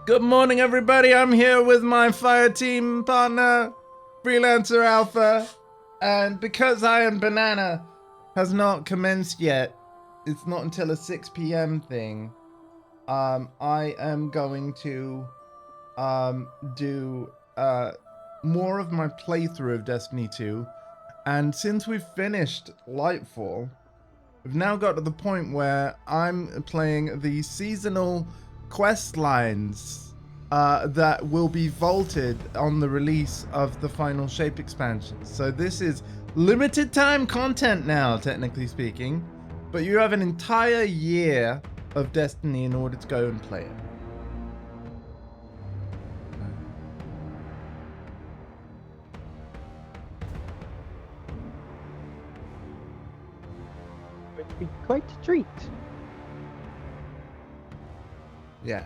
Good morning, everybody. I'm here with my fire team partner, Freelancer Alpha. And because Iron Banana has not commenced yet, it's not until a 6 p.m. thing, I am going to do more of my playthrough of Destiny 2. And since we've finished Lightfall, we've now got to the point where I'm playing the seasonal quest lines that will be vaulted on the release of the final shape expansion. So this is limited time content now, technically speaking, but you have an entire year of Destiny in order to go and play it. It would be quite a treat. Yeah.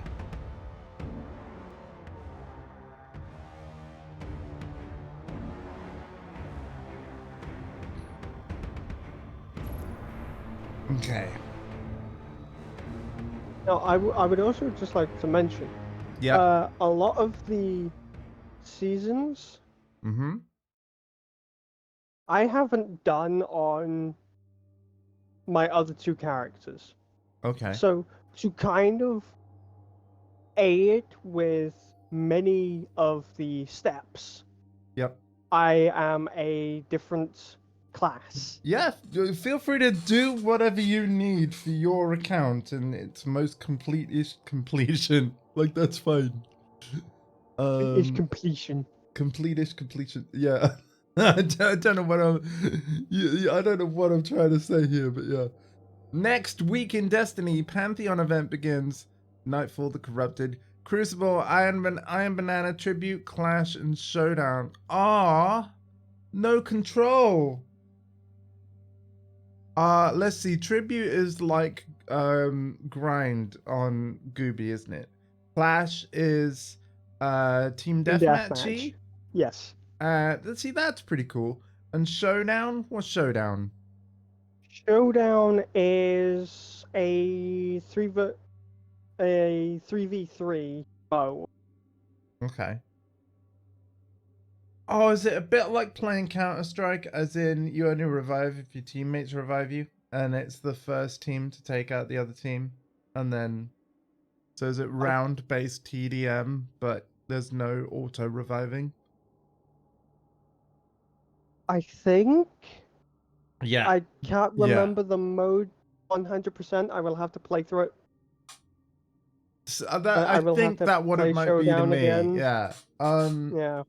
Okay. Now, I would also just like to mention, Yeah. a lot of the seasons Mm-hmm. I haven't done on my other two characters. Okay. So to kind of aid with many of the steps, Yep. I am a different class. Yeah, feel free to do whatever you need for your account and its most complete-ish completion. Like, that's fine. It's completion. Complete-ish completion. Yeah. I don't know what I don't know what I'm trying to say here, but yeah. Next week in Destiny, Pantheon event begins. Nightfall, the Corrupted, Crucible, Iron Banana, Tribute, Clash, and Showdown. No control. Let's see. Tribute is like grind on Gooby, isn't it? Clash is team deathmatchy. Yes. Let's see, that's pretty cool. And Showdown? What's Showdown? Showdown is a 3v3 bow. Okay. Oh, is it a bit like playing Counter-Strike, as in you only revive if your teammates revive you, and it's the first team to take out the other team, and then so is it round-based TDM, but there's no auto-reviving? I think. Yeah. I can't remember the mode 100%. I will have to play through it. So I I will have think to that what play it might be to Showdown me. again. Yeah. Yeah.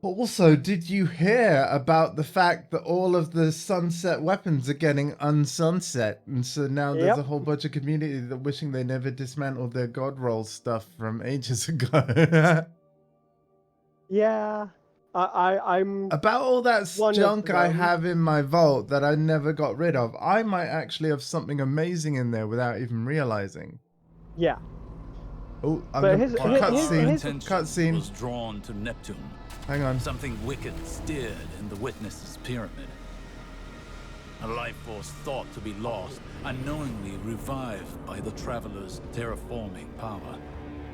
Also, did you hear about the fact that all of the sunset weapons are getting unsunset, and so now there's a whole bunch of community that wishing they never dismantled their god roll stuff from ages ago. Yeah. I'm About all that one junk of I them. have in my vault that I never got rid of. I might actually have something amazing in there without even realizing. Yeah. Oh, I'm But gonna cutscene. Was drawn to Neptune. Hang on. Something wicked stirred in the Witness's pyramid. A life force thought to be lost, unknowingly revived by the Traveler's terraforming power.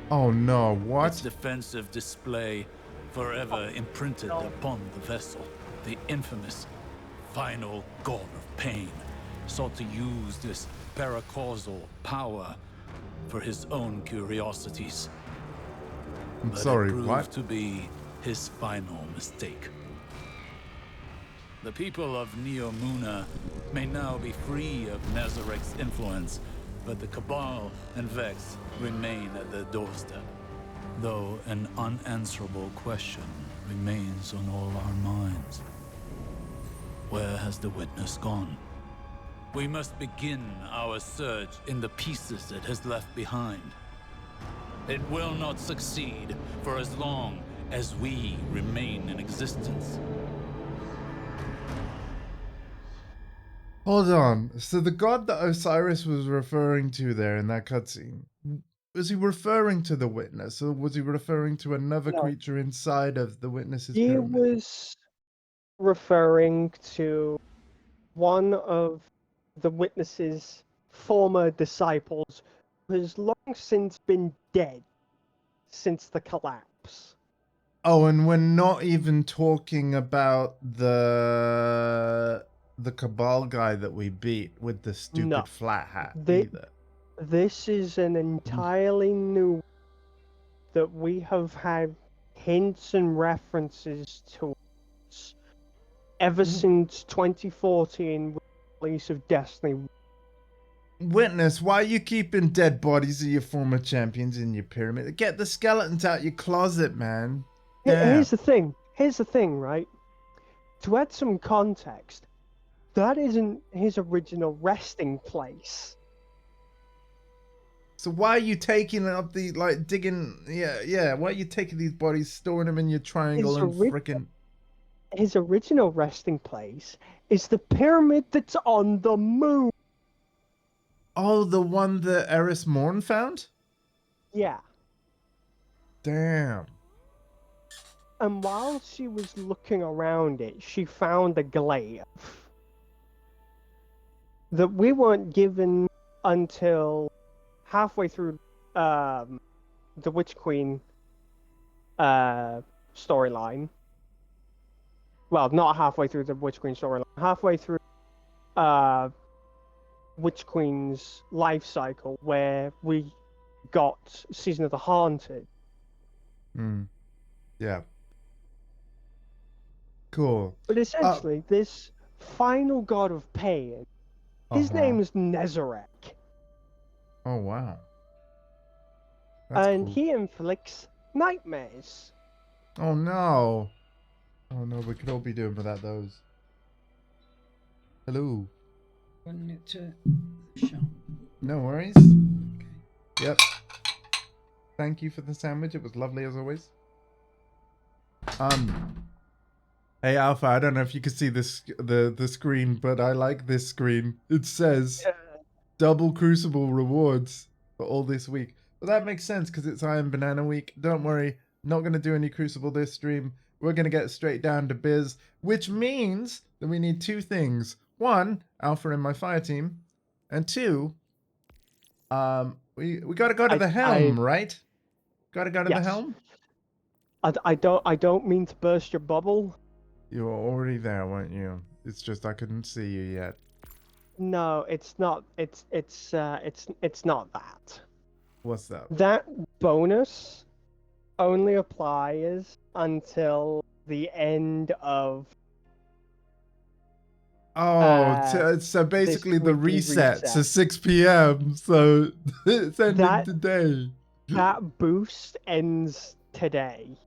Oh no, what? Its defensive display forever imprinted upon the vessel. The infamous final god of pain sought to use this paracausal power for his own curiosities. I'm sorry, it proved what? to be his final mistake. The people of Neomuna may now be free of Nazarek's influence, but the Cabal and Vex remain at their doorstep. Though an unanswerable question remains on all our minds. Where has the Witness gone? We must begin our search in the pieces it has left behind. It will not succeed for as long as we remain in existence. Hold on. So the god that Osiris was referring to there in that cutscene, was he referring to the Witness, or was he referring to another creature inside of the Witness's pyramid? He was referring to one of the Witness's former disciples who has long since been dead since the collapse. Oh, and we're not even talking about the Cabal guy that we beat with the stupid No. flat hat They- either. This is an entirely new that we have had hints and references to ever since 2014 with the release of Destiny. Witness, why are you keeping dead bodies of your former champions in your pyramid? Get the skeletons out your closet, man. Damn. Here's the thing. Here's the thing, right? To add some context, that isn't his original resting place. So why are you taking up the, like, digging, yeah, why are you taking these bodies, storing them in your triangle and frickin'... His original resting place is the pyramid that's on the moon. Oh, the one that Eris Morn found? Yeah. Damn. And while she was looking around it, she found a glaive that we weren't given until halfway through the Witch Queen storyline. Well, not halfway through the Witch Queen storyline. Halfway through Witch Queen's life cycle, where we got Season of the Haunted. Yeah. Cool. But essentially, this final god of pain, his name is Nezarek. Oh, wow. That's And cool. he inflicts nightmares. Oh, no. Oh, no, we could all be doing without those. Hello. Wanting it to show. No worries. Yep. Thank you for the sandwich. It was lovely as always. Hey Alpha, I don't know if you can see this the screen, but I like this screen. It says double Crucible rewards for all this week. But that makes sense because it's Iron Banana Week. Don't worry, not gonna do any Crucible this stream. We're gonna get straight down to biz, which means that we need two things. One, Alpha and my fire team, and two, we gotta go to the helm, right? Gotta go to the Yes. helm. I don't mean to burst your bubble. You were already there, weren't you? It's just I couldn't see you yet. No, it's not. It's not that. What's that? That bonus only applies until the end of. Oh, so basically the weekly reset to reset. 6 p.m. So it's ending That- today. That boost ends today,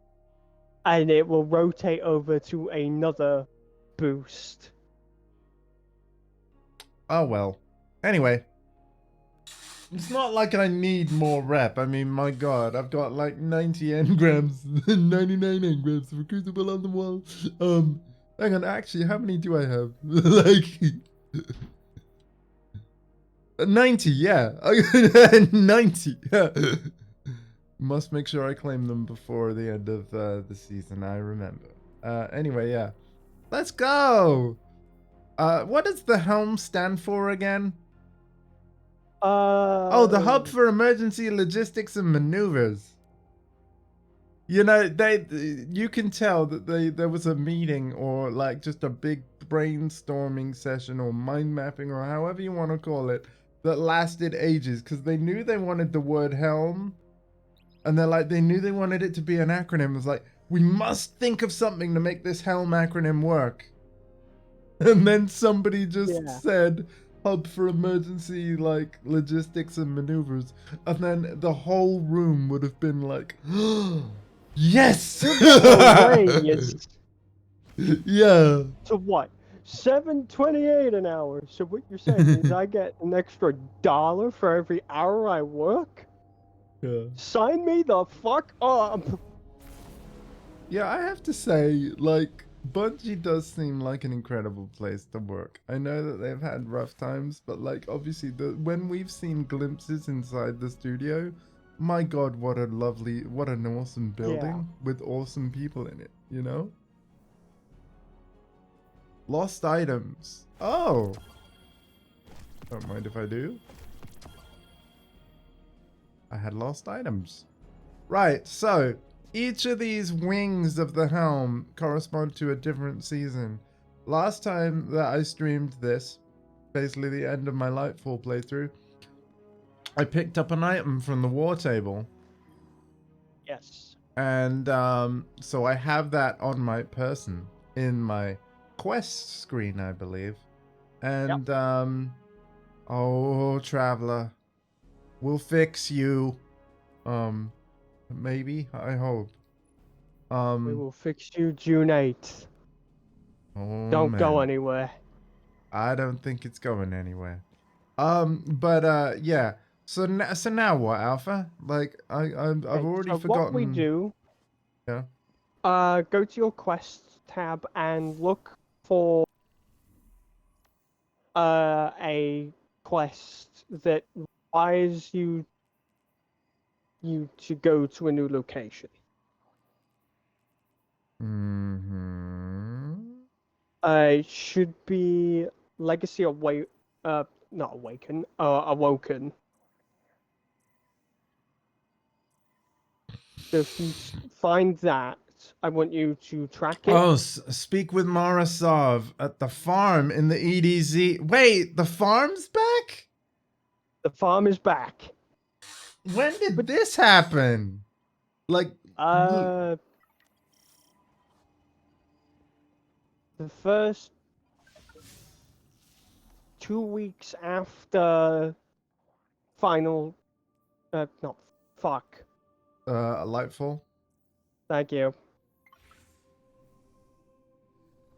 and it will rotate over to another boost. Oh well. Anyway, it's not like I need more rep. I mean, my God, I've got like 90 engrams, 99 engrams for Crucible on the wall. Hang on, actually, how many do I have? Like 90, yeah. 90. Yeah. Must make sure I claim them before the end of the season. I remember. Anyway, yeah. Let's go. What does the helm stand for again? Oh, the hub for emergency logistics and maneuvers. You know, you can tell that there was a meeting or like just a big brainstorming session or mind mapping or however you want to call it that lasted ages because they knew they wanted the word helm. And they knew they wanted it to be an acronym. It was like, we must think of something to make this helm acronym work. And then somebody just said hub for emergency like logistics and maneuvers. And then the whole room would have been like, yes! Yeah. So what? $7.28 an hour. So what you're saying is I get an extra $1 for every hour I work? Yeah. Sign me the fuck up. Yeah, I have to say, like, Bungie does seem like an incredible place to work. I know that they've had rough times, but like, obviously, when we've seen glimpses inside the studio, my God, what an awesome building with awesome people in it, you know? Lost items. Oh! Don't mind if I do. I had lost items. Right, so each of these wings of the helm correspond to a different season. Last time that I streamed this, basically the end of my Lightfall playthrough, I picked up an item from the war table. Yes. And so I have that on my person in my quest screen, I believe. And oh, traveler, we'll fix you. Maybe, I hope. We will fix you June 8th. Oh, Don't go man. anywhere. I don't think it's going anywhere. Yeah. So now what, Alpha? Like I've Okay, already so forgotten. what we do, Yeah. go to your quests tab and look for a quest that requires you to go to a new location. Mm-hmm. It should be Legacy not Awaken, Awoken. So if you find that, I want you to track it. Oh, speak with Marasov at the farm in the EDZ. Wait, the farm's back? The farm is back. When did this happen? Like, The first 2 weeks after final, not fuck. Lightfall. Thank you.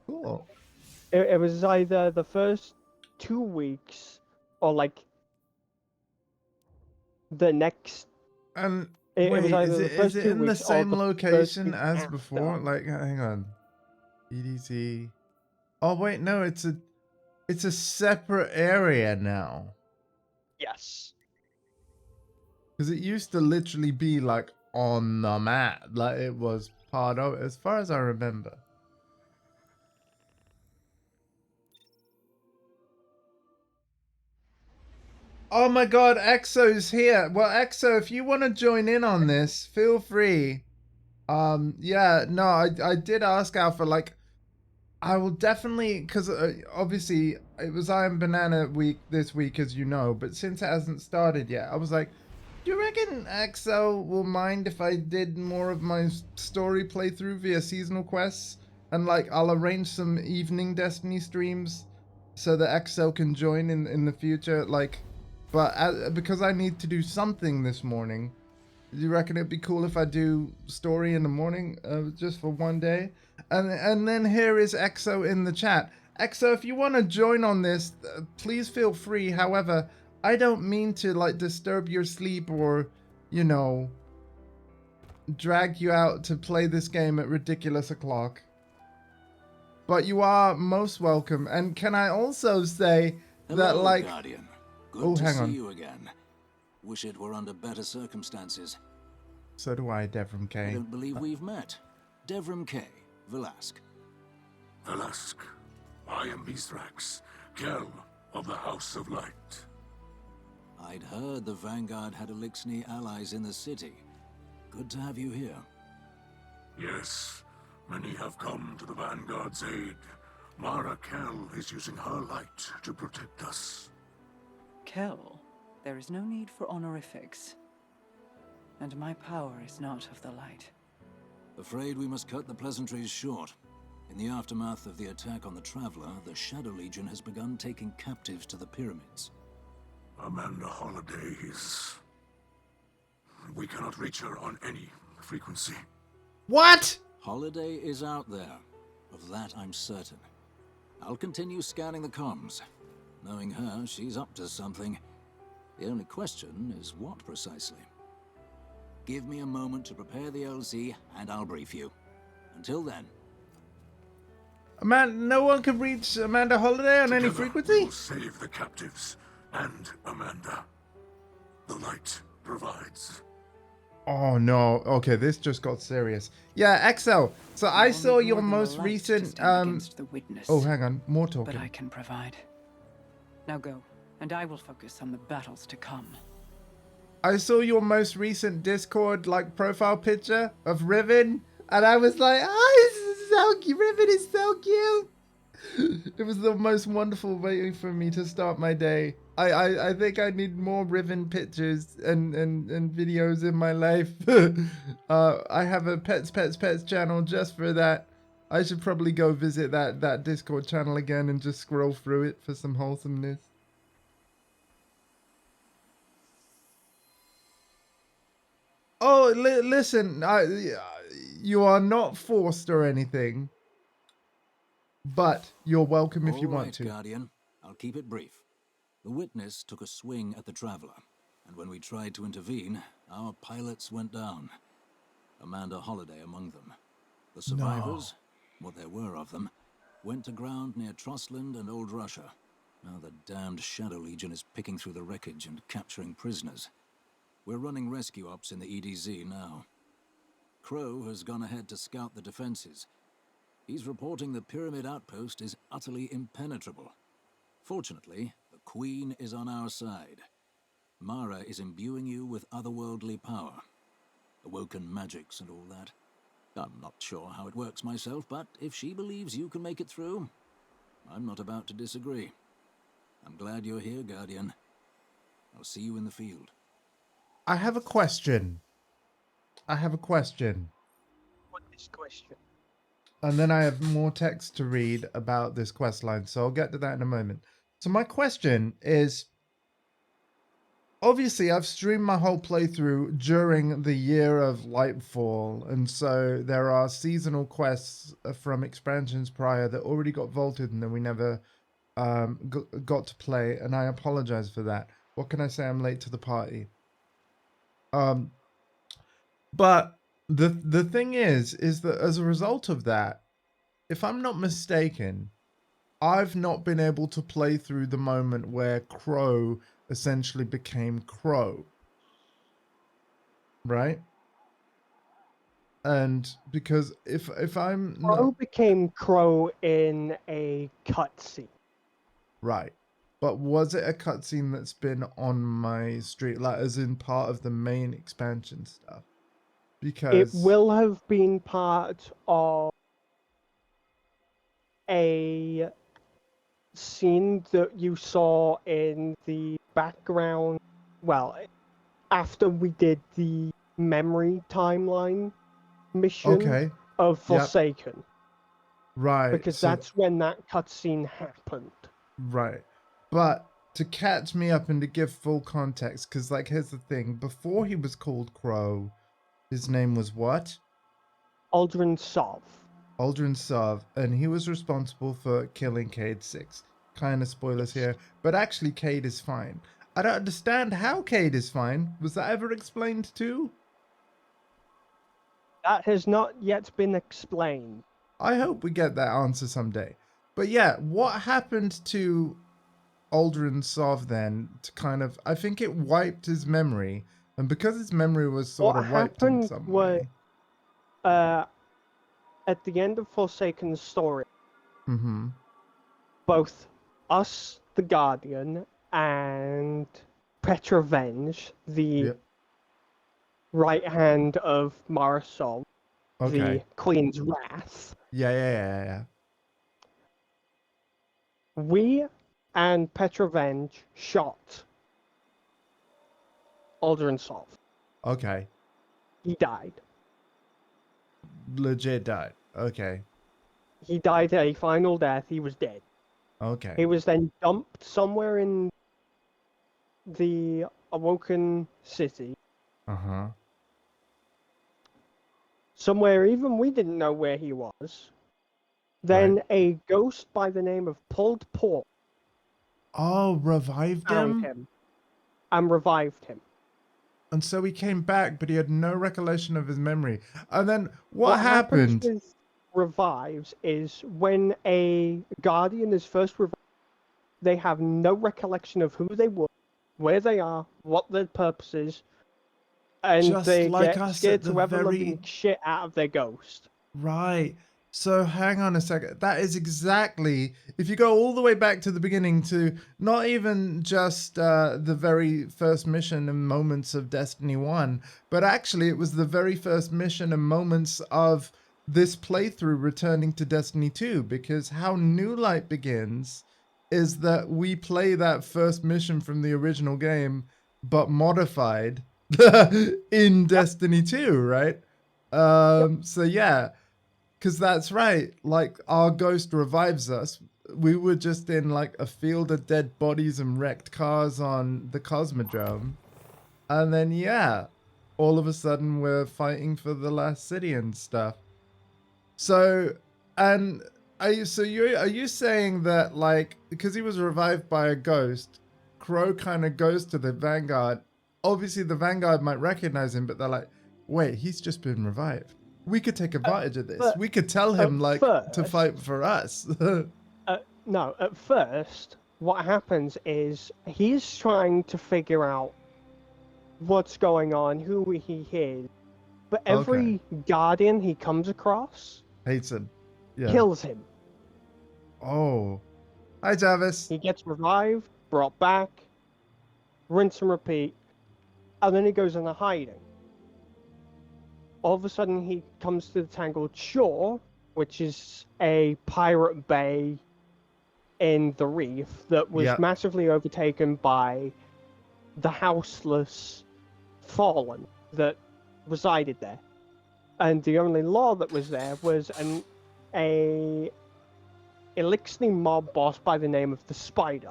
Cool. It was either the first 2 weeks or like the next. And It wait, was either is the first it 2 in the weeks or same the first location week as after. before? Like, hang on. EDZ. Oh wait, no, it's a separate area now. Yes. Because it used to literally be like on the map, like it was part of it, as far as I remember. Oh my god, Exo's here. Well, Exo, if you want to join in on this, feel free. Yeah, no, I did ask Alpha, like, I will definitely, because obviously it was I Am Banana week this week, as you know, but since it hasn't started yet, I was like, do you reckon Exo will mind if I did more of my story playthrough via seasonal quests? And like, I'll arrange some evening Destiny streams so that Exo can join in the future, like, but because I need to do something this morning, do you reckon it'd be cool if I do story in the morning, just for one day? And then here is Exo in the chat. Exo, if you want to join on this, please feel free. However, I don't mean to like disturb your sleep or, you know, drag you out to play this game at ridiculous o'clock. But you are most welcome. And can I also say that, Hello, like, Guardian. Good oh, to hang see on. you again. Wish it were under better circumstances. So do I, Devram I K. don't believe we've met. Devram K. Velasque. Velasque, I am Mithrax, Kell of the House of Light. I'd heard the Vanguard had Elixni allies in the city. Good to have you here. Yes, many have come to the Vanguard's aid. Mara Kell is using her light to protect us. Kell, there is no need for honorifics. And my power is not of the light. Afraid we must cut the pleasantries short. In the aftermath of the attack on the Traveler, the Shadow Legion has begun taking captives to the pyramids. Amanda Holiday is... We cannot reach her on any frequency. What? Holiday is out there. Of that I'm certain. I'll continue scanning the comms. Knowing her, she's up to something. The only question is what precisely. Give me a moment to prepare the LZ, and I'll brief you. Until then... No one can reach Amanda Holiday on any Together, frequency? we will save the captives and Amanda. The light provides. Oh no, okay, this just got serious. Yeah, XL, so I saw your most recent, oh, hang on, more talking. But I can provide. Now go, and I will focus on the battles to come. I saw your most recent Discord like profile picture of Riven, and I was like, oh, this is so cute. Riven is so cute. It was the most wonderful way for me to start my day. I think I need more Riven pictures and videos in my life. I have a pets channel just for that. I should probably go visit that Discord channel again and just scroll through it for some wholesomeness. Oh, listen, you are not forced or anything, but you're welcome if you All want right, to. Guardian. I'll keep it brief. The witness took a swing at the Traveler, and when we tried to intervene, our pilots went down. Amanda Holliday among them. The survivors, what there were of them, went to ground near Trustland and Old Russia. Now the damned Shadow Legion is picking through the wreckage and capturing prisoners. We're running rescue ops in the EDZ now. Crow has gone ahead to scout the defenses. He's reporting the Pyramid outpost is utterly impenetrable. Fortunately, the Queen is on our side. Mara is imbuing you with otherworldly power. Awoken magics and all that. I'm not sure how it works myself, but if she believes you can make it through, I'm not about to disagree. I'm glad you're here, Guardian. I'll see you in the field. I have a question. What is question? And then I have more text to read about this quest line, so I'll get to that in a moment. So my question is, obviously I've streamed my whole playthrough during the year of Lightfall, and so there are seasonal quests from expansions prior that already got vaulted and then we never got to play, and I apologize for that. What can I say? I'm late to the party. But the thing is that as a result of that, if I'm not mistaken, I've not been able to play through the moment where Crow essentially became Crow. Right? And because if I'm Crow not became Crow in a cutscene. right. But was it a cutscene that's been on my street, like as in part of the main expansion stuff? Because It will have been part of a scene that you saw in the background. Well, after we did the memory timeline mission okay. of Yep. Forsaken, Right. because So that's when that cutscene happened. right. But to catch me up and to give full context, because like here's the thing, before he was called Crow, his name was what? Aldrin Sov. Aldrin Sov, and he was responsible for killing Cade 6. Kind of spoilers here, but actually Cade is fine. I don't understand how Cade is fine. Was that ever explained too? That has not yet been explained. I hope we get that answer someday. But yeah, what happened to Aldrin Sov then to kind of, I think it wiped his memory, and because his memory was sort What of wiped in happened some was, way. at the end of Forsaken's story, Mm-hmm. both us, the Guardian, and Petrovenge, the Yep. right hand of Marisol, Okay. the Queen's Wrath, Yeah. we and Petrovenge shot Aldrin Sov. Okay. He died. Legit died. Okay. He died a final death. He was dead. Okay. He was then dumped somewhere in the Awoken City. Uh-huh. Somewhere even we didn't know where he was. Then Right. a ghost by the name of Pulled Pork Oh, revived found him? him and revived him. And so he came back, but he had no recollection of his memory. And then what happens happened? with revives is when a Guardian is first revived, they have no recollection of who they were, where they are, what their purpose is, and Just they like get us scared at the to ever very- living shit out of their ghost. Right. So hang on a second. That is exactly, if you go all the way back to the beginning to not even just the very first mission and moments of Destiny 1, but actually it was the very first mission and moments of this playthrough returning to Destiny 2, because how New Light begins is that we play that first mission from the original game, but modified in Destiny 2, right? So yeah. Because that's right. Like, our ghost revives us. We were just in, like, a field of dead bodies and wrecked cars on the Cosmodrome. And then, yeah, all of a sudden we're fighting for the last city and stuff. So, and are you saying that, like, because he was revived by a ghost, Crow kind of goes to the Vanguard. Obviously, the Vanguard might recognize him, but they're like, wait, he's just been revived. We could take advantage of this. We could tell him, like, to fight for us. No, at first, what happens is he's trying to figure out what's going on, who he is. But every Guardian he comes across hates him. Yeah. Kills him. Oh. Hi, Jarvis. He gets revived, brought back, rinse and repeat, and then he goes into hiding. All of a sudden, he comes to the Tangled Shore, which is a pirate bay in the reef that was massively overtaken by the houseless fallen that resided there. And the only law that was there was a Elixir mob boss by the name of the Spider.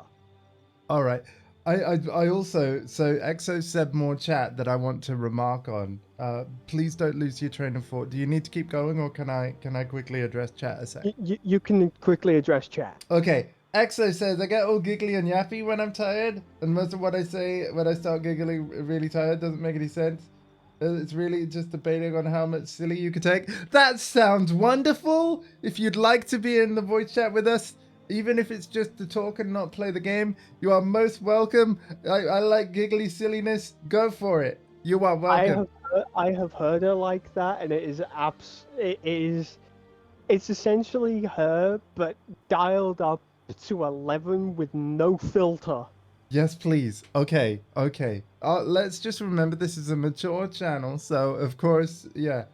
All right. I also, so Exo said more chat that I want to remark on. Please don't lose your train of thought. Do you need to keep going, or can I quickly address chat a sec? You can quickly address chat. Okay. Exo says, I get all giggly and yappy when I'm tired, and most of what I say when I start giggling really tired doesn't make any sense. It's really just debating on how much silly you could take. That sounds wonderful! If you'd like to be in the voice chat with us, even if it's just to talk and not play the game, you are most welcome. I like giggly silliness. Go for it. You are welcome. I have heard her like that, and it's essentially her, but dialed up to 11 with no filter. Yes, please. Okay. Let's just remember this is a mature channel, so of course, yeah.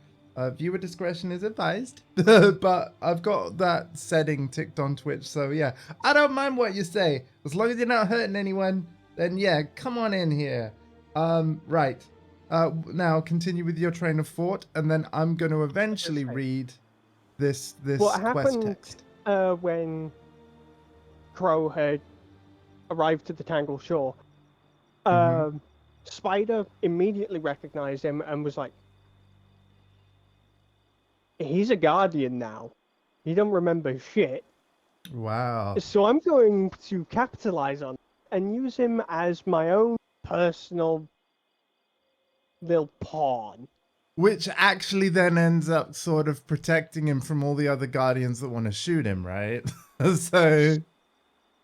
Viewer discretion is advised, but I've got that setting ticked on Twitch, so yeah. I don't mind what you say. As long as you're not hurting anyone, then yeah, come on in here. Right. Now continue with your train of thought, and then I'm going to eventually read this quest text. When Crow had arrived at the Tangled Shore, Spider immediately recognized him and was like, he's a Guardian now. He don't remember shit. Wow. So I'm going to capitalize on it and use him as my own personal little pawn. Which actually then ends up sort of protecting him from all the other Guardians that want to shoot him, right? So...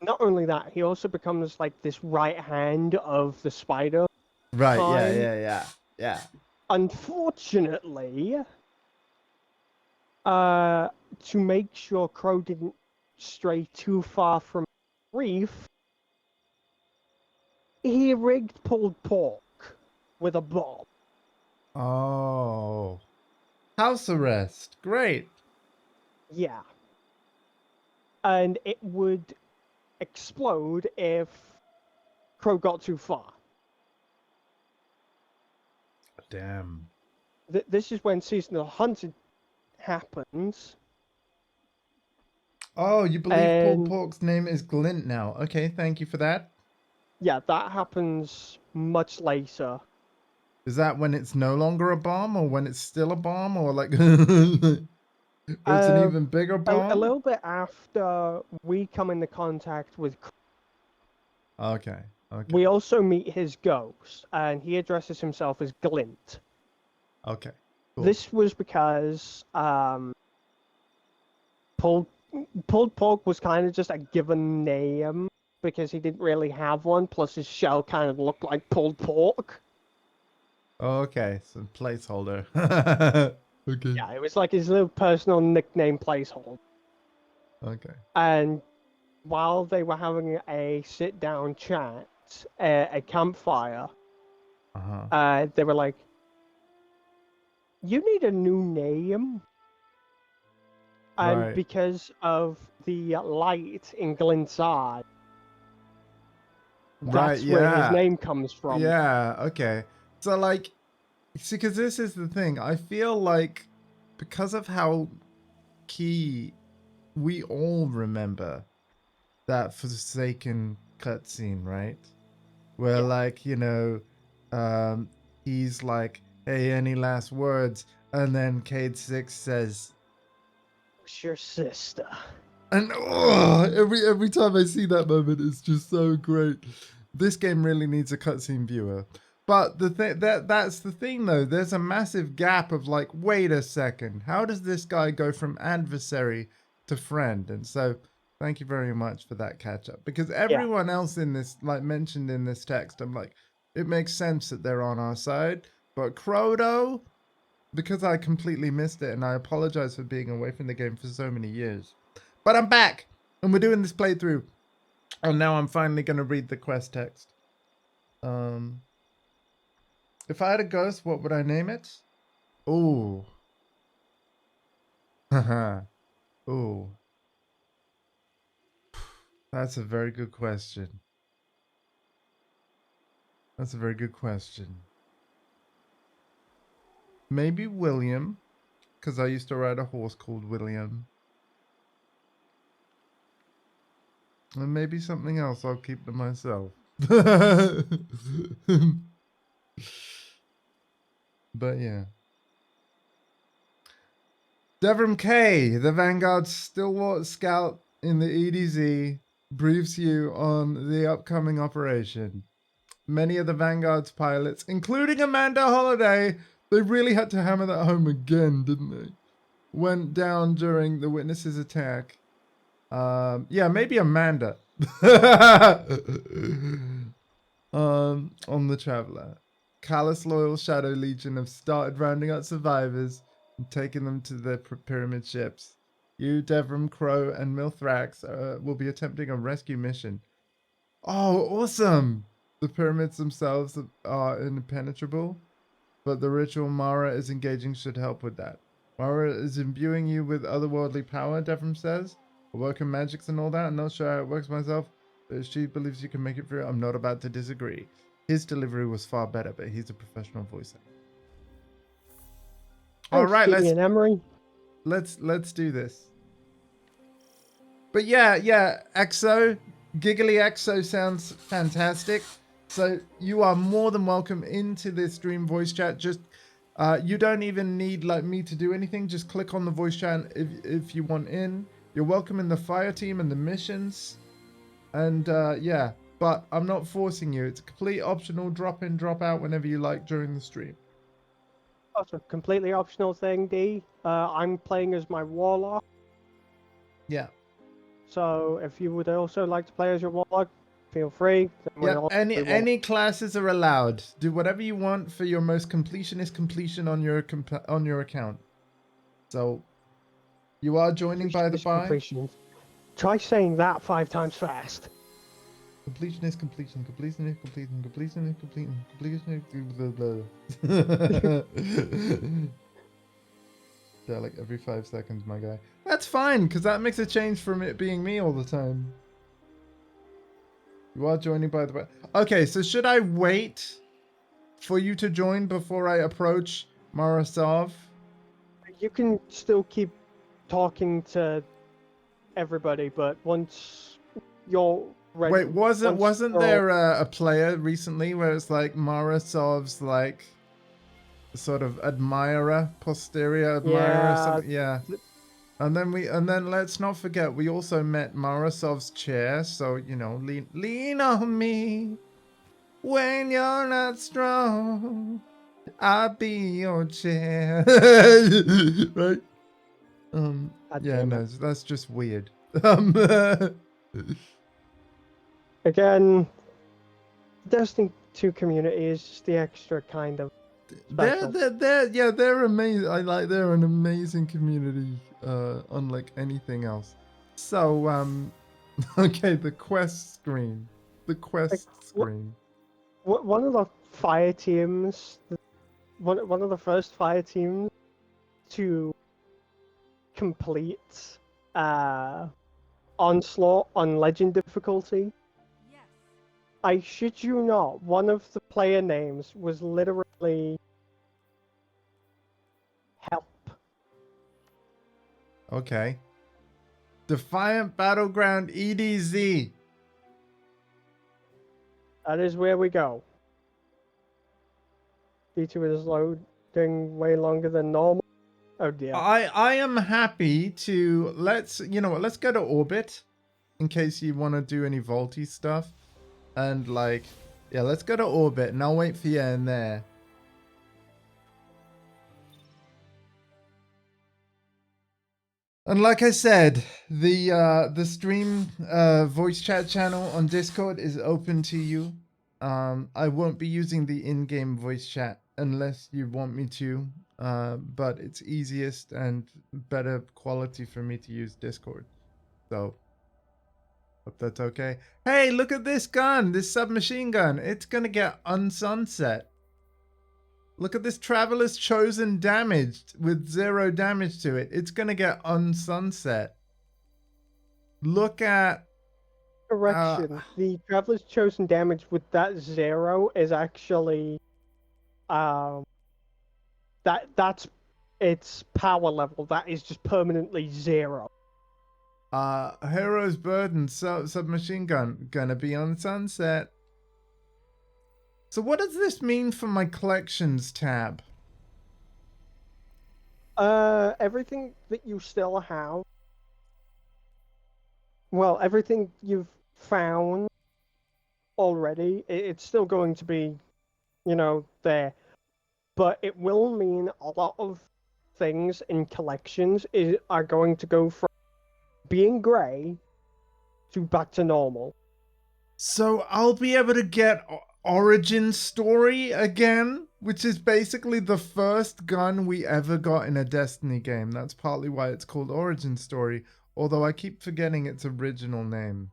Not only that, he also becomes like this right hand of the Spider. Right, yeah. Unfortunately... to make sure Crow didn't stray too far from the reef, he rigged pulled pork with a bomb. Oh. House arrest. Great. Yeah. And it would explode if Crow got too far. Damn. This is when Season of the Hunted happens. Oh, you believe pulled pork's name is Glint now. Okay, thank you for that. Yeah, that happens much later. Is that when it's no longer a bomb, or when it's still a bomb, or like it's an even bigger bomb? A little bit after we come into contact with Crow. Okay. We also meet his ghost, and he addresses himself as Glint. Okay. Cool. This was because pulled pork was kind of just a given name because he didn't really have one. Plus, his shell kind of looked like pulled pork. Okay, so placeholder. Okay. Yeah, it was like his little personal nickname placeholder. Okay. And while they were having a sit-down chat, a campfire, they were like, "You need a new name." And Right. because of the light in Glint's eye, Right. that's where his Yeah. name comes from. Yeah. Okay. So like, see, because this is the thing. I feel like because of how key we all remember that Forsaken cutscene, right? Where Yeah. like, he's like, "Hey, any last words?" And then Cade 6 says, It's your sister. and every time I see that moment, it's just so great. This game really needs a cutscene viewer. But the thing that's the thing though. There's a massive gap of like, wait a second, how does this guy go from adversary to friend? And so, thank you very much for that catch up. Because everyone else in this, like mentioned in this text, I'm like, it makes sense that they're on our side. But Crodo, because I completely missed it, and I apologize for being away from the game for so many years. But I'm back, and we're doing this playthrough. And now I'm finally going to read the quest text. If I had a ghost, what would I name it? Ooh. Haha. Ooh. That's a very good question. That's a very good question. Maybe William, because I used to ride a horse called William. And maybe something else I'll keep to myself. But yeah. Devram K, the Vanguard's stalwart scout in the EDZ, briefs you on the upcoming operation. Many of the Vanguard's pilots, including Amanda Holiday, they really had to hammer that home again, didn't they? Went down during the witness's attack. Yeah, maybe Amanda. On the Traveler. Callous Loyal Shadow Legion have started rounding up survivors and taking them to their pyramid ships. You, Devram, Crow, and Milthrax will be attempting a rescue mission. Oh, awesome! The pyramids themselves are impenetrable, but the ritual Mara is engaging should help with that. Mara is imbuing you with otherworldly power, Devram says. I work in magics and all that. I'm not sure how it works myself, but she believes you can make it through. I'm not about to disagree. His delivery was far better, but he's a professional voice actor. All Thanks, right, Gideon Emery. let's do this. But yeah, EXO, Giggly EXO sounds fantastic. So you are more than welcome into this stream voice chat. Just you don't even need like me to do anything. Just click on the voice chat if you want in. You're welcome in the fire team and the missions. And yeah, but I'm not forcing you. It's a complete optional drop in, drop out whenever you like during the stream. That's a completely optional thing, D. I'm playing as my warlock. Yeah. So if you would also like to play as your warlock, feel free. Yeah, any classes are allowed. Do whatever you want for your most completionist completion on your account. So, you are joining by the by. Completion. Try saying that 5 times fast. Completionist completion, completionist completion, completionist completion, completionist blah blah. Yeah, like every 5 seconds, my guy. That's fine, because that makes a change from it being me all the time. You are joining by the way. Okay, so should I wait for you to join before I approach Marasov? You can still keep talking to everybody, but once you're ready... Wait, wasn't there a player recently where it's like Marasov's like sort of admirer, posterior admirer or something? Yeah. And then let's not forget we also met Marasov's chair, so you know, lean on me when you're not strong. I'll be your chair. Right? Yeah, no, that's just weird. Again, Destiny 2 community is just the extra kind of special. They're amazing. They're an amazing community, unlike anything else. So, okay, the quest screen. The quest screen. One of the fire teams, one of the first fire teams to complete Onslaught on Legend difficulty. I shit you not, one of the player names was literally Help. Okay. Defiant Battleground EDZ. That is where we go. D2 is loading way longer than normal. Oh dear. I am happy to let's go to orbit in case you want to do any vaulty stuff. And let's go to orbit and I'll wait for you in there. And like I said, the stream voice chat channel on Discord is open to you. I won't be using the in-game voice chat unless you want me to, but it's easiest and better quality for me to use Discord. So, hope that's okay. Hey, look at this gun, this submachine gun. It's gonna get unsunset. Look at this Traveler's Chosen damaged with 0 damage to it. It's gonna get unsunset. Look at... Correction. The Traveler's Chosen damage with that 0 is actually... that's its power level. That is just permanently 0. Hero's Burden submachine gun gonna be on sunset. So what does this mean for my collections tab? Everything that you still have. Well, everything you've found already, it's still going to be, there. But it will mean a lot of things in collections are going to go from being grey to back to normal. So I'll be able to get Origin Story again, which is basically the first gun we ever got in a Destiny game. That's partly why it's called Origin Story, although I keep forgetting its original name.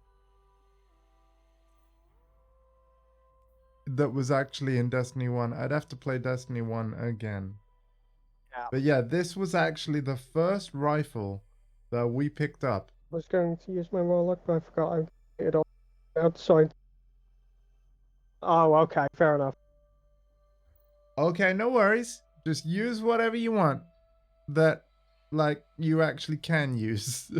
That was actually in Destiny 1. I'd have to play Destiny 1 again. Yeah. But yeah, this was actually the first rifle that we picked up. I was going to use my warlock, but I forgot I put it all outside. Oh, okay, fair enough. Okay, no worries. Just use whatever you want that, you actually can use.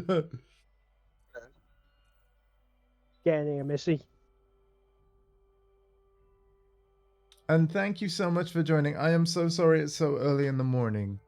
Get in here, Missy. And thank you so much for joining. I am so sorry it's so early in the morning.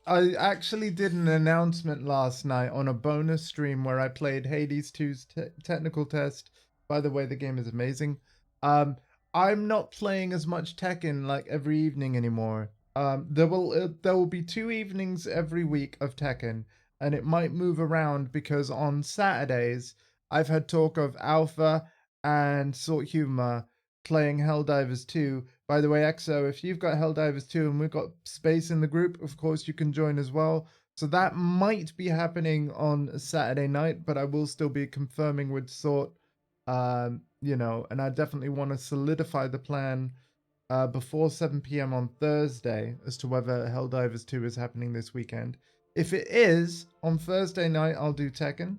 I actually did an announcement last night on a bonus stream where I played Hades 2's technical test. By the way, the game is amazing. I'm not playing as much Tekken every evening anymore. There will be 2 evenings every week of Tekken, and it might move around because on Saturdays I've had talk of Alpha and Sort Humor playing Helldivers 2. By the way, EXO, if you've got Helldivers 2 and we've got space in the group, of course you can join as well. So that might be happening on Saturday night, but I will still be confirming with Sort, and I definitely want to solidify the plan before 7 p.m. on Thursday as to whether Helldivers 2 is happening this weekend. If it is, on Thursday night I'll do Tekken.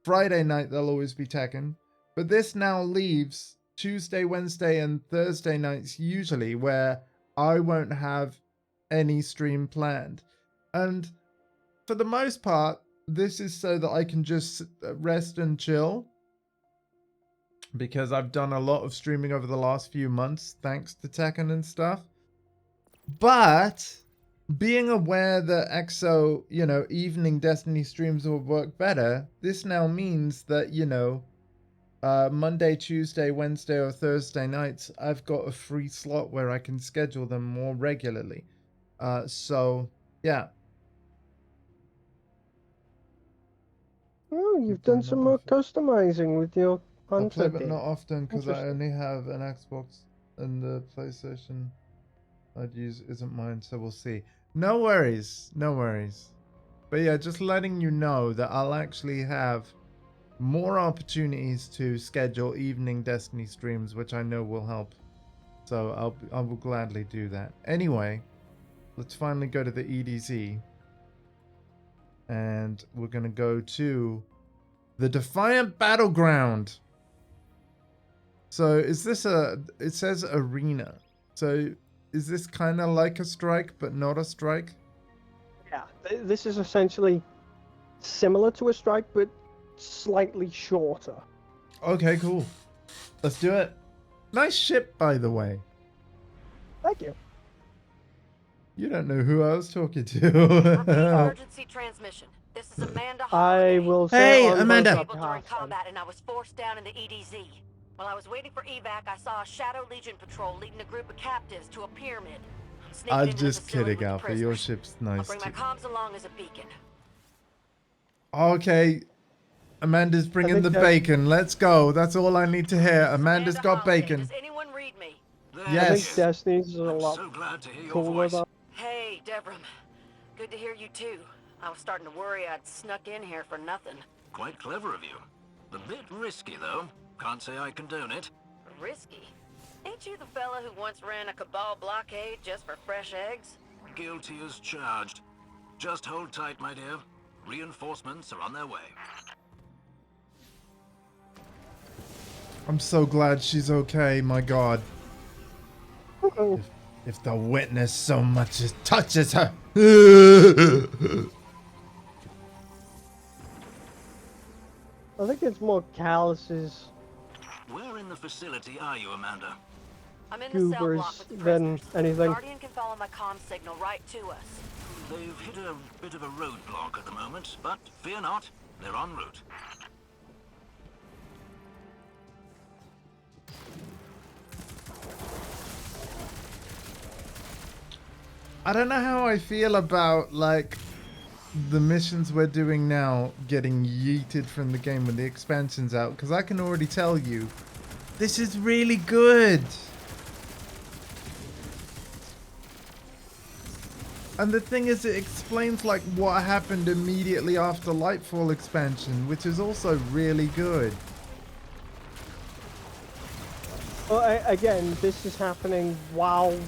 Friday night there'll always be Tekken. But this now leaves Tuesday, Wednesday, and Thursday nights usually where I won't have any stream planned. And for the most part, this is so that I can just rest and chill. Because I've done a lot of streaming over the last few months, thanks to Tekken and stuff. But being aware that EXO, evening Destiny streams will work better, this now means that, Monday, Tuesday, Wednesday, or Thursday nights, I've got a free slot where I can schedule them more regularly. So, yeah. Oh, you've done some more customizing with your I play, hunter but deck. not often because I Interesting. only have an Xbox and the PlayStation. I'd use isn't mine, so we'll see. No worries, no worries. But yeah, just letting you know that I'll actually have more opportunities to schedule evening Destiny streams, which I know will help. So I will gladly do that. Anyway, let's finally go to the EDZ. And we're gonna go to the Defiant Battleground. So is this it says arena. So is this kind of like a strike, but not a strike? Yeah, this is essentially similar to a strike, but slightly shorter. Okay, cool. Let's do it. Nice ship, by the way. Thank you. You don't know who I was talking Repeat to. emergency transmission. This is Amanda I Holiday. will Hey, say on Amanda. both During podcasts, combat, and I was forced down in the EDZ. While I was waiting for evac, I saw a Shadow Legion patrol leading a group of captives to a pyramid. I'm sneaking I'm into the just facility kidding, with the Alpha. Your prisoners. ship's I'll nice bring my too. comms along as a beacon. Okay. Amanda's bringing think the that- bacon. Let's go. That's all I need to hear. Amanda's Amanda got Holiday. bacon. Does anyone read me? There I Yes. think Destiny's is a I'm lot so glad to hear your cooler voice. though. Hey, Devram. Good to hear you too. I was starting to worry I'd snuck in here for nothing. Quite clever of you. A bit risky, though. Can't say I condone it. Risky. Ain't you the fella who once ran a Cabal blockade just for fresh eggs? Guilty as charged. Just hold tight, my dear. Reinforcements are on their way. I'm so glad she's okay, my god. If the witness so much as touches her. I think it's more calluses, Where in the facility are you, Amanda? I'm in the cell block goobers with the than prisoners. anything. Guardian can follow my comm signal right to us. They've hit a bit of a roadblock at the moment, but fear not, they're en route. I don't know how I feel about, like, the missions we're doing now getting yeeted from the game when the expansion's out, because I can already tell you, this is really good. And the thing is, it explains, like, what happened immediately after Lightfall expansion, which is also really good. Well, again, this is happening while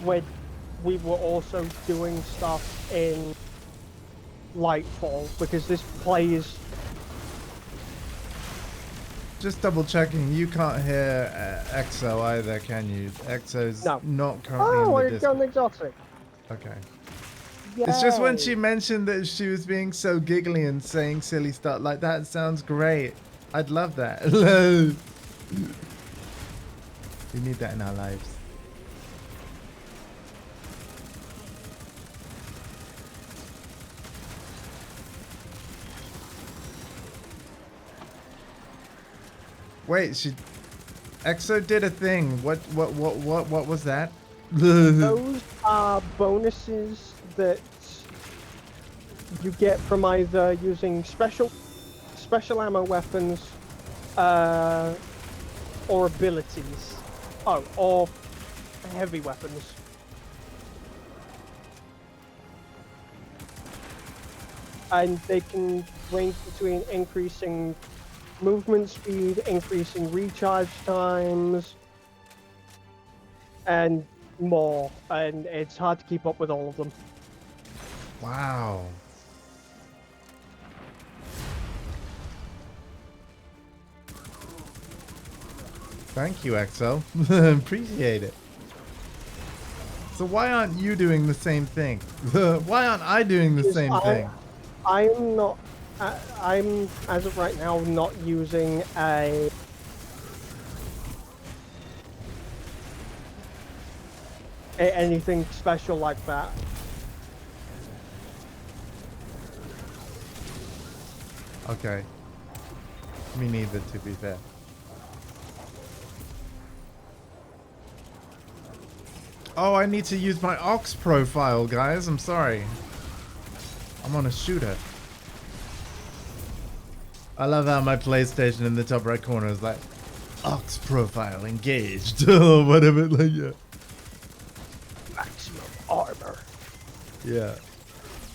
we were also doing stuff in Lightfall, because this plays. Just double checking, you can't hear Exo either, can you? Exo's No. not currently Oh, in the we're Discord. going exotic. Okay. It's just when she Yay. mentioned that she was being so giggly and saying silly stuff like that sounds great. I'd love that. We need that in our lives. Wait, Exo did a thing. What was that? Those are bonuses that you get from either using special ammo weapons, or abilities. Oh, or heavy weapons. And they can range between increasing movement speed, increasing recharge times, and more. And it's hard to keep up with all of them. Wow. Thank you, Exo. Appreciate it. So why aren't you doing the same thing? Why aren't I doing the same thing? I'm not. I'm, as of right now, not using anything special like that. Okay. Me neither, to be fair. Oh, I need to use my Ox profile, guys. I'm sorry. I'm on a shooter. I love how my PlayStation in the top right corner is like, Ox profile engaged. Or whatever, like, yeah. Yeah.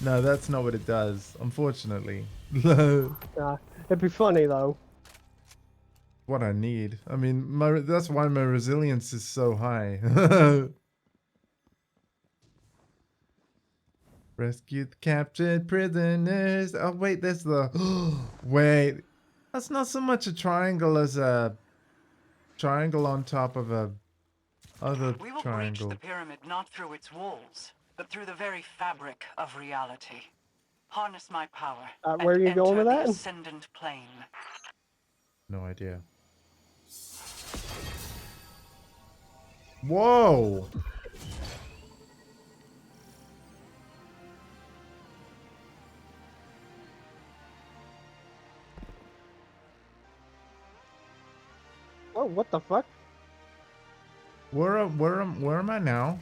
No, that's not what it does, unfortunately. It'd be funny though. What I need. I mean, that's why my resilience is so high. Rescue the captured prisoners. Oh, wait, there's the... Wait. That's not so much a triangle as a triangle on top of a other We will triangle. breach the pyramid not through its walls, but through the very fabric of reality. Harness my power Where are and you going enter with the that? ascendant plane. No idea. Whoa! Oh, what the fuck? Where am I now?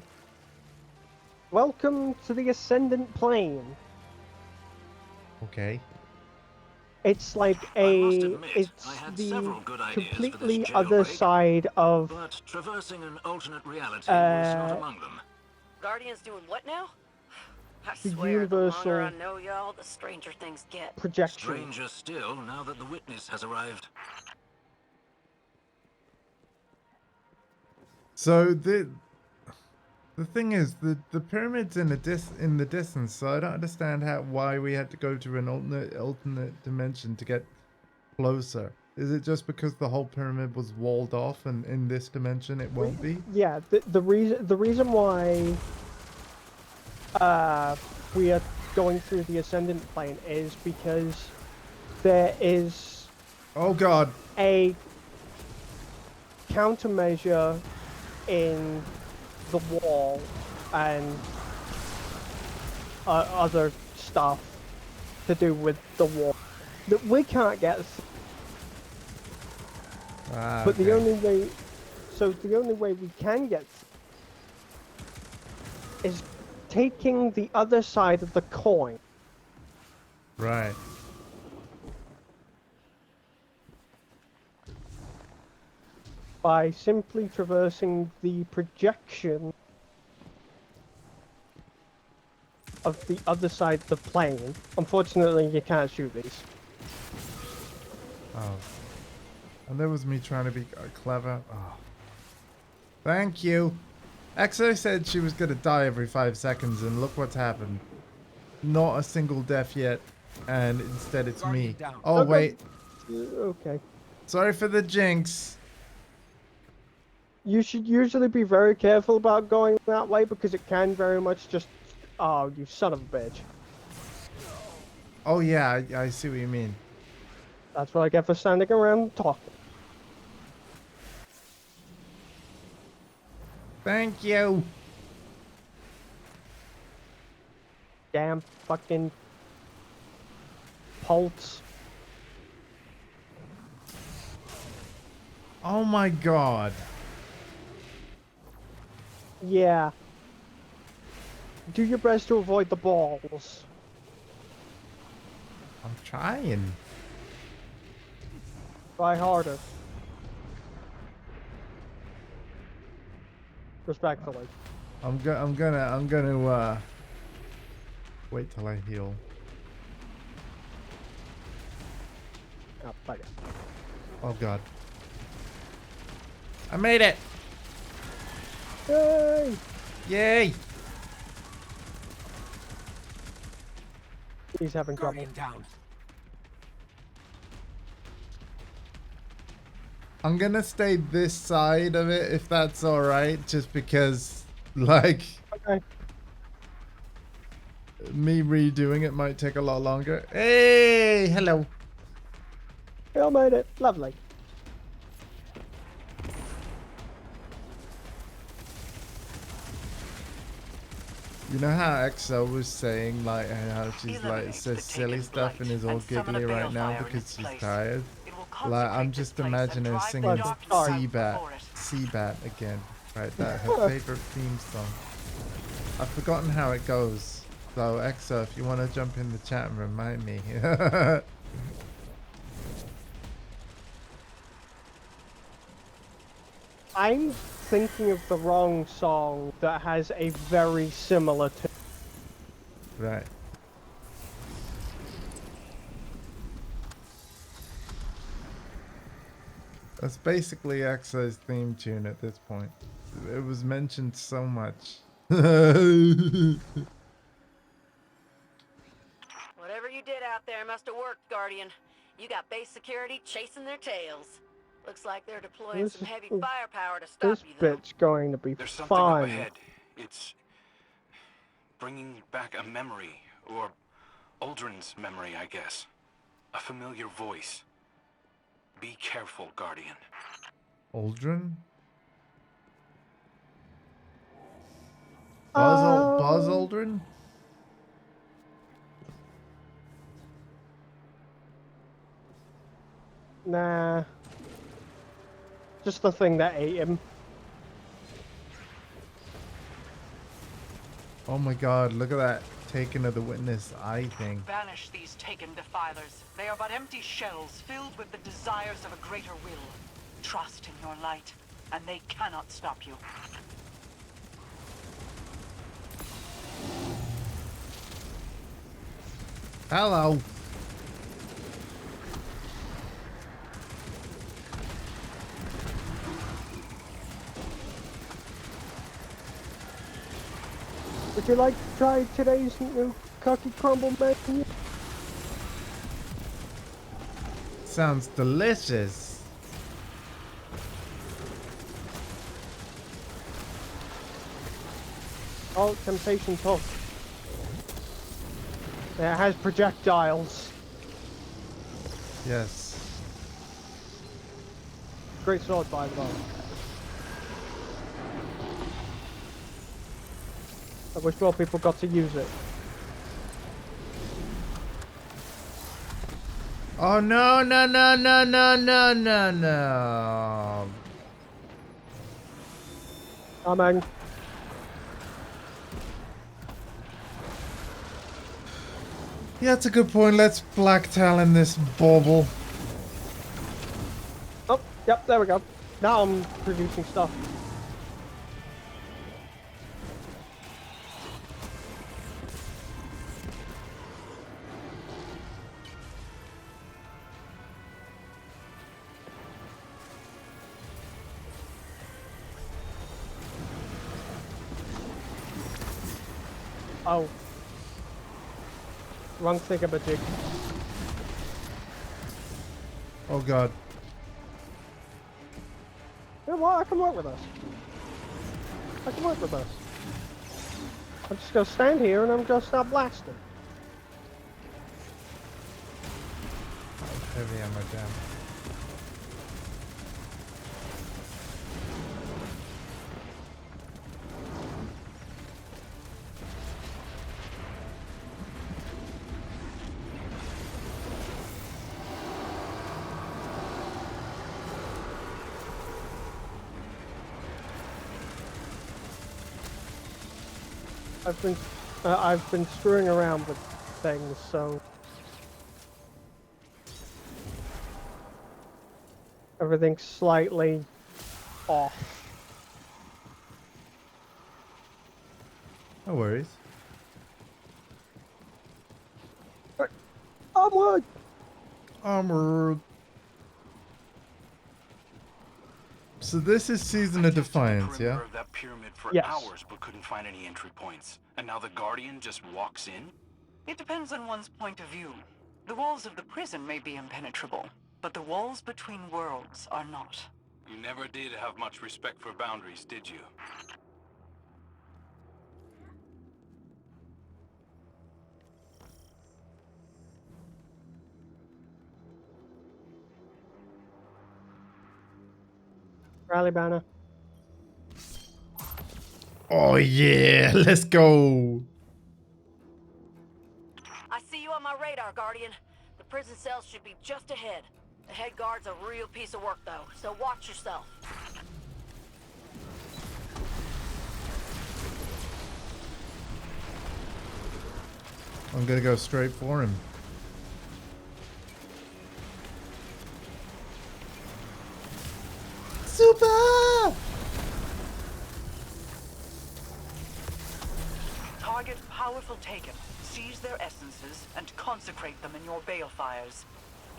Welcome to the Ascendant Plane. Okay. It's like I must a... admit, It's I had the several good ideas for this completely other jailbreak, side of... but traversing an alternate reality was not among them. Guardians doing what now? I The swear, the longer universal I know y'all, the stranger things get. projection. Stranger still, now that the witness has arrived. So the thing is, the pyramid's in the distance, so I don't understand why we had to go to an alternate dimension to get closer. Is it just because the whole pyramid was walled off, and in this dimension it won't be? Yeah, the reason why we are going through the Ascendant Plane is because there is Oh God! a countermeasure in the wall and other stuff to do with the wall that we can't get but the only way the only way we can get is taking the other side of the coin. Right. By simply traversing the projection of the other side of the plane. Unfortunately, you can't shoot these. Oh. And there was me trying to be clever. Oh. Thank you. Exo said she was gonna die every 5 seconds, and look what's happened. Not a single death yet, and instead it's me. Oh, wait. Okay. Sorry for the jinx. You should usually be very careful about going that way because it can very much just... Oh, you son of a bitch. Oh yeah, I see what you mean. That's what I get for standing around talking. Thank you. Damn fucking pulse. Oh my God. Yeah. Do your best to avoid the balls. I'm trying. Try harder. Respectfully. I'm gonna wait till I heal. Oh, fuck it. Oh God. I made it. Yay! Yay. He's having trouble. Down. I'm gonna stay this side of it if that's alright, just because, like, Okay. me redoing it might take a lot longer. Hey, hello. We all made it. Lovely. You know how Exo was saying, like, how she's like says silly stuff and is all giggly right now because she's tired? Like, I'm just imagining her singing Seabat again. Right, that her favorite theme song. I've forgotten how it goes. So Exo, if you want to jump in the chat and remind me. I'm thinking of the wrong song that has a very similar tune. Right. That's basically Exo's theme tune at this point. It was mentioned so much. Whatever you did out there must have worked, Guardian. You got base security chasing their tails. Looks like they're deploying some heavy firepower to stop This you, though. bit's going to be There's something up fun. ahead. It's bringing back a memory, or Aldrin's memory, I guess. A familiar voice. Be careful, Guardian. Aldrin? Oh. Buzz Aldrin? Nah. Just the thing that ate him. Oh my god, look at that taken of the witness eye thing. Banish these taken defilers. They are but empty shells filled with the desires of a greater will. Trust in your light, and they cannot stop you. Hello. Would you like to try today's new cookie crumble menu? Sounds delicious. Oh, Temptation Hook. It has projectiles. Yes. Great sword, by the way. I wish more people got to use it. Oh no, no, no, no, no, no, no, no. Coming. Yeah, that's a good point. Let's black talon this bauble. Oh, yep, there we go. Now I'm producing stuff. Oh. Wrong thingamajig. Oh god. You know what? I can work with us. I can work with us. I'm just gonna stand here and I'm gonna start blasting. Heavy ammo jam. I've been screwing around with things, so everything's slightly off. No worries. Onward! Armor. So this is Season of Defiance, yeah? Of that pyramid for Yes. hours, but couldn't find any entry points. And now the Guardian just walks in? It depends on one's point of view. The walls of the prison may be impenetrable, but the walls between worlds are not. You never did have much respect for boundaries, did you? Rally banner. Oh yeah, let's go. I see you on my radar, Guardian. The prison cells should be just ahead. The head guard's a real piece of work, though, so watch yourself. I'm gonna go straight for him. Super! Target power powerful taken, seize their essences, and consecrate them in your balefires.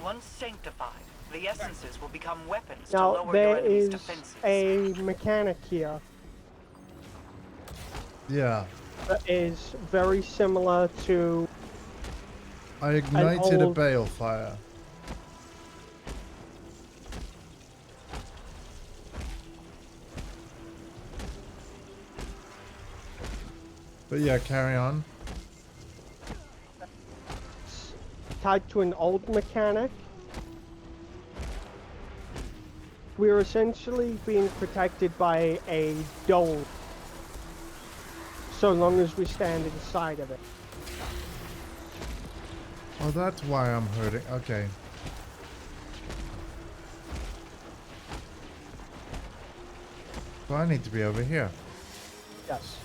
Once sanctified, the essences will become weapons to Now, lower your there enemy's is defenses. a mechanic here Yeah. that is very similar to I ignited a old- balefire. But yeah, carry on. tied to an old mechanic. We're essentially being protected by a dome, so long as we stand inside of it. Oh, that's why I'm hurting. Okay. So I need to be over here. Yes.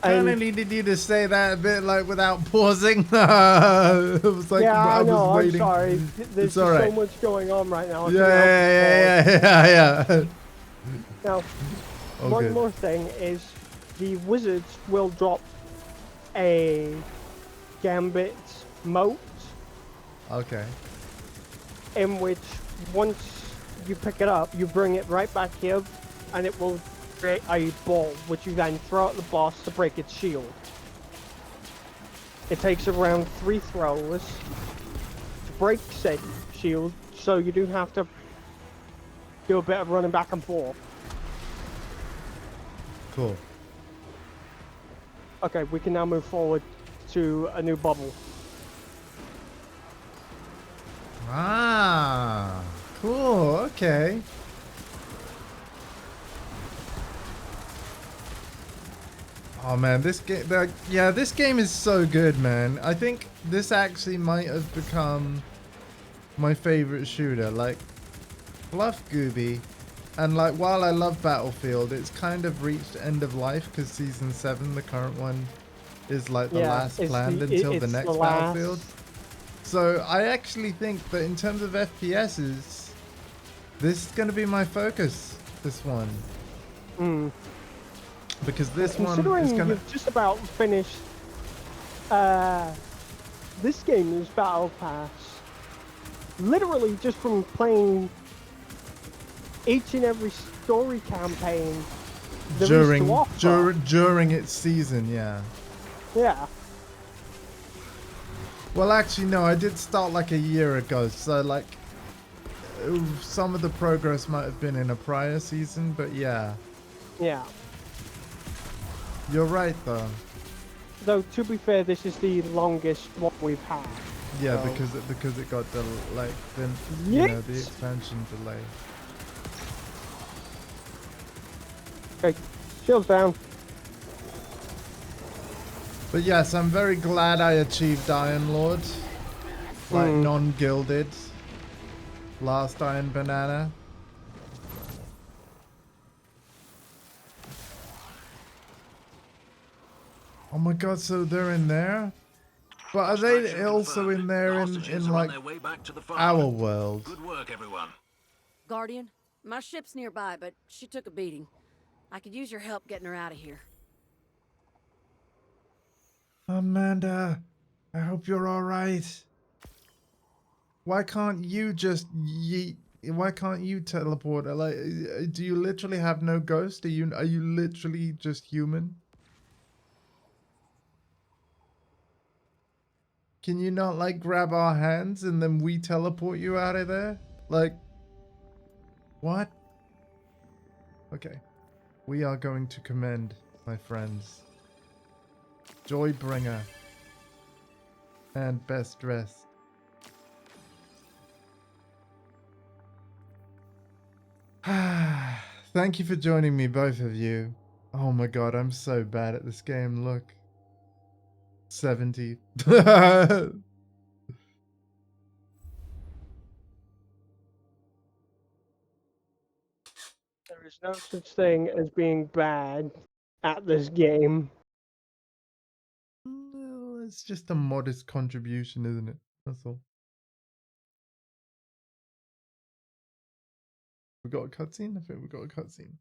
Kind of And- needed you to say that a bit like without pausing. It was like yeah, I know. was waiting. I'm sorry. There's It's all just right. so much going on right now. I Yeah. Now, All one good. more thing is the wizards will drop a gambit moat Okay. in which once you pick it up, you bring it right back here and it will create a ball which you then throw at the boss to break its shield. It takes around 3 throws to break said shield, so you do have to do a bit of running back and forth. Cool. Okay, we can now move forward to a new bubble. Ah, cool. Okay. Oh man, this game, yeah, this game is so good, man. I think this actually might have become my favorite shooter. Like, fluff Gooby, and like while I love Battlefield, it's kind of reached end of life because Season 7, the current one, is like the last planned until the next Battlefield. So I actually think that in terms of FPSs, this is going to be my focus, this one. Because this one Considering is going to... you've just about finished this game's Battle Pass, literally just from playing each and every story campaign there is to offer. During its season, yeah. Yeah. Well, actually, no, I did start like a year ago, so like some of the progress might have been in a prior season, but yeah. Yeah. You're right, though. Though, to be fair, this is the longest one we've had. Yeah, so. because it got the you know, the expansion delay. Okay, shields down. But yes, I'm very glad I achieved Iron Lord. Like, non-gilded. Last Iron Banana. Oh my god, so they're in there? But are they also in there in like our world? Good work, everyone. Guardian, my ship's nearby, but she took a beating. I could use your help getting her out of here. Amanda, I hope you're alright. Why can't you just yeet? Why can't you teleport? Like, do you literally have no ghost? Are you literally just human? Can you not like grab our hands and then we teleport you out of there? Like, what? Okay. We are going to commend, my friends. Joybringer. And best dressed. Thank you for joining me, both of you. Oh my god, I'm so bad at this game. Look. 70. There is no such thing as being bad at this game. Well, it's just a modest contribution, isn't it? That's all. We got a cutscene? I think we got a cutscene.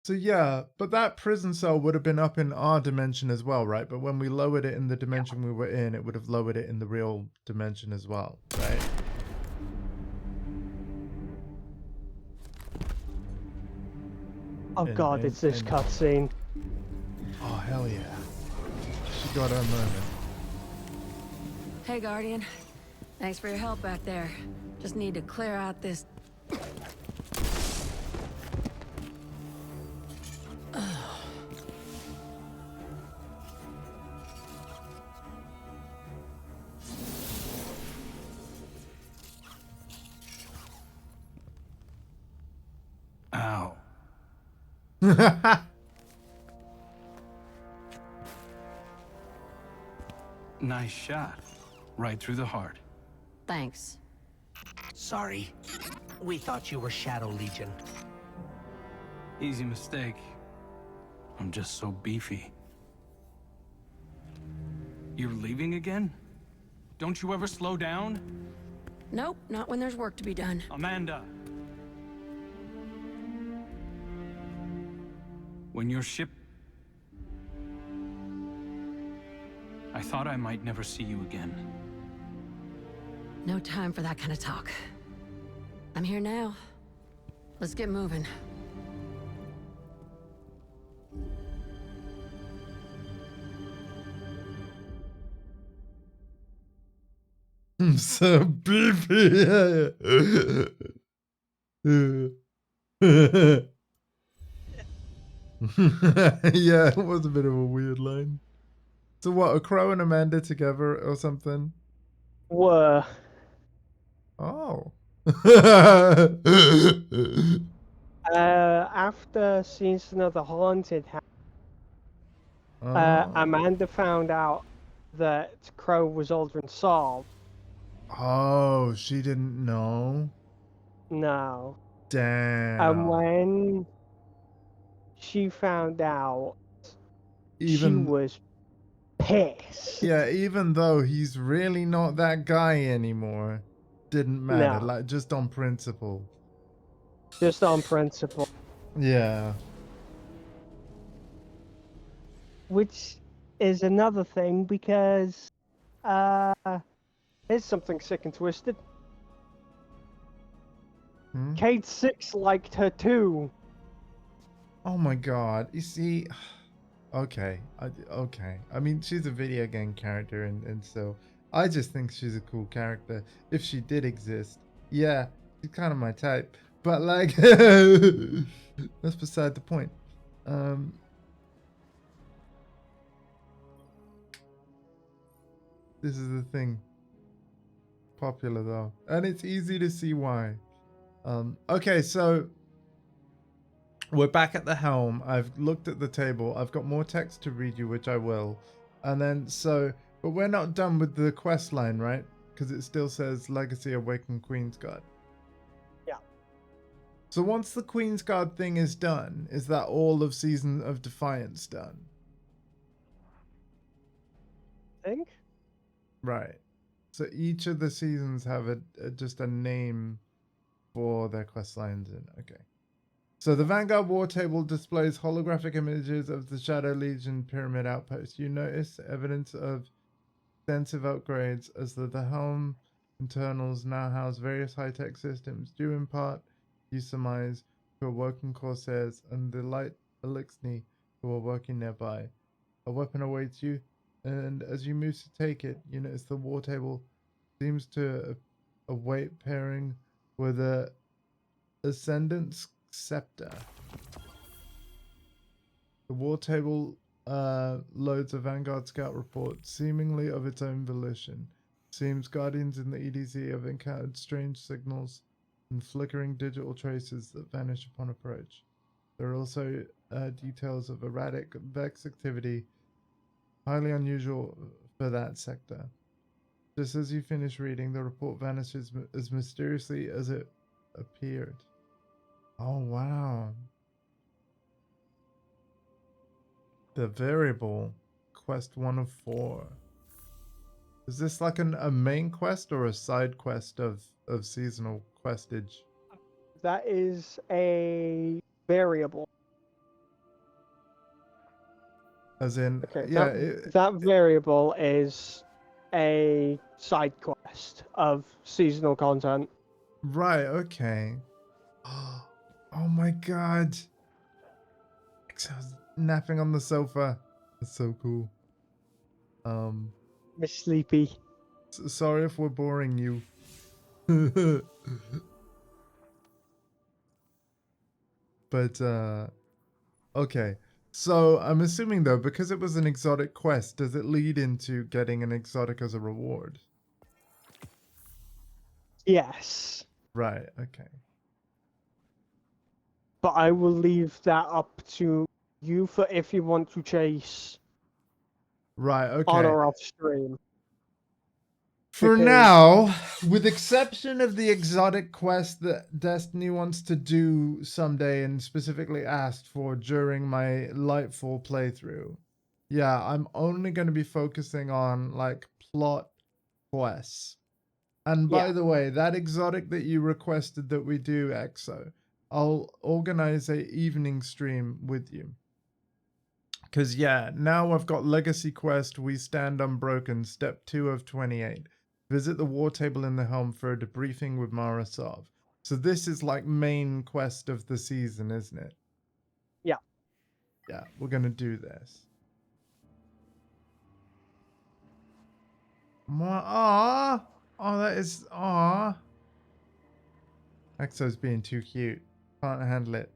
So yeah, but that prison cell would have been up in our dimension as well, right? But when we lowered it in the dimension we were in, it would have lowered it in the real dimension as well, right? Oh god, it's this cutscene. Oh hell yeah. She got her moment. Hey, Guardian. Thanks for your help back there. Just need to clear out this... Ow. Nice shot. Right through the heart. Thanks. Sorry. We thought you were Shadow Legion. Easy mistake. I'm just so beefy. You're leaving again? Don't you ever slow down? Nope, not when there's work to be done. Amanda! When your ship... I thought I might never see you again. No time for that kind of talk. I'm here now. Let's get moving. I'm so beefy. Yeah, it was a bit of a weird line. So what, are Crow and Amanda together or something? Were. Oh. After season of the Haunted House, Oh. Amanda found out that Crow was Aldrin Saul. Oh, she didn't know? No. Damn. And when she found out, she was pissed. Yeah, even though he's really not that guy anymore, didn't matter. No. Like, just on principle. Just on principle. Yeah. Which is another thing because here's something sick and twisted. Kate 6 liked her too. Oh my god. You see, okay. Okay. I mean, she's a video game character, and so I just think she's a cool character. If she did exist, yeah, she's kind of my type. But like, that's beside the point. This is the thing. Popular though, and it's easy to see why. Okay, so we're back at the helm. I've looked at the table. I've got more text to read you, which I will. And then but we're not done with the quest line, right? Because it still says Legacy Awakened Queensguard. Yeah. So once the Queensguard thing is done, is that all of Season of Defiance done? I think. Right. So each of the seasons have just a name for their quest lines in. Okay. So the Vanguard War Table displays holographic images of the Shadow Legion Pyramid Outpost. You notice evidence of extensive upgrades as the helm internals now house various high-tech systems, due in part, you surmise, to awoken Corsairs and the Light Elixni who are working nearby. A weapon awaits you, and as you move to take it, you notice the War Table seems to await pairing with a Ascendant's Scepter. The War Table loads a Vanguard Scout report, seemingly of its own volition. Seems Guardians in the EDZ have encountered strange signals and flickering digital traces that vanish upon approach. There are also details of erratic Vex activity, highly unusual for that sector. Just as you finish reading, the report vanishes as mysteriously as it appeared. Oh, wow. The variable, quest 1 of 4. Is this like a main quest or a side quest of seasonal questage? That is a variable. As in, Okay, yeah, that variable is a side quest of seasonal content. right, okay. Oh my god. Exo's napping on the sofa. That's so cool. Miss Sleepy. Sorry if we're boring you. But, okay. So, I'm assuming though, because it was an exotic quest, does it lead into getting an exotic as a reward? Yes, Right, okay. but I will leave that up to you for if you want to chase Right, on okay. or off stream. For Because- now, with exception of the exotic quest that Destiny wants to do someday and specifically asked for during my Lightfall playthrough, yeah, I'm only going to be focusing on like plot quests. And by Yeah. the way, that exotic that you requested that we do, Exo, I'll organize a evening stream with you. Because yeah, now I've got Legacy Quest, We Stand Unbroken, Step 2 of 28. Visit the war table in the helm for a debriefing with Mara Sov. So this is like main quest of the season, isn't it? Yeah. Yeah, we're gonna do this. Aww! Oh, that is... Aww! Exo's being too cute. Can't handle it.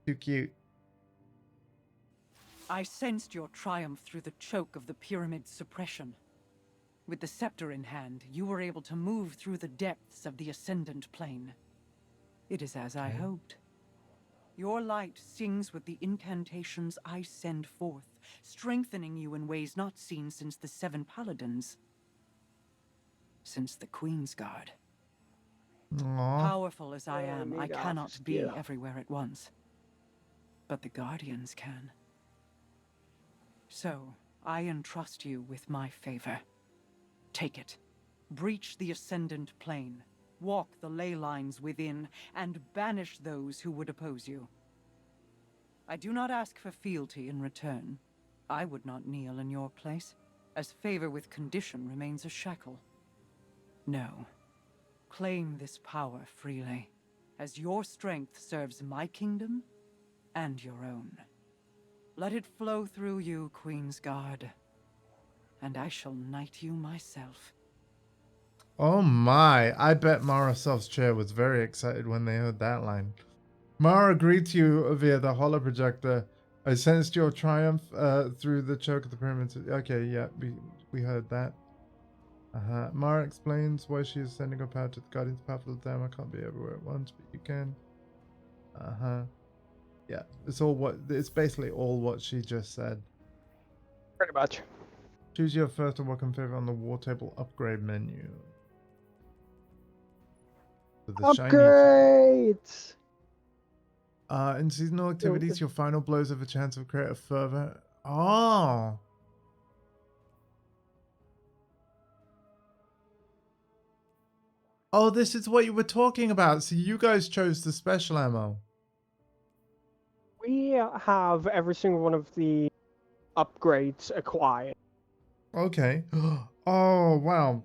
Too cute. I sensed your triumph through the choke of the pyramid's suppression. With the scepter in hand, you were able to move through the depths of the Ascendant Plane. It is as I hoped. Your light sings with the incantations I send forth, strengthening you in ways not seen since the Seven Paladins. Since the Queen's Guard. Aww. Powerful as I am, I cannot be everywhere at once. But the Guardians can. So, I entrust you with my favor. Take it. Breach the Ascendant Plane. Walk the ley lines within, and banish those who would oppose you. I do not ask for fealty in return. I would not kneel in your place, as favor with condition remains a shackle. No. Claim this power freely, as your strength serves my kingdom and your own. Let it flow through you, Queen's Guard, and I shall knight you myself. Oh my, I bet Mara Sov's chair was very excited when they heard that line. Mara greets you via the holoprojector. I sensed your triumph through the choke of the pyramids. Okay, yeah, we heard that. Mara explains why she is sending her power to the Guardians powerful damn. I can't be everywhere at once, but you can. Yeah, it's basically all what she just said. Pretty much. Choose your first and welcome favorite on the war table upgrade menu. So the Upgrades! In seasonal activities, your final blows have a chance of create a further. Oh! Oh, this is what you were talking about. So you guys chose the special ammo. We have every single one of the upgrades acquired. Okay. Oh, wow.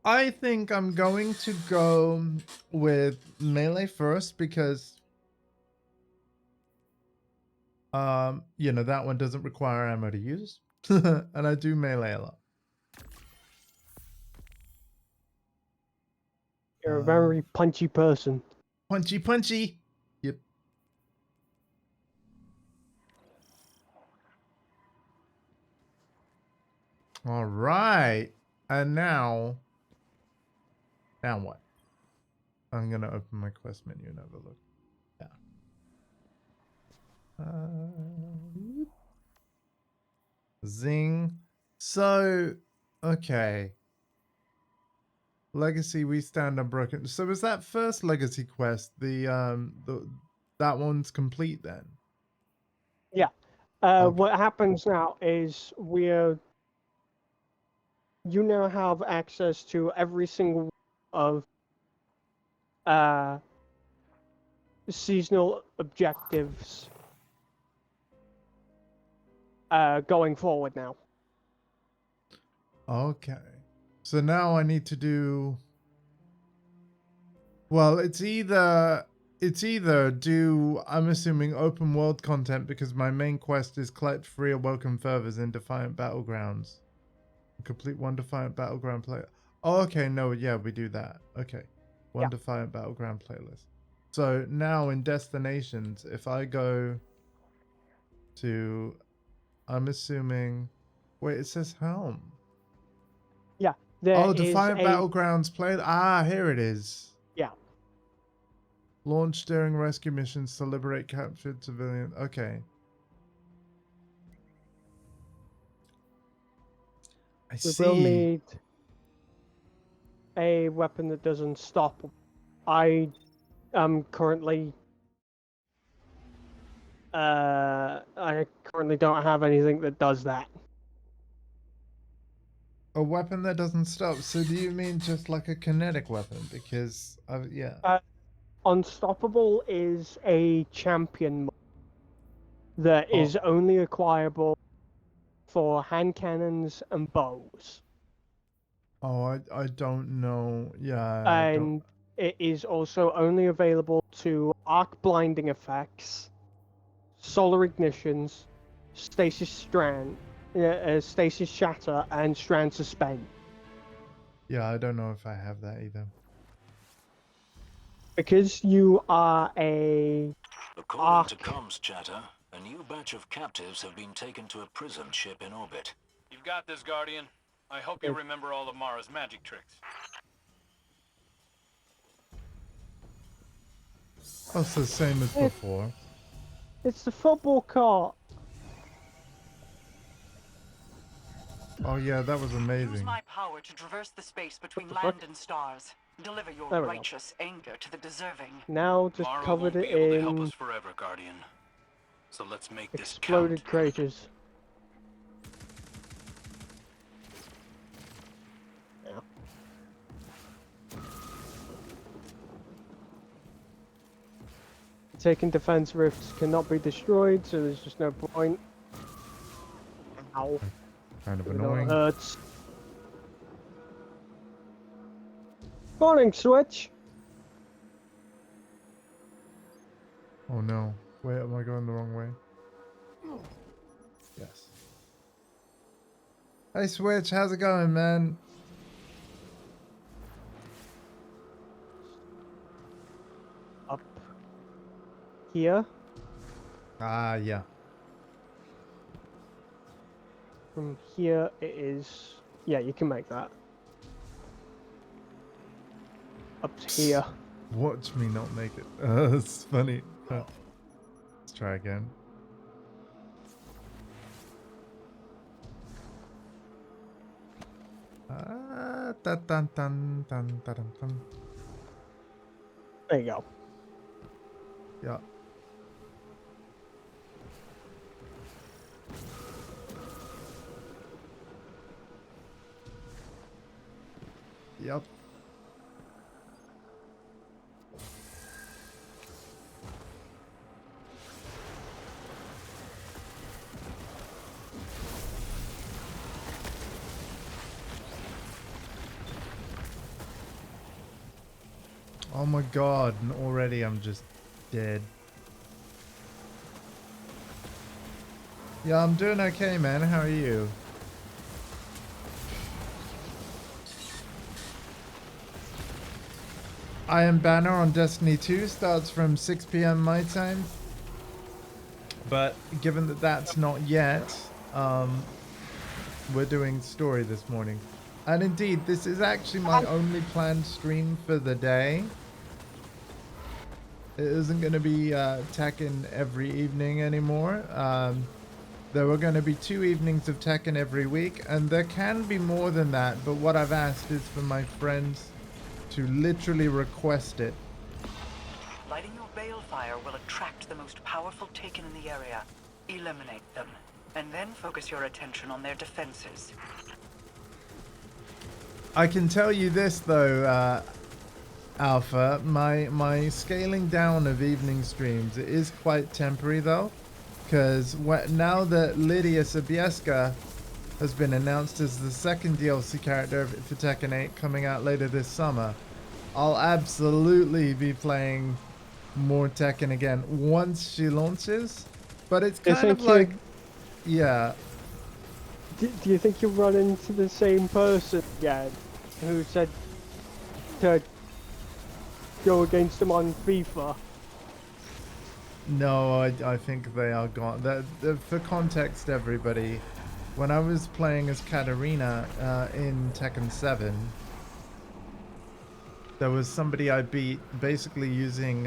I think I'm going to go with melee first because you know, that one doesn't require ammo to use. And I do melee a lot. You're a very punchy person. Punchy punchy. Yep. All right. And now what? I'm going to open my quest menu and have a look. Yeah. Zing. So, okay. Legacy, We Stand Unbroken. So is that first legacy quest that one's complete then? Yeah. Okay. What happens now is you now have access to every single of seasonal objectives going forward now. Okay. So now I need to do... Well, it's either do, I'm assuming, open world content, because my main quest is collect free or welcome fervors in Defiant Battlegrounds. Complete one Defiant Battleground play. Oh, okay, no, yeah, we do that. Okay. One Defiant Battleground playlist. So now in destinations, if I go to, I'm assuming, wait, it says Helm. Yeah, there is Defiant a... Battlegrounds play. Ah, here it is. Yeah. Launch during rescue missions to liberate captured civilians. Okay. I We see. will need a weapon that doesn't stop. I am currently... I currently don't have anything that does that. A weapon that doesn't stop. So do you mean just like a kinetic weapon? Because, yeah. Unstoppable is a champion that is only acquirable for hand cannons and bows. Oh, I don't know. Yeah. And it is also only available to arc blinding effects, solar ignitions, stasis shatter, and strand suspend. Yeah, I don't know if I have that either. Because you are a According to comms chatter, a new batch of captives have been taken to a prison ship in orbit. You've got this, Guardian. I hope you remember all of Mara's magic tricks. Oh, it's the same as before. It's the football court. Oh yeah, that was Use amazing. my power to traverse the space between land and stars. Deliver your righteous anger to the deserving. Now just Mara covered won't it be able to help in us forever, Guardian. So let's make this exploded count. craters. Taking defense rifts cannot be destroyed, so there's just no point. Ow. Kind of It annoying. hurts. Morning, Switch. Oh no. Wait, am I going the wrong way? Yes. Hey Switch, how's it going, man? Up here. Ah, yeah. From here it is... Yeah, you can make that. Up to here. Watch me not make it. It's funny. Let's try again. Dun, dun, dun, dun, dun, dun. There you go. Yeah. Yep. Oh my god, and already I'm just dead. Yeah, I'm doing okay, man. How are you? I Am Banner on Destiny 2 starts from 6 PM my time. But given that that's not yet, we're doing story this morning. And indeed, this is actually my only planned stream for the day. It isn't going to be Tekken every evening anymore. There were going to be 2 evenings of Tekken every week, and there can be more than that, but what I've asked is for my friends to literally request it. Lighting your balefire will attract the most powerful Taken in the area. Eliminate them, and then focus your attention on their defenses. I can tell you this though, Alpha, my scaling down of evening streams, it is quite temporary though, because now that Lydia Sobieska has been announced as the second DLC character for Tekken 8 coming out later this summer, I'll absolutely be playing more Tekken again once she launches. But it's kind of like, yeah. Do you think you'll run into the same person again who said to go against him on FIFA? No, I think they are gone. For context, everybody, when I was playing as Katarina in Tekken 7, there was somebody I beat basically using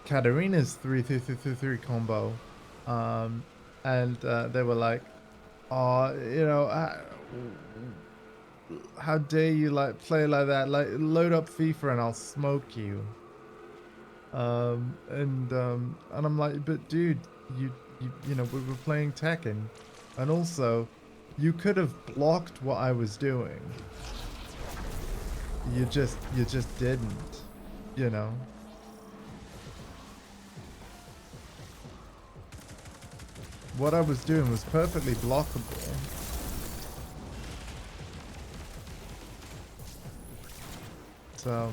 Katarina's 3-3-3-3 combo, and they were like, "Oh, you know, how dare you like play like that? Like, load up FIFA and I'll smoke you." And I'm like, "But dude, you know, we were playing Tekken, and also, you could have blocked what I was doing. You just didn't, you know." What I was doing was perfectly blockable. So,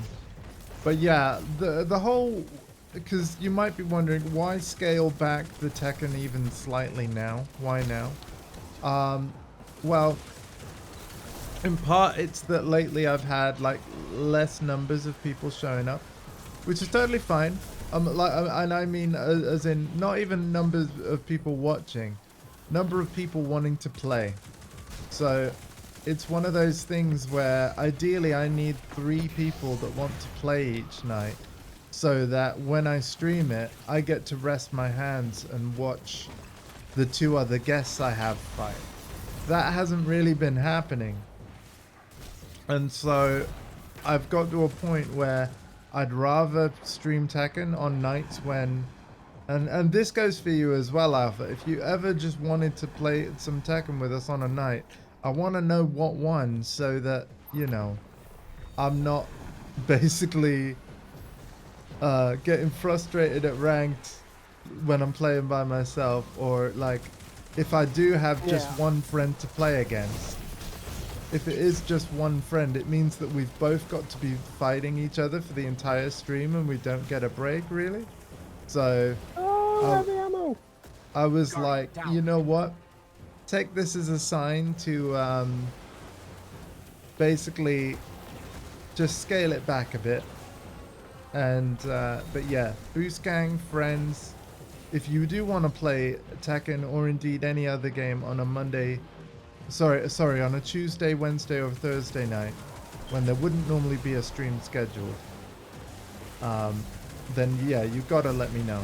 but yeah, the whole, because you might be wondering why scale back the Tekken even slightly now? Why now? Well, in part it's that lately I've had like less numbers of people showing up, which is totally fine. And I mean, as in not even numbers of people watching, number of people wanting to play. So it's one of those things where ideally I need 3 people that want to play each night, so that when I stream it, I get to rest my hands and watch the 2 other guests I have fight. That hasn't really been happening. And so I've got to a point where I'd rather stream Tekken on nights when, and this goes for you as well, Alpha. If you ever just wanted to play some Tekken with us on a night, I want to know what one, so that, you know, I'm not basically getting frustrated at ranked when I'm playing by myself, or like if I do have just one friend to play against. If it is just one friend, it means that we've both got to be fighting each other for the entire stream and we don't get a break, really. So I was like, you know what? Take this as a sign to basically just scale it back a bit. And but yeah, Boost Gang, friends, if you do want to play Tekken or indeed any other game on a Monday, sorry, on a Tuesday, Wednesday or Thursday night, when there wouldn't normally be a stream scheduled, then yeah, you gotta let me know.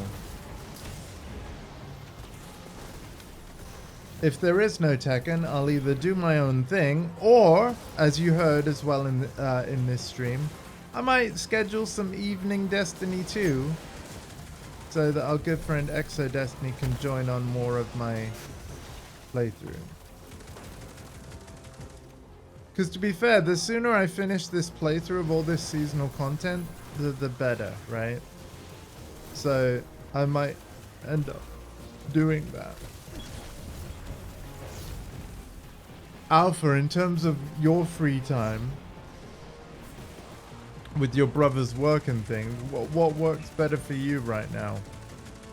If there is no Tekken, I'll either do my own thing, or, as you heard as well in this stream, I might schedule some evening Destiny 2, so that our good friend Exo Destiny can join on more of my playthrough. Because to be fair, the sooner I finish this playthrough of all this seasonal content, the better, right? So I might end up doing that. Alpha, in terms of your free time with your brother's work and things, what works better for you right now?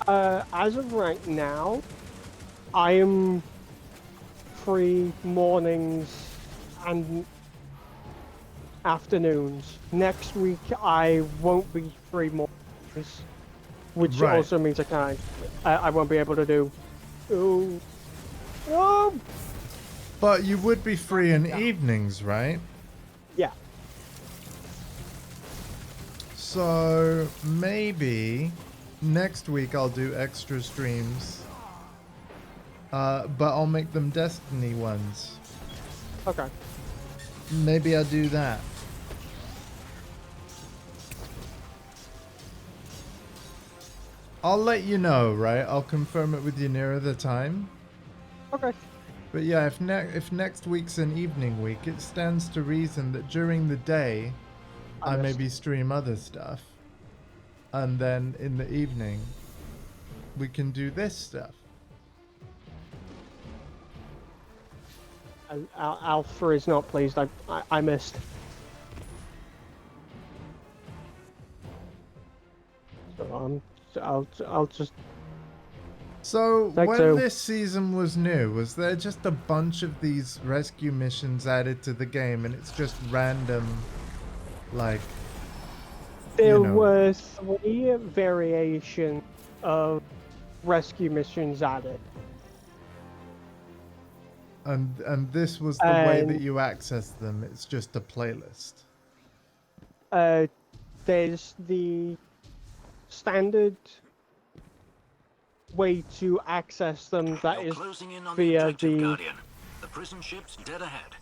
As of right now, I am free mornings and afternoons. Next week I won't be free mornings, which also means I won't be able to do. But you would be free in evenings, right? Yeah. So maybe next week I'll do extra streams, but I'll make them Destiny ones. Okay. Maybe I'll do that. I'll let you know, right? I'll confirm it with you nearer the time. Okay. But yeah, if next week's an evening week, it stands to reason that during the day, I maybe stream other stuff. And then in the evening, we can do this stuff. Alpha is not pleased. I missed. So I'll just. So Like when so. this season was new, was there just a bunch of these rescue missions added to the game, and it's just random, like? There you know. were 3 variations of rescue missions added. And this was the way that And- you access them. It's just a playlist. There's the standard way to access them. That You're is closing in on the via objective, the Guardian. The prison ship's dead ahead.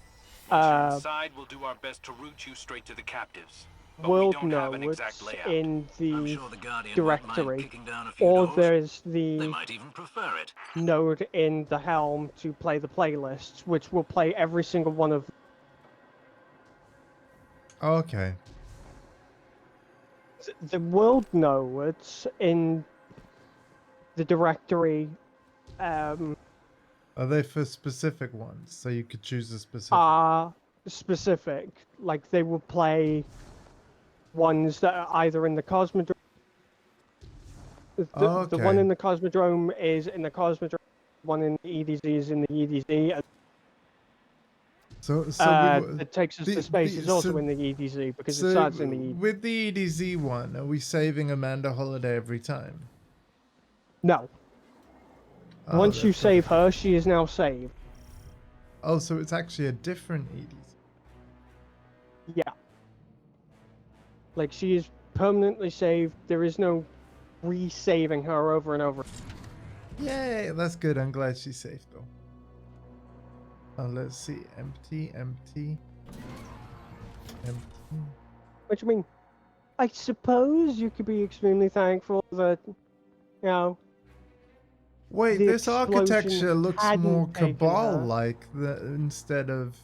Once you're inside, we'll do our best to route you straight to the captives. But we world don't have an exact notes layout. in I'm the sure the Guardian won't mind directory, kicking down a few or doors. there's They the might even prefer it. node in the helm to play the playlists, which will play every single one of. Okay. The world nodes in the directory Are they for specific ones? So you could choose a specific. are specific. Like they will play ones that are either in the Cosmodrome. The one Okay. in the Cosmodrome is in the Cosmodrome. One in the EDZ is in the EDZ. And So that takes us the- to space the- is also so- in the EDZ because so it starts in the EDZ. with the EDZ one, are we saving Amanda Holiday every time? No. Oh, Once you that's save okay. her, she is now saved. Oh, so it's actually a different EDZ. Yeah. Like she is permanently saved. There is no re-saving her over and over. Yay, that's good. I'm glad she's safe though. Let's see. Empty. Which I mean, I suppose you could be extremely thankful that, you know. Wait, the this architecture explosion looks hadn't more taken her. Cabal-like instead of.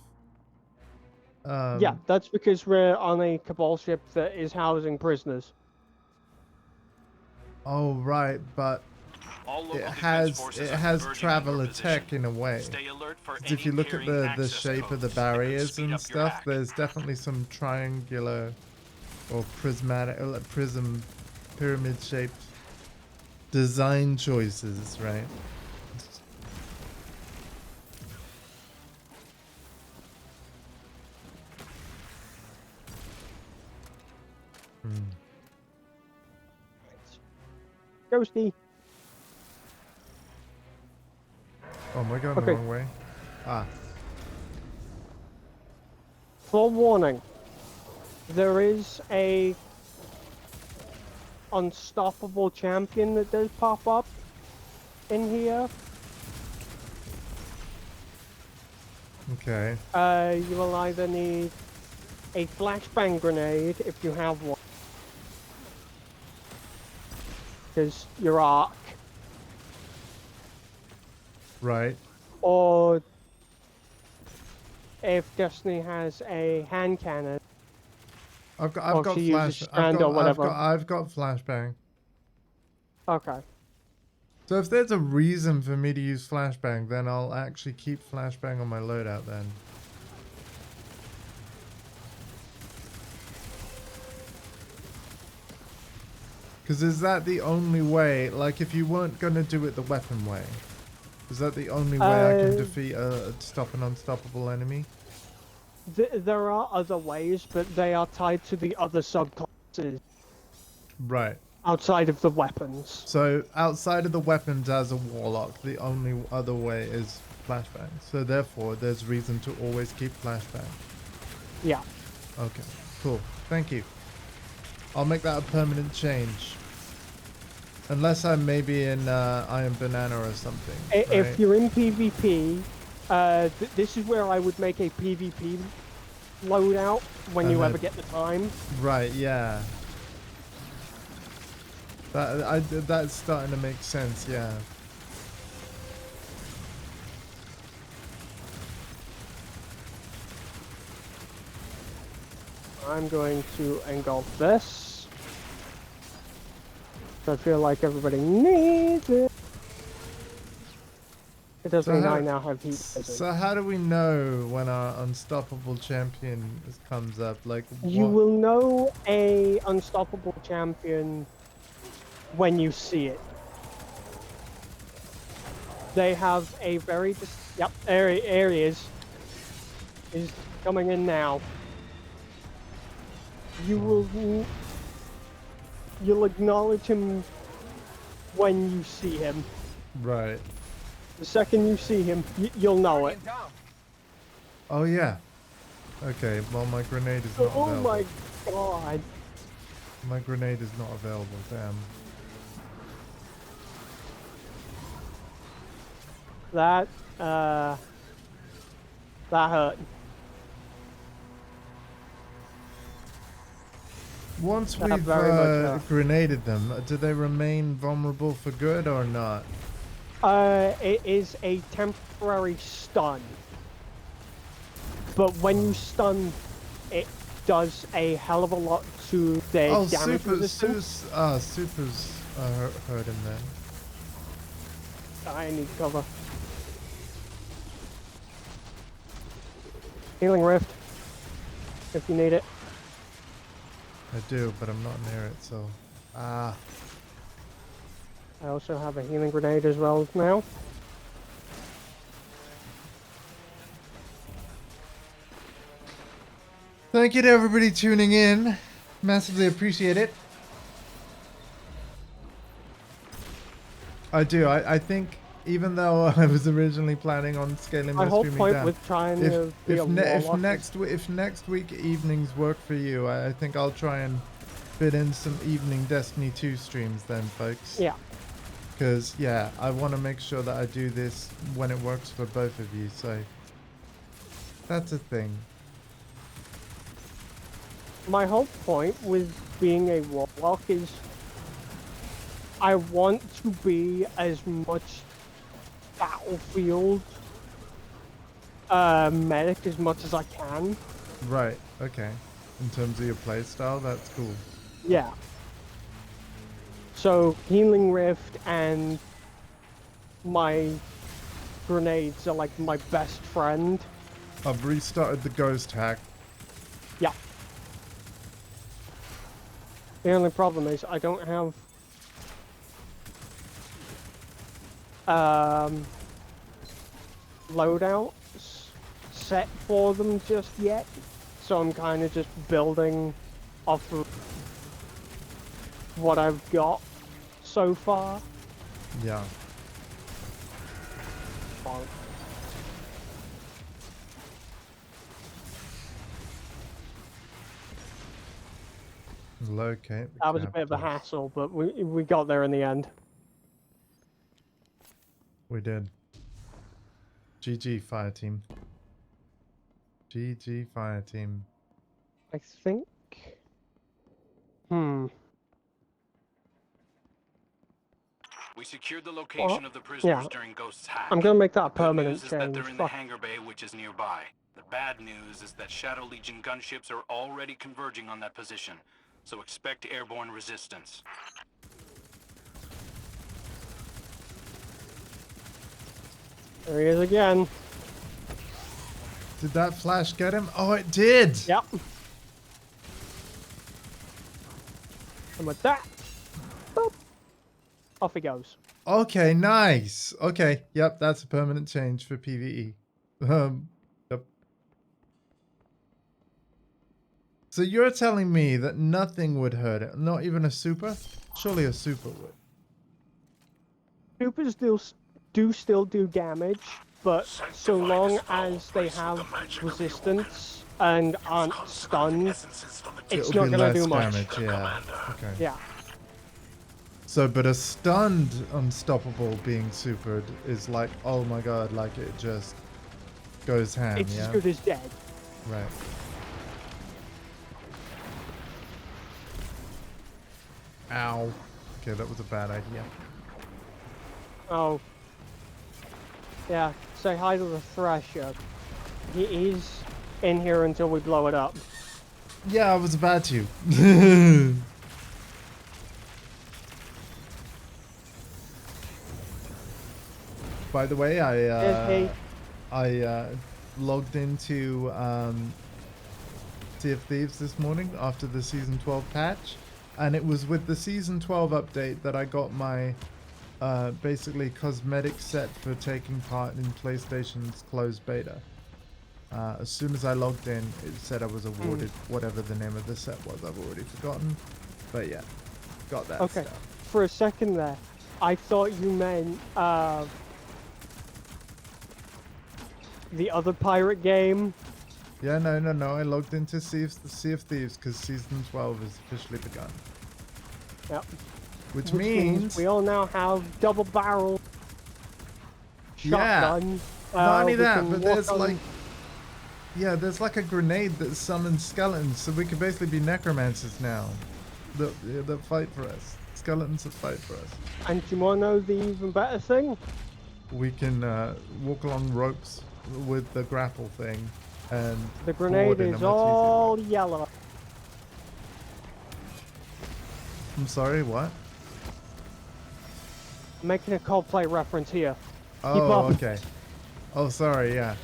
Yeah, that's because we're on a Cabal ship that is housing prisoners. Oh right, but All local it defense forces are has converging on traveler your position. tech in a way. Stay alert for 'Cause if any you look at carrying the access shape of the codes that could barriers speed and up your stuff, hack. there's definitely some triangular or prismatic, or like prism, pyramid-shaped design choices, right? Ghosty. Oh, am I going Okay. the wrong way? Ah, Forewarning. There is a unstoppable champion that does pop up in here. okay. You will either need a flashbang grenade if you have one. Because your arc. Right. Or if Destiny has a hand cannon. I've Or got she uses flash. strand or whatever. I've got flashbang. Okay. So if there's a reason for me to use flashbang, then I'll actually keep flashbang on my loadout then. Because is that the only way, like if you weren't going to do it the weapon way, is that the only way I can defeat stop an unstoppable enemy? There are other ways, but they are tied to the other subclasses Right. outside of the weapons. So outside of the weapons as a warlock, the only other way is flashbang. So therefore, there's reason to always keep flashbang. Yeah. Okay, cool. Thank you. I'll make that a permanent change. Unless I'm maybe in Iron Banana or something. If right? you're in PvP, this is where I would make a PvP loadout when you ever get the time. Right, yeah. That's starting to make sense, yeah. I'm going to engulf this. I feel like everybody needs it. It does So mean how- I now have heat vision. So how do we know when our unstoppable champion comes up? Like You what? will know a unstoppable champion when you see it. They have a very yep, there he is. He's coming in now. You'll acknowledge him when you see him. Right. The second you see him, you'll know it. Oh yeah. Okay. Well, my grenade is not Oh available. my god. My grenade is not available. Damn. That hurt. Once That we've very much hurt. grenaded them, do they remain vulnerable for good or not? It is a temporary stun. But when you stun, it does a hell of a lot to their damage resistance. supers hurt him then. I need cover. Healing Rift, if you need it. I do, but I'm not near it, so... Ah. I also have a healing grenade as well now. Thank you to everybody tuning in. Massively appreciate it. I do. I think, even though I was originally planning on scaling My my whole streaming point down, with trying to be a warlock if next week evenings work for you, I think I'll try and fit in some evening Destiny 2 streams then, folks. Yeah. Because, yeah, I want to make sure that I do this when it works for both of you, so... That's a thing. My whole point with being a warlock is I want to be as much battlefield medic as much as I can. Right, okay. In terms of your playstyle, that's cool. Yeah. So healing rift and my grenades are like my best friend. I've restarted the ghost hack. Yeah. The only problem is I don't have loadouts set for them just yet, so I'm kind of just building off of what I've got so far. Yeah. Bonk. Locate the That was a bit of a capital. hassle, but we got there in the end. We did. GG, fire team. GG, fire team. I think. We secured the location of the prisoners Yeah. during Ghost's hack. I'm gonna make that a The good permanent news is that change. they're in the hangar bay, which is nearby. The bad news is that Shadow Legion gunships are already converging on that position, so expect airborne resistance. There he is again. Did that flash get him? Oh, it did! Yep. And with that, boop, off he goes. Okay, nice. Okay, yep, that's a permanent change for PvE. Yep. So you're telling me that nothing would hurt it? Not even a super? Surely a super would. Supers do still do damage, but so long as they have resistance and aren't stunned, it's It'll not be gonna less do much. damage, yeah. Okay. Yeah. So, but a stunned unstoppable being supered is like, oh my god, like it just goes ham, It's yeah? as good as dead. Right. Ow. Okay, that was a bad idea. Oh. Yeah, say hi to the Thresher. He is in here until we blow it up. Yeah, I was about to. By the way, Hey. I logged into Sea of Thieves this morning after the Season 12 patch, and it was with the Season 12 update that I got my basically cosmetic set for taking part in PlayStation's closed beta. As soon as I logged in, it said I was awarded whatever the name of the set was. I've already forgotten, but yeah, got that stuff. For a second there, I thought you meant the other pirate game. Yeah, no. I logged into Sea of Thieves because Season 12 has officially begun. Yep. Which means we all now have double barrel shotgun. Not only we that, can but walk there's on- like... Yeah, there's like a grenade that summons skeletons, so we can basically be necromancers now. That fight for us. Skeletons that fight for us. And do you want to know the even better thing? We can walk along ropes with the grapple thing, and The grenade board in a is much all easier way. yellow. I'm sorry, what? I'm making a Coldplay reference here. Keep Oh, up. okay. Oh, sorry, yeah.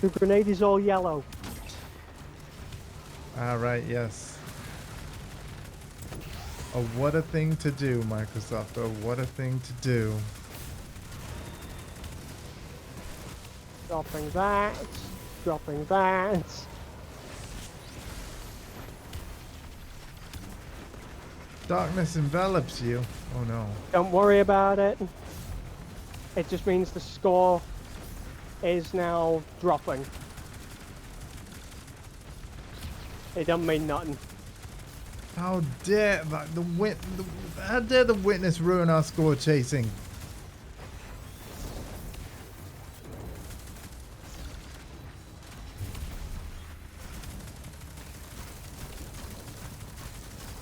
The grenade is all yellow. Alright, yes. Oh, what a thing to do, Microsoft. Oh, what a thing to do. Dropping that. Dropping that. Darkness envelops you. Oh no. Don't worry about it. It just means the score is now dropping. It don't mean nothing. How dare how dare the witness ruin our score chasing?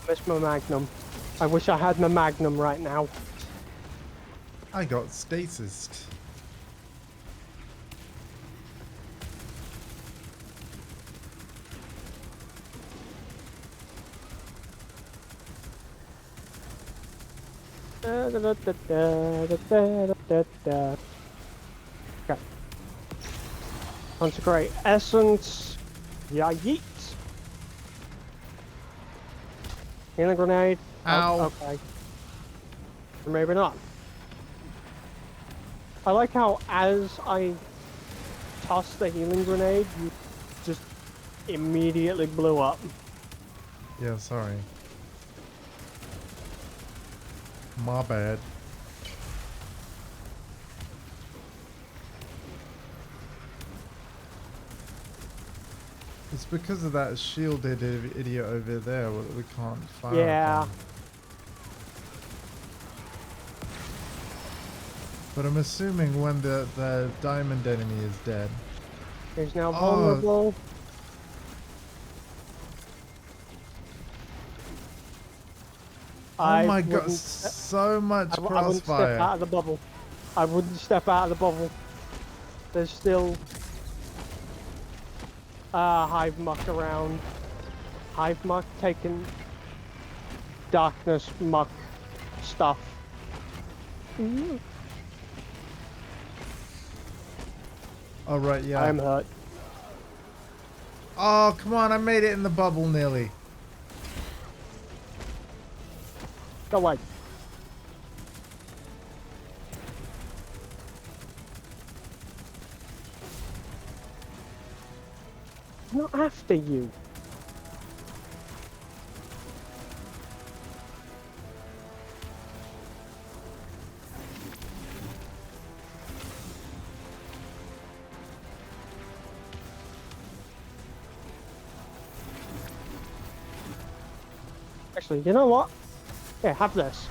Miss my magnum. I wish I had my magnum right now. I got stasis. Okay. Consecrate essence. Yeah, yeet. Healing grenade. Ow. Oh, okay. Or maybe not. I like how as I tossed the healing grenade, you just immediately blew up. Yeah, sorry. My bad. It's because of that shielded idiot over there that we can't fire. Yeah. upon. But I'm assuming when the diamond enemy is dead. He's now Oh. vulnerable. Oh my god, wouldn't- so much I wouldn't step crossfire. out of the bubble. I wouldn't step out of the bubble. There's still hive muck around. Hive muck taking darkness muck stuff. Oh right, yeah. I'm hurt. Oh come on, I made it in the bubble nearly. Go away. Not after you. Actually, you know what? Yeah, have this.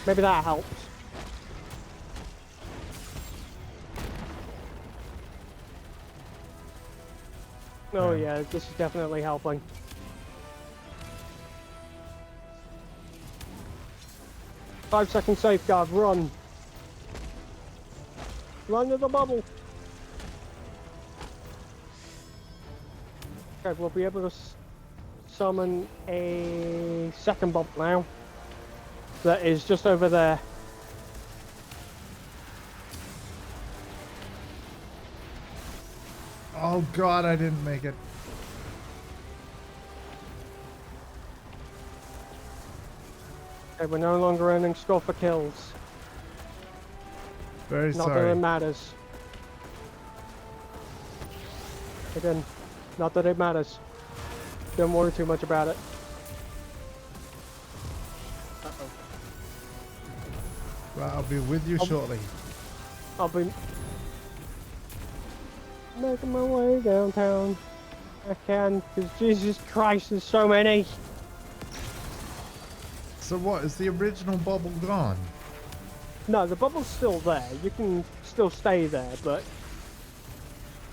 Maybe that helps. Oh yeah, this is definitely helping. Five-second safeguard, run. Run to the bubble. Okay, we'll be able to summon a second bubble now. that is just over there. Oh god, I didn't make it. Okay, we're no longer earning score for kills. Very Not that sorry. it matters. Again, not that it matters. Don't worry too much about it. Uh-oh. Right, I'll be with you shortly. I'll be making my way downtown. I can, because Jesus Christ, there's so many. So what, is the original bubble gone? No, the bubble's still there. You can still stay there, but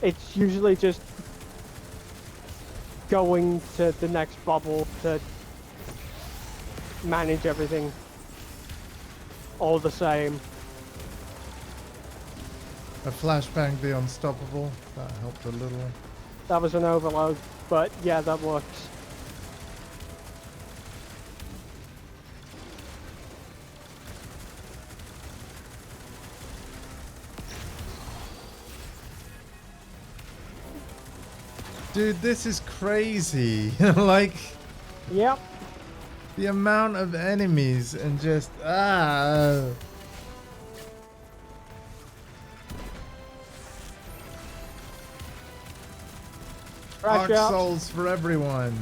it's usually just going to the next bubble to manage everything all the same. A flashbang the unstoppable. That helped a little. That was an overload, but yeah, that works. Dude, this is crazy. Like, Yep. the amount of enemies and just Dark Crash out. Souls for everyone.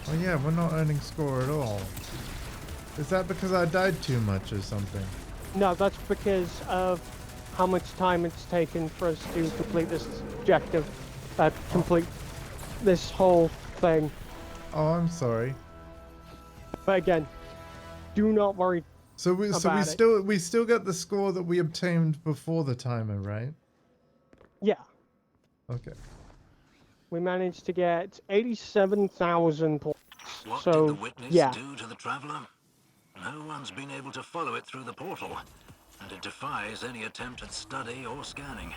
Oh yeah, we're not earning score at all. Is that because I died too much or something? No, that's because of how much time it's taken for us to complete this objective. Complete this whole thing. Oh, I'm sorry. But again, do not worry. So we still get the score that we obtained before the timer, right? Yeah, Okay. we managed to get 87,000 points. What So, did the witness yeah. do to the traveler? No one's been able to follow it through the portal, and it defies any attempt at study or scanning.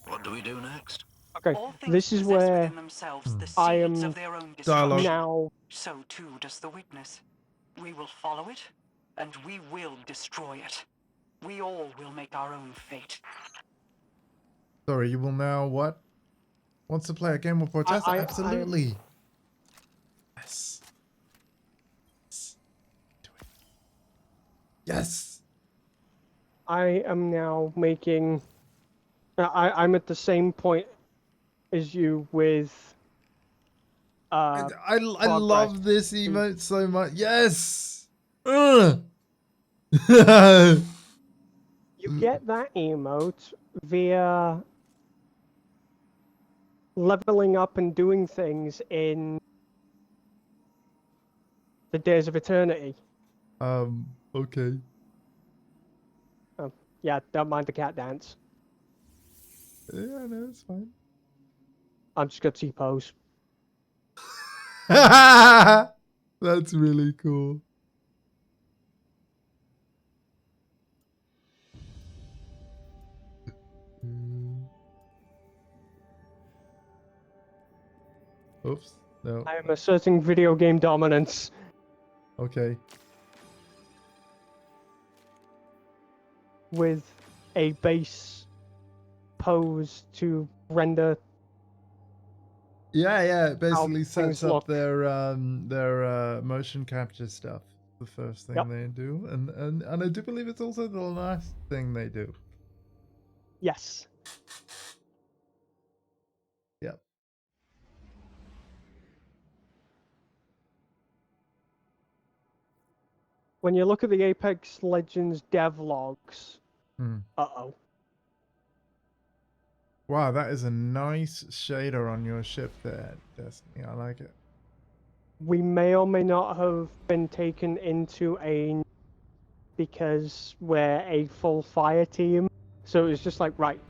What do we do next? Okay, All things this is possess where within themselves the I seeds am of their own Dialogue. destruction. now. So too does the witness. We will follow it, and we will destroy it. We all will make our own fate. Sorry, you will now what? Wants to play a game of Portessa? Absolutely. Yes. Yes. Do it. Yes. I am now making. I'm at the same point as you with. I progress. love this emote so much. Yes. Ugh. Mm. You get that emote via leveling up and doing things in the Days of Eternity. Okay. Oh, yeah, don't mind the cat dance. Yeah, no, it's fine. I'm just gonna T-pose. That's really cool. Oops. No. I am asserting video game dominance. Okay. With a base pose to render. Yeah, it basically things sets up look. their motion capture stuff. The first thing Yep. they do, and I do believe it's also the last thing they do. Yes. Yep. When you look at the Apex Legends devlogs, uh-oh. Wow, that is a nice shader on your ship there, Destiny. I like it. We may or may not have been taken into a because we're a full fire team. So it was just like, right,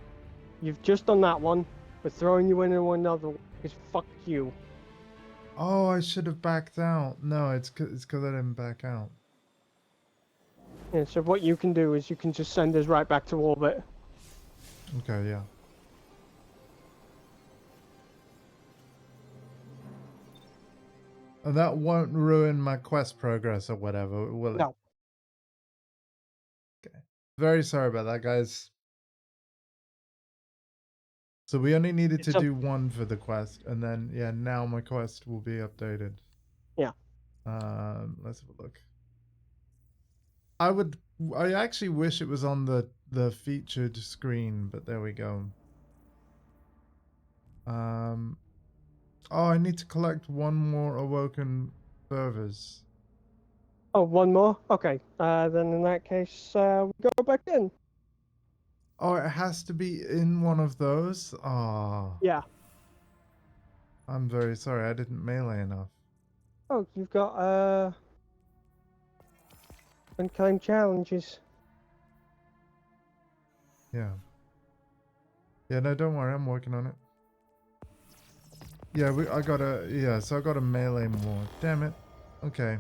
you've just done that one. We're throwing you into another one because fuck you. Oh, I should have backed out. No, it's because I didn't back out. Yeah, so what you can do is you can just send us right back to orbit. Okay, yeah. And that won't ruin my quest progress or whatever, will it? No. Okay. Very sorry about that, guys. So we only needed to It's do one for the quest, and then yeah, now my quest will be updated. Yeah. Let's have a look. I actually wish it was on the featured screen, but there we go. Oh, I need to collect one more awoken servers. Oh, one more? Okay. Then in that case, we go back in. Oh, it has to be in one of those? Oh, Yeah. I'm very sorry, I didn't melee enough. Oh, you've got, unclaimed challenges. Yeah. Yeah, no, don't worry, I'm working on it. Yeah, so I gotta melee more. Damn it. Okay.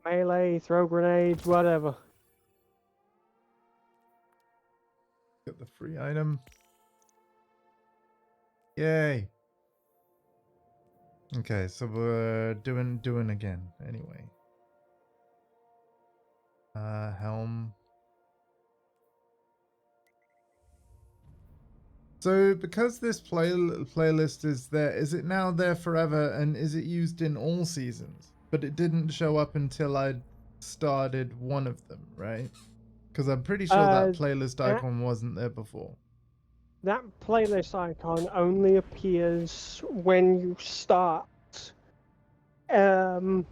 Melee, throw grenades, whatever. Get the free item. Yay. Okay, so we're doing again anyway. Helm. So because this playlist is there, is it now there forever, and is it used in all seasons? But it didn't show up until I started one of them, right? Because I'm pretty sure that playlist icon wasn't there before. That playlist icon only appears when you start. No,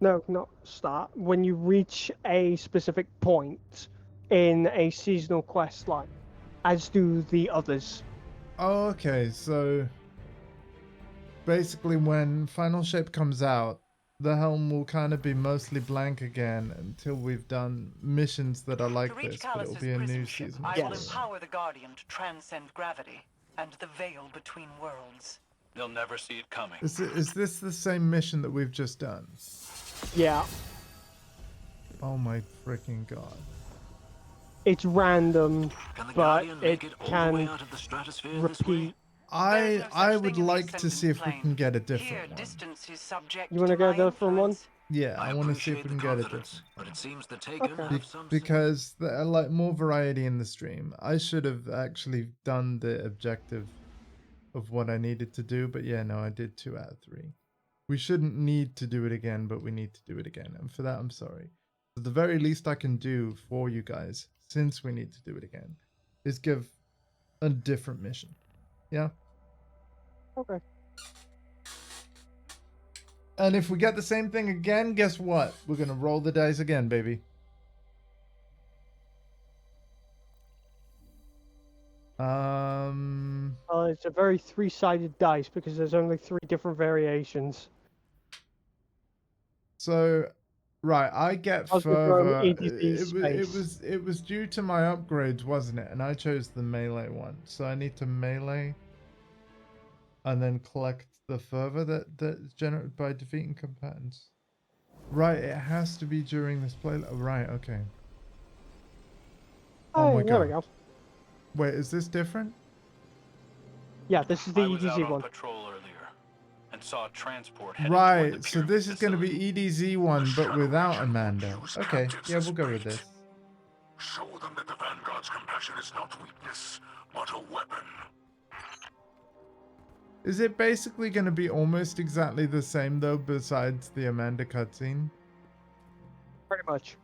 not start. When you reach a specific point in a seasonal quest line, as do the others. Oh, okay. So basically, when Final Shape comes out, the helm will kind of be mostly blank again until we've done missions that are like this, but it'll be a new season. I will empower the Guardian to transcend gravity and the veil between worlds. They'll never see it coming. Is this the same mission that we've just done? Yeah. Oh my freaking god. It's random, but it can repeat. I would like to see if we can get a different one. You want to get a different one? Yeah, I want to see if we can get a different but it seems the Taken have some because there are like more variety in the stream. I should have actually done the objective of what I needed to do, but yeah, no, I did 2 out of 3. We shouldn't need to do it again, but we need to do it again, and for that I'm sorry. The very least I can do for you guys, since we need to do it again, is give a different mission. Yeah? Okay. And if we get the same thing again, guess what? We're gonna roll the dice again, baby. It's a very 3-sided dice because there's only 3 different variations. So, right, I get further. It was due to my upgrades, wasn't it? And I chose the melee one, so I need to melee, and then collect the further that's generated by defeating combatants. Right, it has to be during this play. Right, okay. Oh my god. There we go. Wait, is this different? Yeah, this is the I was out EDZ on one. patrol earlier and saw a transport headed Right, toward the so this is going to pyramid be EDZ one, but without Amanda. Okay, yeah, we'll go with this. Show them that the Vanguard's compassion is not weakness, but a weapon. Is it basically going to be almost exactly the same, though, besides the Amanda cutscene? Pretty much.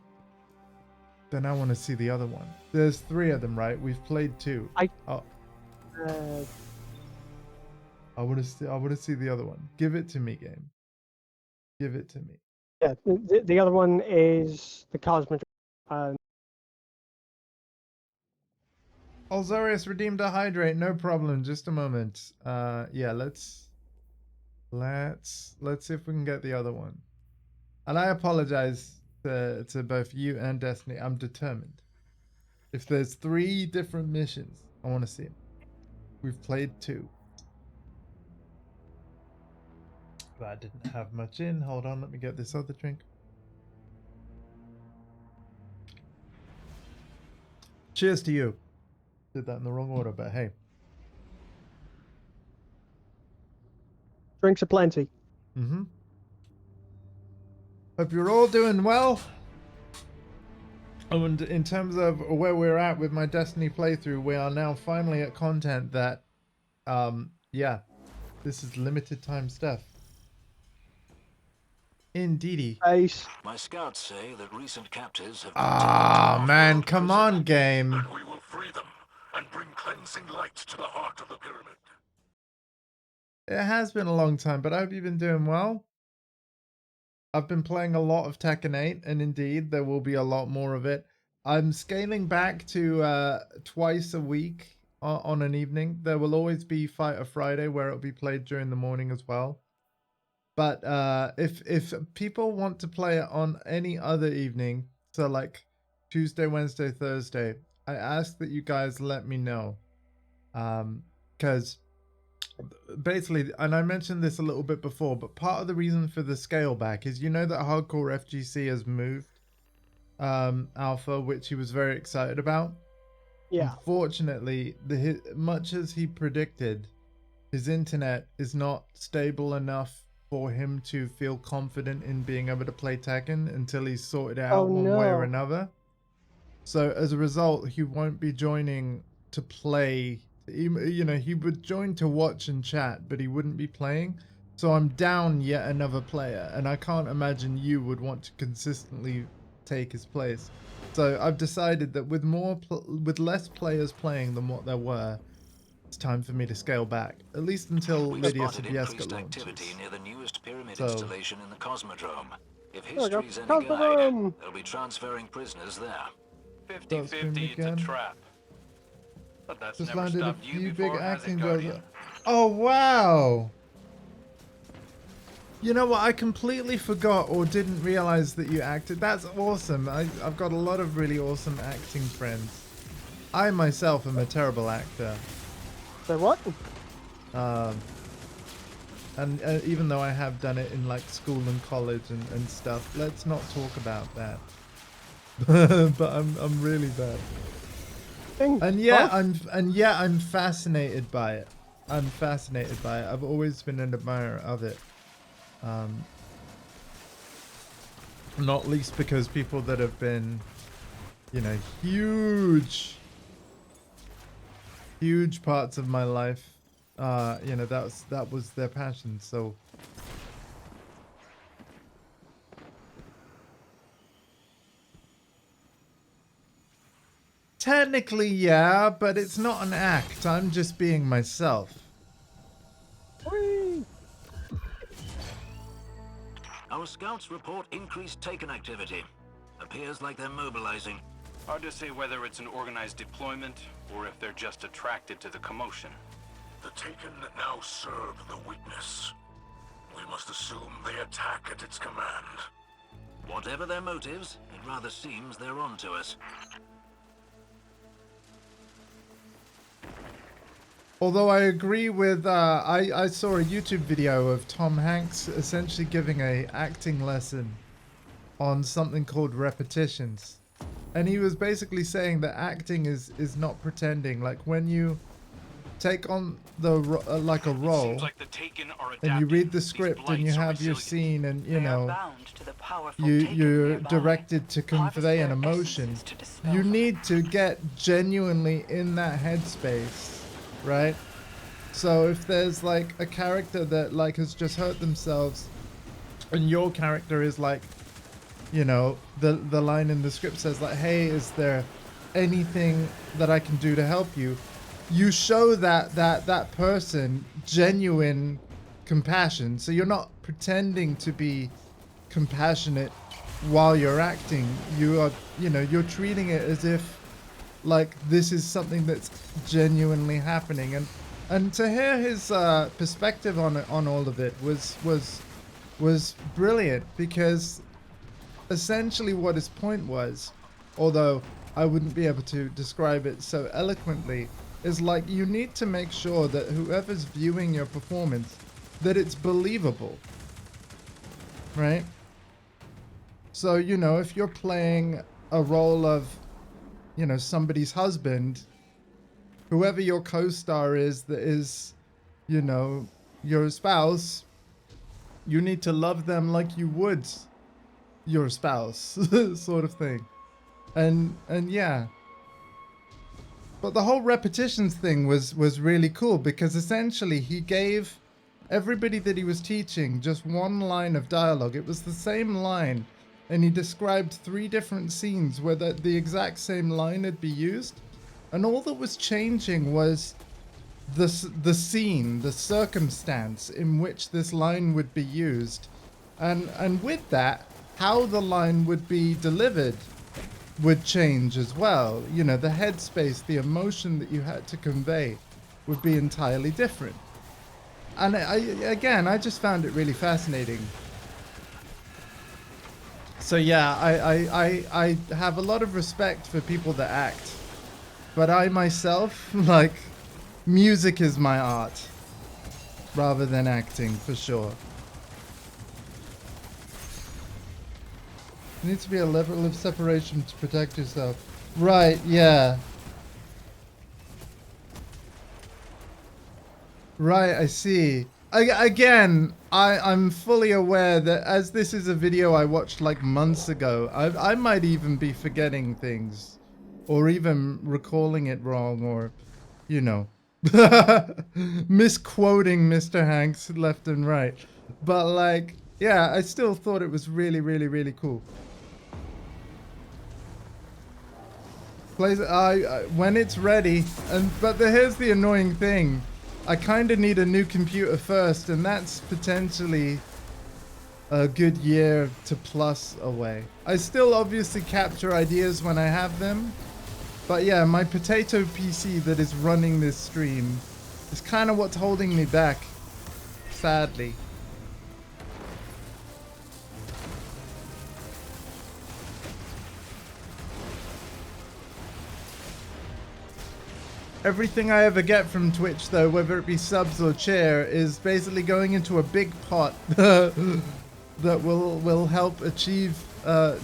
Then I want to see the other one. There's 3 of them, right? We've played 2. Oh. I want to see the other one. Give it to me, game. Give it to me. Yeah, the other one is the Cosmic. Alzarius redeemed a hydrate. No problem. Just a moment. Yeah, let's see if we can get the other one. And I apologize to both you and Destiny. I'm determined. If there's 3 different missions, I want to see them. We've played 2. But I didn't have much in. Hold on, let me get this other drink. Cheers to you. Did that in the wrong order, but hey. Drinks aplenty. Mm-hmm. Hope you're all doing well. And in terms of where we're at with my Destiny playthrough, we are now finally at content that, yeah, this is limited time stuff. Indeedy. Ace. My scouts say that recent captives have Ah, man, come on, game. And we will free them and bring cleansing light to the heart of the pyramid. It has been a long time, but I hope you've been doing well. I've been playing a lot of Tekken 8, and indeed, there will be a lot more of it. I'm scaling back to twice a week on an evening. There will always be Fighter Friday, where it'll be played during the morning as well. But if people want to play it on any other evening, so like Tuesday, Wednesday, Thursday, I ask that you guys let me know. Because basically, and I mentioned this a little bit before, but part of the reason for the scale back is, you know, that Hardcore FGC has moved Alpha, which he was very excited about. Yeah. Unfortunately, much as he predicted, his internet is not stable enough for him to feel confident in being able to play Tekken until he's sorted it out one way or another. So as a result, he won't be joining to play. You know, he would join to watch and chat, but he wouldn't be playing. So I'm down yet another player, and I can't imagine you would want to consistently take his place. So I've decided that with less players playing than what there were, it's time for me to scale back, at least until Lydia Sobieska launches. Activity near the newest pyramid installation in the Cosmodrome. If Oh, history's any guide, they'll be transferring prisoners there. 50-50, it's a trap. But that's Just never landed a stopped you few before, big has it, acting Guardian? jobs. Oh wow! You know what? I completely forgot or didn't realize that you acted. That's awesome. I've got a lot of really awesome acting friends. I myself am a terrible actor. So what? And even though I have done it in like school and college and stuff, let's not talk about that. But I'm really bad. And yeah, I'm fascinated by it. I'm fascinated by it. I've always been an admirer of it. Not least because people that have been, you know, huge parts of my life, you know, that was their passion. So technically, yeah, but it's not an act. I'm just being myself. Whee! Our scouts report increased Taken activity. Appears like they're mobilizing. Hard to say whether it's an organized deployment or if they're just attracted to the commotion. The Taken now serve the weakness. We must assume they attack at its command. Whatever their motives, it rather seems they're on to us. Although I agree with, I saw a YouTube video of Tom Hanks essentially giving a acting lesson on something called repetitions. And he was basically saying that acting is not pretending. Like when you take on the like a role, like the Taken are and you read the script and you have your scene, and you know you're directed to convey an emotion. You need to get genuinely in that headspace, right? So if there's like a character that like has just hurt themselves, and your character is like, you know, the line in the script says like, hey, is there anything that I can do to help you? You show that person genuine compassion. So you're not pretending to be compassionate while you're acting. You are, you know, you're treating it as if like this is something that's genuinely happening. And to hear his perspective on all of it was brilliant, because essentially what his point was, although I wouldn't be able to describe it so eloquently, is like you need to make sure that whoever's viewing your performance, that it's believable, right? So, you know, if you're playing a role of, you know, somebody's husband, whoever your co-star is that is, you know, your spouse, You need to love them like you would your spouse, sort of thing. And yeah. But the whole repetitions thing was really cool, because essentially he gave everybody that he was teaching just one line of dialogue. It was the same line, and he described 3 different scenes where the exact same line had been used, and all that was changing was the scene, the circumstance in which this line would be used, and with that, how the line would be delivered would change as well. You know, the headspace, the emotion that you had to convey would be entirely different. And I just found it really fascinating. So yeah, I have a lot of respect for people that act, but I myself, like, music is my art rather than acting, for sure. There needs to be a level of separation to protect yourself. Right, yeah. Right, I see. I'm fully aware that as this is a video I watched like months ago, I might even be forgetting things, or even recalling it wrong, or, you know, misquoting Mr. Hanks left and right. But like, yeah, I still thought it was really, really, really cool. When it's ready, but here's the annoying thing. I kind of need a new computer first, and that's potentially a good year to plus away. I still obviously capture ideas when I have them, but yeah, my potato PC that is running this stream is kind of what's holding me back, sadly. Everything I ever get from Twitch, though, whether it be subs or cheer, is basically going into a big pot that will help achieve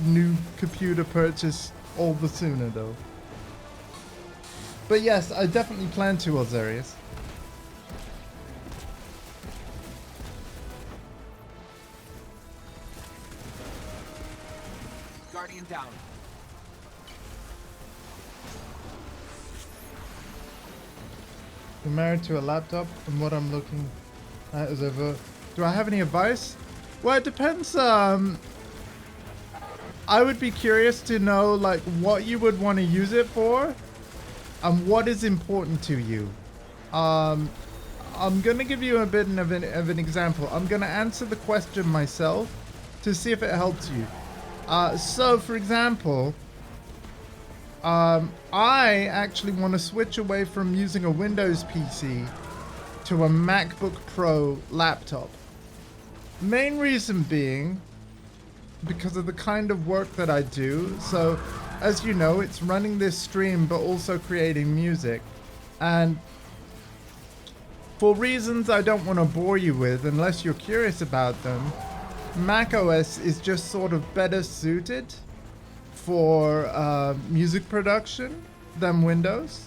new computer purchase all the sooner, though. But yes, I definitely plan to, Ozarius. Guardian down. I'm married to a laptop, and what I'm looking at is over. Do I have any advice? Well, it depends. I would be curious to know like what you would want to use it for, and what is important to you. I'm gonna give you a bit of an example. I'm gonna answer the question myself to see if it helps you. So, for example, I actually want to switch away from using a Windows PC to a MacBook Pro laptop. Main reason being because of the kind of work that I do. So, as you know, it's running this stream but also creating music. And for reasons I don't want to bore you with unless you're curious about them, macOS is just sort of better suited for music production than Windows.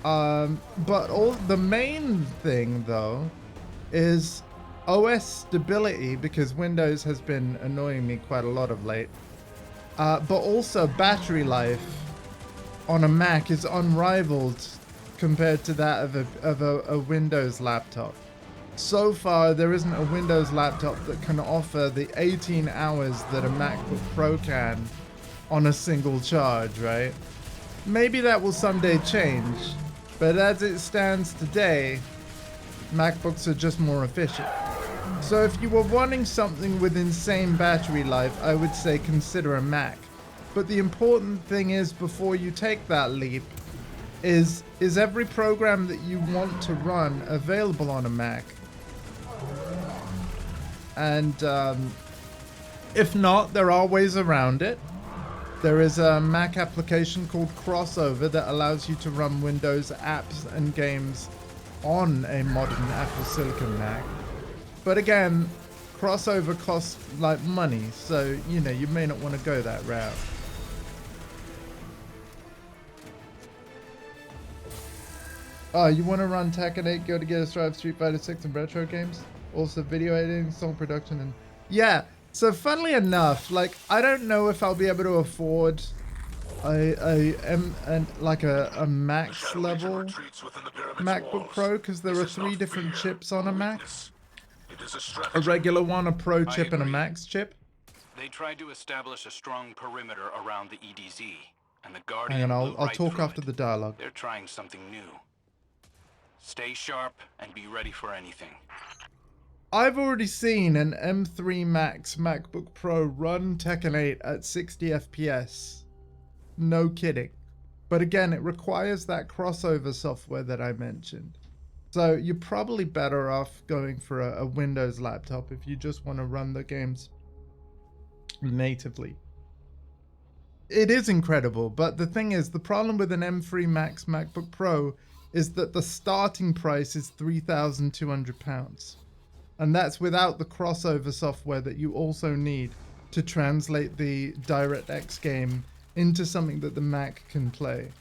But the main thing though is OS stability, because Windows has been annoying me quite a lot of late. But also battery life on a Mac is unrivaled compared to that of a Windows laptop. So far, there isn't a Windows laptop that can offer the 18 hours that a MacBook Pro can on a single charge, right? Maybe that will someday change, but as it stands today, MacBooks are just more efficient. So if you were wanting something with insane battery life, I would say consider a Mac. But the important thing is, before you take that leap, is every program that you want to run available on a Mac? And if not, there are ways around it. There is a Mac application called Crossover that allows you to run Windows apps and games on a modern Apple Silicon Mac. But again, Crossover costs like money, so you know, you may not want to go that route. Oh, you want to run Tekken 8, go to get a Strive, Street Fighter 6 and retro games? Also video editing, song production, and yeah. So funnily enough, like I don't know if I'll be able to afford a max level MacBook Pro because there are 3 different chips on a Mac. A regular one, a Pro chip, and a Max chip. They tried to establish a strong perimeter around the EDZ, and the Hang Guardian on, blew I'll right talk through after it. the dialogue. They're trying something new. Stay sharp and be ready for anything. I've already seen an M3 Max MacBook Pro run Tekken 8 at 60 FPS. No kidding. But again, it requires that crossover software that I mentioned. So you're probably better off going for a Windows laptop if you just want to run the games natively. It is incredible, but the thing is, the problem with an M3 Max MacBook Pro is that the starting price is £3,200. And that's without the crossover software that you also need to translate the DirectX game into something that the Mac can play.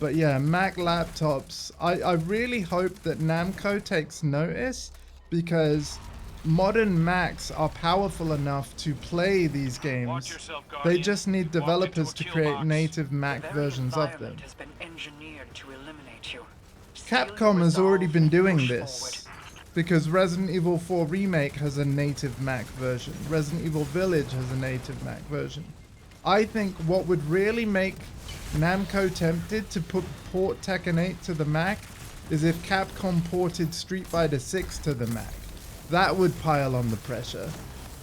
But yeah, Mac laptops, I really hope that Namco takes notice, because modern Macs are powerful enough to play these games. They just need developers to create native Mac versions of them. Has been engineered to eliminate you. Capcom has already been doing this, because Resident Evil 4 Remake has a native Mac version. Resident Evil Village has a native Mac version. I think what would really make Namco tempted to port Tekken 8 to the Mac is if Capcom ported Street Fighter 6 to the Mac. That would pile on the pressure,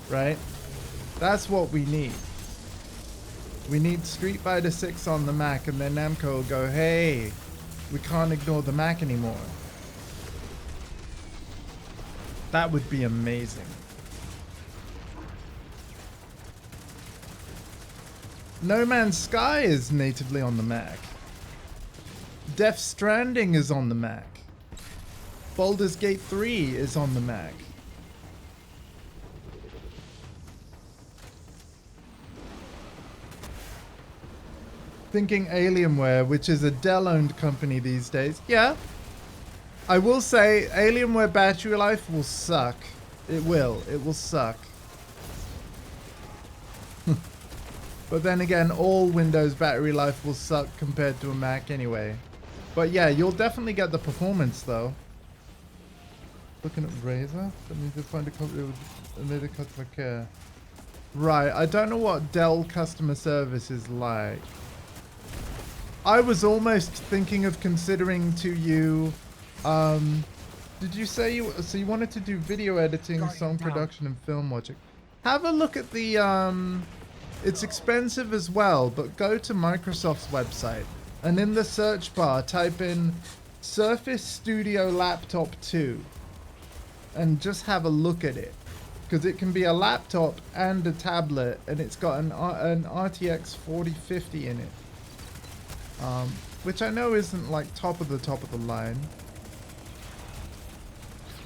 right? That's what we need. We need Street Fighter 6 on the Mac, and then Namco will go, hey, we can't ignore the Mac anymore. That would be amazing. No Man's Sky is natively on the Mac. Death Stranding is on the Mac. Baldur's Gate 3 is on the Mac. Thinking Alienware, which is a Dell-owned company these days. Yeah. I will say, Alienware battery life will suck. It will. It will suck. But then again, all Windows battery life will suck compared to a Mac anyway. But yeah, you'll definitely get the performance though. Looking at Razer? That means to find a customer care. Right, I don't know what Dell customer service is like. I was almost thinking of considering to you, did you say you wanted to do video editing, song production, and film watching? Have a look at the, it's expensive as well, but go to Microsoft's website and in the search bar type in Surface Studio Laptop 2 and just have a look at it, because it can be a laptop and a tablet, and it's got an RTX 4050 in it, which I know isn't like top of the line,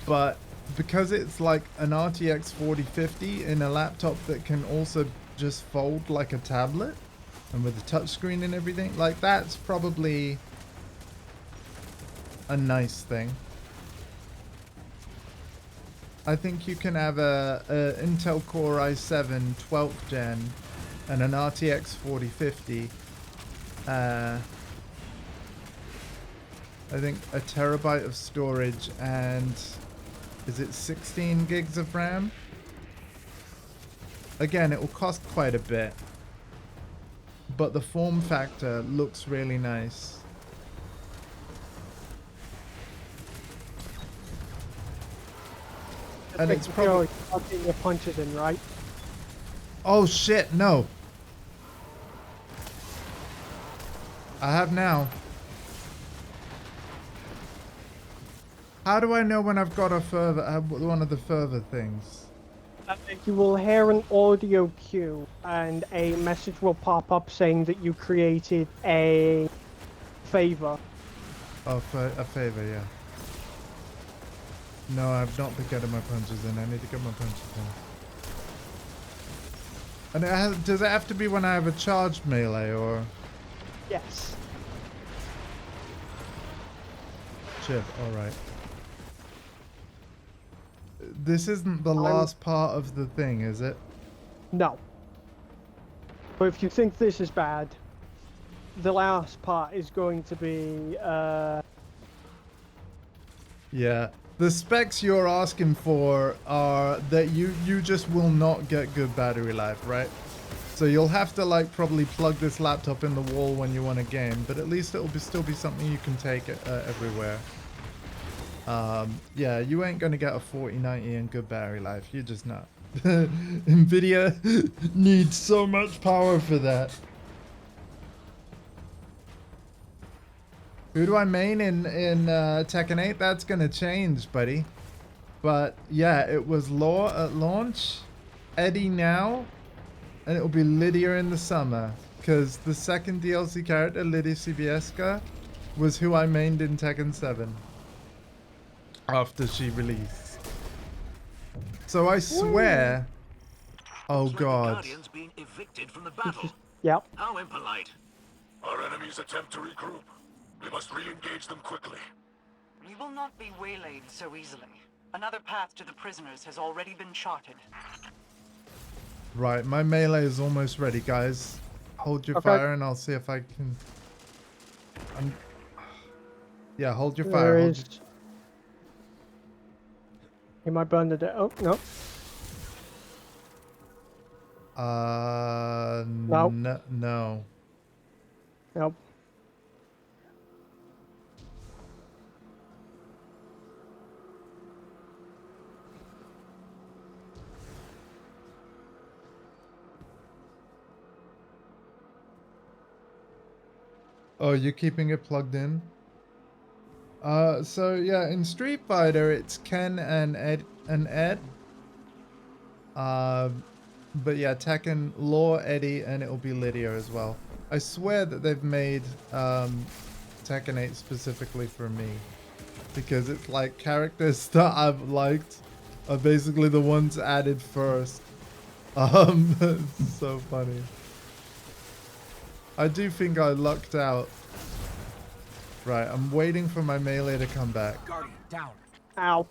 but because it's like an RTX 4050 in a laptop that can also just fold like a tablet and with a touchscreen and everything, like that's probably a nice thing. I think you can have a Intel Core i7 12th gen and an RTX 4050. I think a terabyte of storage and is it 16 gigs of RAM? Again, it will cost quite a bit, but the form factor looks really nice. And it's probably getting your punches in, right? Oh shit, no. I have now. How do I know when I've got a further, one of the further things? You will hear an audio cue and a message will pop up saying that you created a favor. Oh, a favor, yeah. No, I've not been getting my punches in. I need to get my punches in. And does it have to be when I have a charged melee, or? Yes. Chip, alright. this isn't the last part of the thing, is it? No. But if you think this is bad, the last part is going to be, Yeah. The specs you're asking for are that you just will not get good battery life, right? So you'll have to like probably plug this laptop in the wall when you want a game, but at least it'll still be something you can take everywhere. Yeah, you ain't gonna get a 4090 and good battery life. You're just not. Nvidia needs so much power for that. Who do I main in Tekken 8? That's gonna change, buddy. But yeah, it was Law at launch, Eddie now, and it will be Lydia in the summer. Because the second DLC character, Lydia Sobieska, was who I mained in Tekken 7 after she released. So I swear. Oh god. Guardians being evicted from the battle. Yep. How impolite. Our enemies attempt to regroup. We must re-engage them quickly. We will not be waylaid so easily. Another path to the prisoners has already been charted. Right, my melee is almost ready, guys. Hold your fire and I'll see if I can... Yeah, hold your fire. There is... He might burn the day. Oh, no. No. No. Nope. Oh, you're keeping it plugged in? So yeah, in Street Fighter, it's Ken and Ed. But yeah, Tekken, Law, Eddie, and it'll be Lydia as well. I swear that they've made Tekken 8 specifically for me. Because it's like characters that I've liked are basically the ones added first. It's so funny. I do think I lucked out. Right, I'm waiting for my melee to come back. Guardian, down. Ow.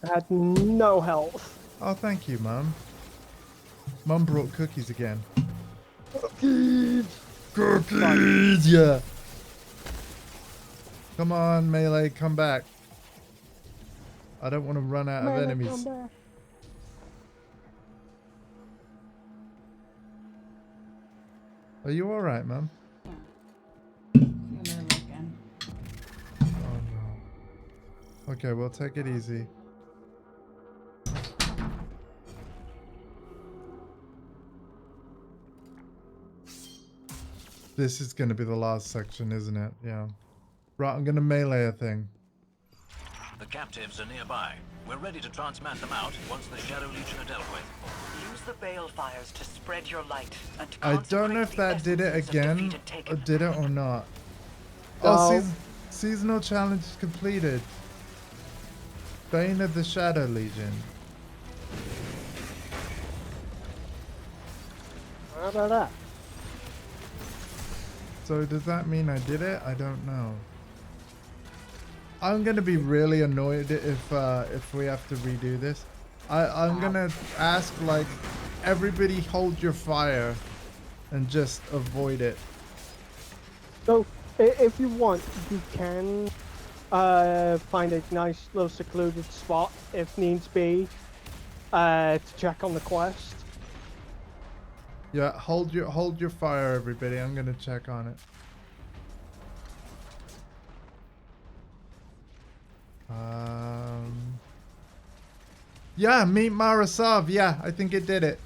I had no health. Oh, thank you, Mum. Mum brought cookies again. Cookies! Cookies! Yeah. Come on, melee, come back. I don't want to run out of enemies. Are you alright, Mum? Oh no. Okay, we'll take it easy. This is going to be the last section, isn't it? Yeah. Right, I'm going to melee a thing. The captives are nearby. We're ready to transmat them out once the Shadow Legion are dealt with. Use the balefires to spread your light and to I don't know if that did it again, or did it or not. Oh, seasonal challenge completed. Bane of the Shadow Legion. How about that? So does that mean I did it? I don't know. I'm gonna be really annoyed if we have to redo this. I'm gonna ask like everybody hold your fire and just avoid it. So if you want, you can find a nice little secluded spot if needs be to check on the quest. Yeah, hold your fire, everybody. I'm gonna check on it. Yeah, meet Marasav. Yeah, I think it did it.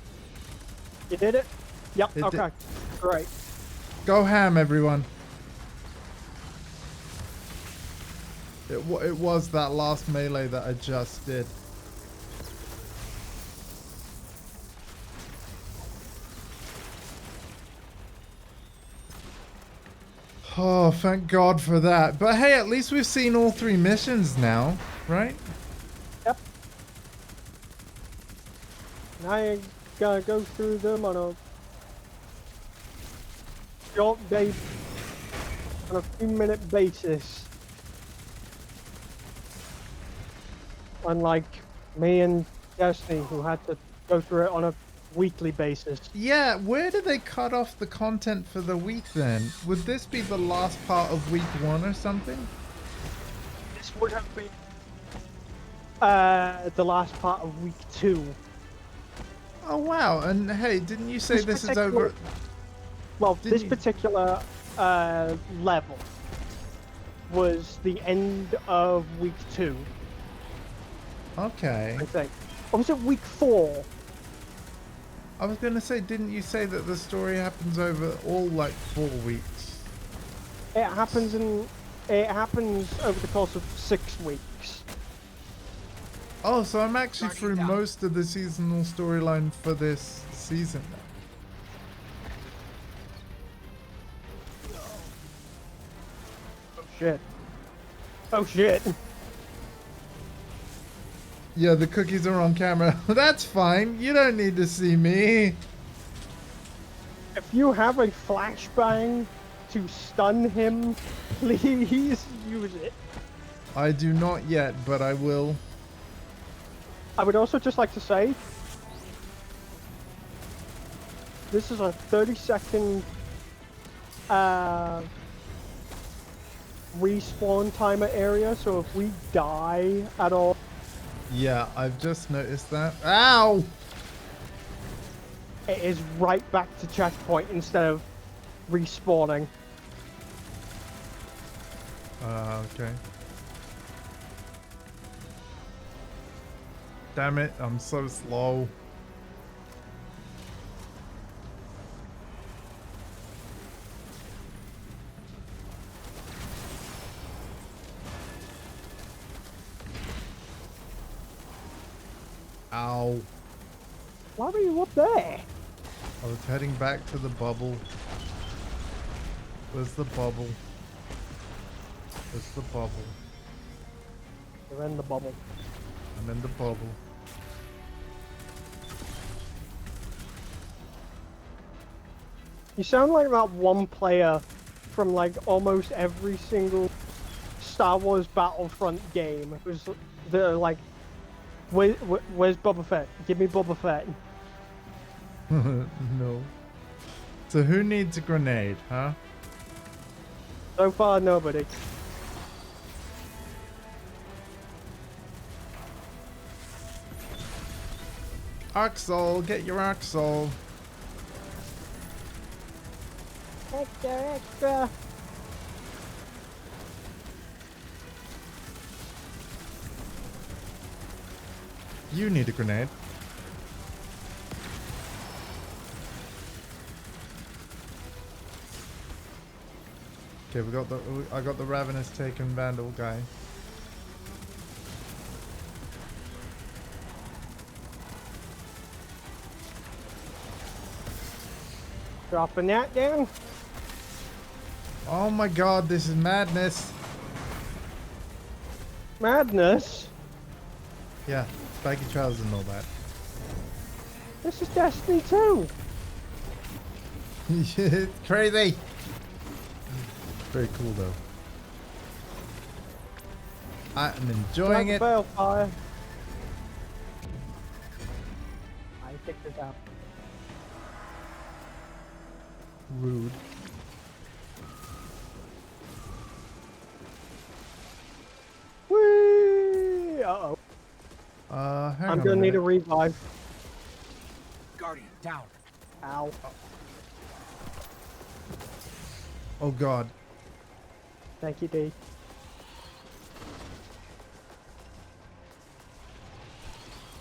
You did it? Yep. It okay. Great. Go ham, everyone. It was that last melee that I just did. Oh, thank God for that. But hey, at least we've seen all 3 missions now, right? Yep. Now you gotta go through them on a short day, on a few-minute basis. Unlike Me and Destiny, who had to go through it on a weekly basis. Yeah, where do they cut off the content for the week then? Would this be the last part of week 1 or something? This would have been the last part of week 2. Oh wow, and hey, didn't you say this is particular- over? Well, Didn't this you- particular level was the end of week 2, Okay. I think. Or was it week 4? I was gonna say, didn't you say that the story happens over all like 4 weeks? It happens over the course of 6 weeks. Oh, so I'm actually through most of the seasonal storyline for this season now. Oh shit. Oh shit. Yeah, the cookies are on camera. That's fine. You don't need to see me. If you have a flashbang to stun him, please use it. I do not yet, but I will. I would also just like to say, this is a 30-second respawn timer area, so if we die at all, Yeah, I've just noticed that. Ow! it is right back to checkpoint instead of respawning. Okay. Damn it, I'm so slow. Ow. Why were you up there? I was heading back to the bubble. Where's the bubble? Where's the bubble? You're in the bubble. I'm in the bubble. You sound like that one player from like almost every single Star Wars Battlefront game. Who's they're like, where's Boba Fett? Give me Boba Fett. No. So who needs a grenade, huh? So far, nobody. Axel, get your Axel. Extra. You need a grenade. Okay, I got the Ravenous Taken Vandal guy. Dropping that down. Oh my god, this is madness. Madness. Yeah, spiky trousers and all that. This is Destiny 2. It's crazy. Very cool though. I'm enjoying it. Balefire. I picked this out. Rude. Whee! Uh-oh. Hang I'm on gonna need a minute. revive. Guardian, down. Ow. Oh god. Thank you, D.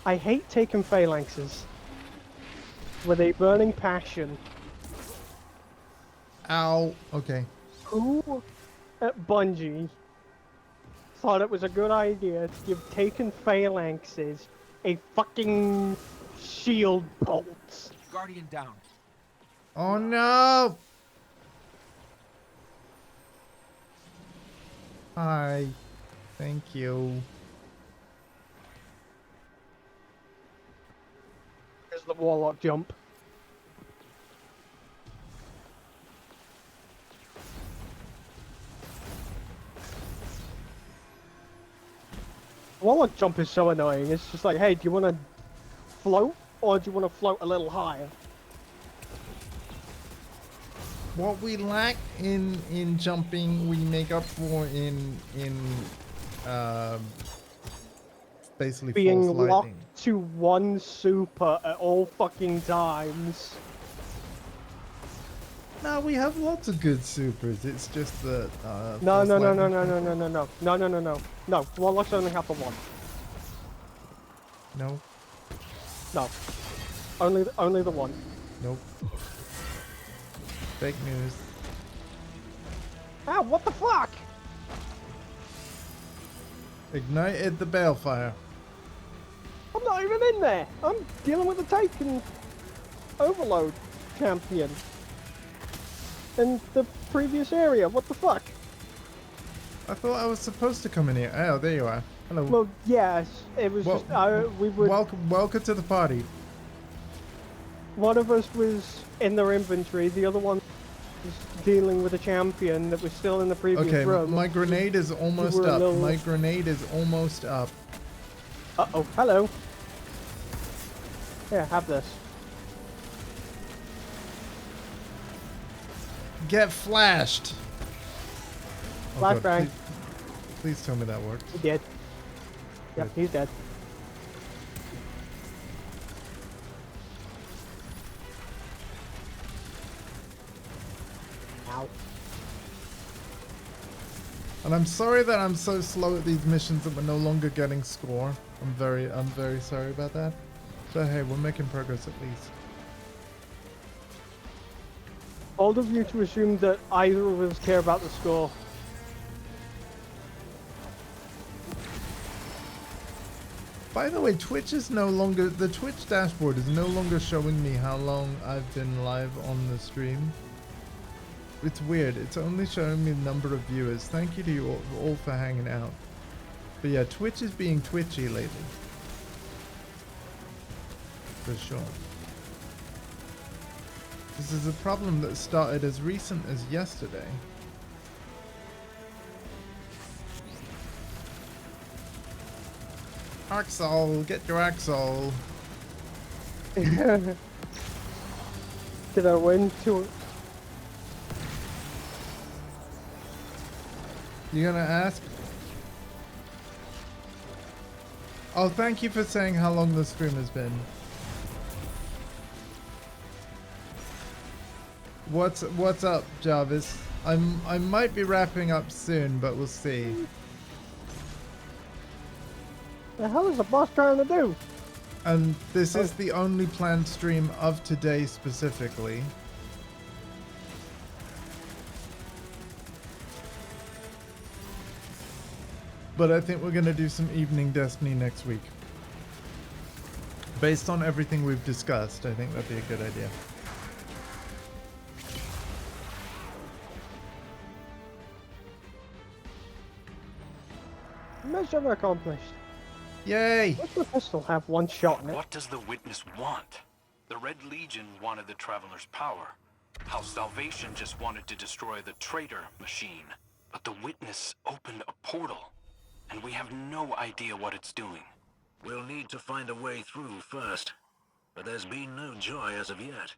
I hate taking phalanxes with a burning passion. Ow. Okay. Who at Bungie thought it was a good idea to give taken phalanxes a fucking shield bolt? Guardian, down. Oh no. Hi. Thank you. There's the warlock jump. Warlock jump is so annoying. It's just like, hey, do you want to float, or do you want to float a little higher? What we lack in jumping, we make up for in basically Being force lightning. locked to one super at all fucking times. No, we have lots of good supers. It's just that No, force no, no, no, lightning- no, no, no, no, no, no, no, no, no. No, Warlocks only have the one. No, No, only the one. nope. Fake news. Ah, what the fuck? Ignited the balefire. I'm not even in there. I'm dealing with the Taken Overload champion in the previous area. What the fuck? I thought I was supposed to come in here. Oh, there you are. Hello. Well, yes, it was Well, just we would. Welcome to the party. One of us was in their inventory. The other one was dealing with a champion that was still in the previous Okay, room. my grenade is almost were a up. little- My grenade is almost up. Uh-oh, hello. Here, have this. Get flashed. Oh, God, Flashbang. please tell me that worked. He did. Yep, he's dead. Ow. And I'm sorry that I'm so slow at these missions that we're no longer getting score. I'm very sorry about that. But hey, we're making progress at least. Bold of you to assume that either of us care about the score. By the way, Twitch is no longer, the Twitch dashboard is no longer showing me how long I've been live on the stream. It's weird. It's only showing me the number of viewers. Thank you to you all for hanging out. But yeah, Twitch is being twitchy lately. For sure. This is a problem that started as recent as yesterday. Axel, get your Axel. Did I win to? You gonna ask? Oh, thank you for saying how long the stream has been. What's up, Jarvis? I might be wrapping up soon, but we'll see. The hell is the boss trying to do? And this is the only planned stream of today specifically. But I think we're gonna do some evening Destiny next week. Based on everything we've discussed, I think that'd be a good idea. Mission accomplished. Yay! Does the pistol have one shot in it? What does the witness want? The Red Legion wanted the Traveler's power. House Salvation just wanted to destroy the traitor machine. But the witness opened a portal, and we have no idea what it's doing. We'll need to find a way through first. But there's been no joy as of yet.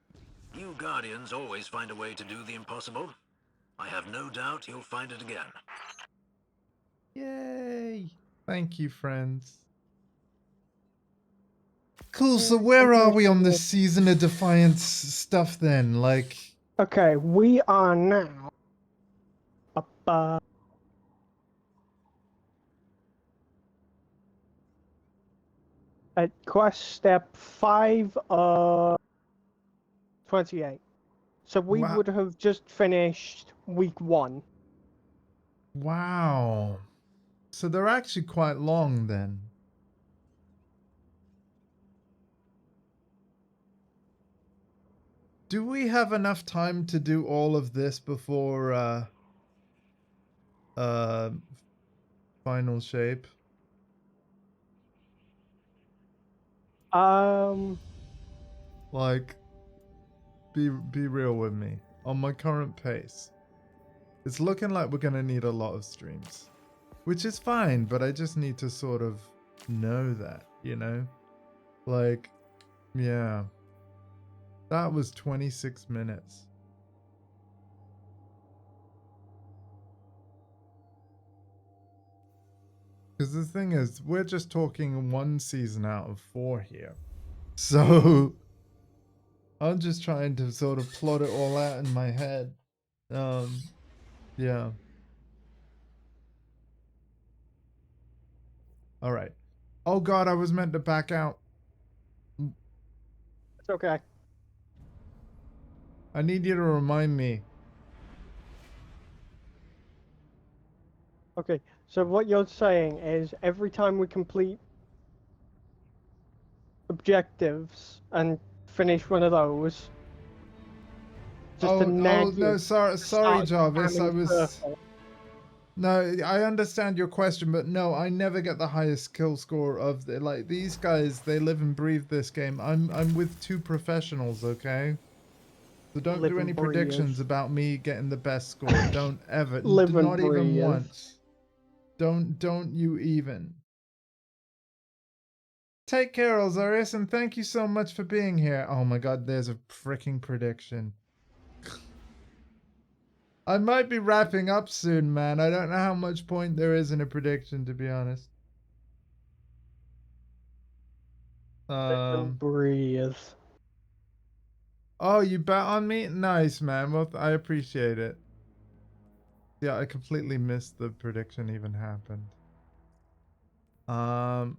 You Guardians always find a way to do the impossible. I have no doubt you'll find it again. Yay! Thank you, friends. Cool, so where are we on this season of Defiance stuff then? Like... Okay, we are now up, at quest step 5 of 28. So we Wow. would have just finished week 1. Wow. So they're actually quite long then. Do we have enough time to do all of this before final shape? Like, be real with me. On my current pace, it's looking like we're gonna need a lot of streams, which is fine, but I just need to sort of know that, you know? Like, yeah. That was 26 minutes. Because the thing is, we're just talking 1 season out of 4 here. So, I'm just trying to sort of plot it all out in my head. Yeah. Alright. Oh god, I was meant to back out. It's okay. I need you to remind me. Okay, so what you're saying is every time we complete objectives and finish one of those, just to nag you. No, sorry, start Jarvis. I spamming was. purple. No, I understand your question, but no, I never get the highest kill score of the, like, these guys. They live and breathe this game. I'm with 2 professionals, okay? So don't Live do and any breathe. predictions about me getting the best score. Don't ever. Live and Not even breathe. once. Don't you even. Take care, Ozarius, and thank you so much for being here. Oh my god, there's a freaking prediction. I might be wrapping up soon, man. I don't know how much point there is in a prediction, to be honest. Live and breathe. Oh, you bet on me? Nice, man. Well, I appreciate it. Yeah, I completely missed the prediction even happened.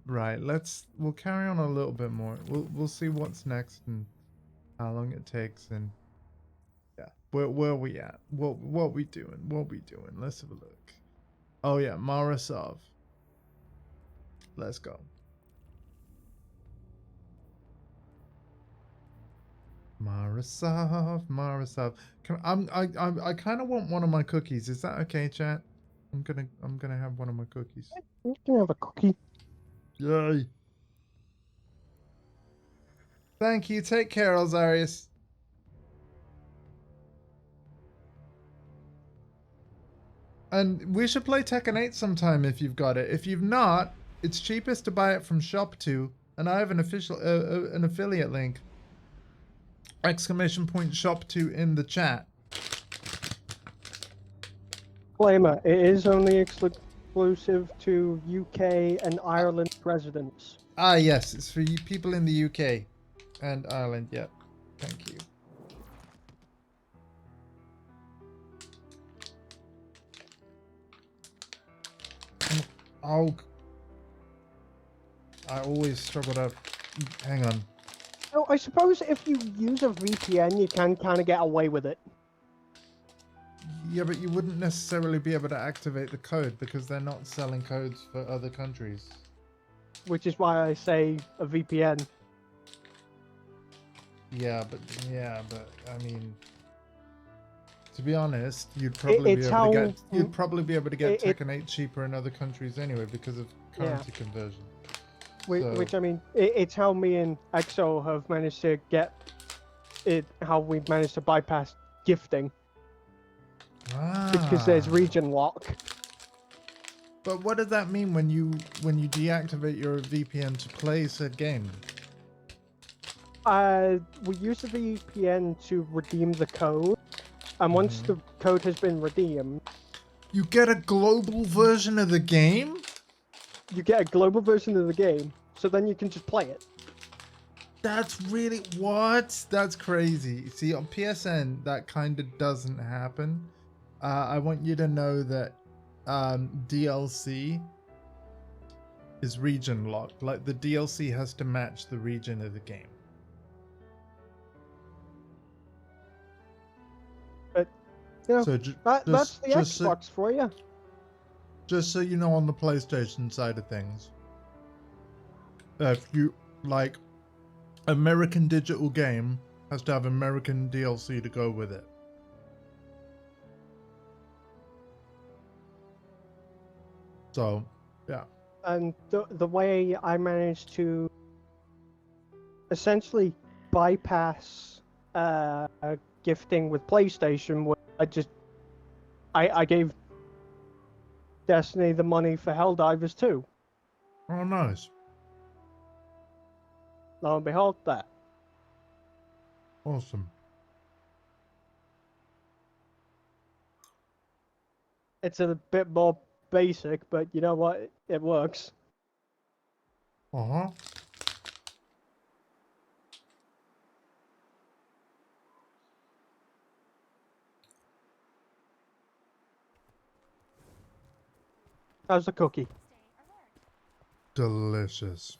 Right. We'll carry on a little bit more. We'll see what's next and how long it takes and yeah. Where we at? What we doing? What we doing? Let's have a look. Oh yeah, Marasov. Let's go. Marasov. I kind of want one of my cookies. Is that okay, chat? I'm gonna have one of my cookies. You can have a cookie. Yay! Thank you. Take care, Ozarius. And we should play Tekken 8 sometime if you've got it. If you've not, it's cheapest to buy it from Shop2, and I have an official an affiliate link. !Shop2 in the chat. Disclaimer, it is only exclusive to UK and Ireland residents. Ah, yes, it's for you people in the UK and Ireland. Yep. Thank you. Oh, I always struggle to. Hang on. Oh, I suppose if you use a VPN, you can kind of get away with it. Yeah, but you wouldn't necessarily be able to activate the code because they're not selling codes for other countries. Which is why I say a VPN. Yeah, but I mean, to be honest, you'd probably be able to get Tekken 8 cheaper in other countries anyway because of currency conversion. Which I mean, it's how me and EXO have managed to get it. How we've managed to bypass gifting. Because there's region lock. But what does that mean when you deactivate your VPN to play said game? We use the VPN to redeem the code, and once the code has been redeemed, you get a global version of the game. You get a global version of the game, so then you can just play it. That's really what? That's crazy. See, on PSN, that kind of doesn't happen. I want you to know that DLC is region locked. Like the DLC has to match the region of the game. But you know, so that's the Xbox for you. Just so you know, on the PlayStation side of things, if you like, American digital game has to have American DLC to go with it. So, yeah. And the way I managed to essentially bypass gifting with PlayStation was I gave Destiny the money for Helldivers 2. Oh, nice. lo and behold, there. Awesome. It's a bit more basic, but you know what? It works. Uh-huh. How's the cookie? Delicious.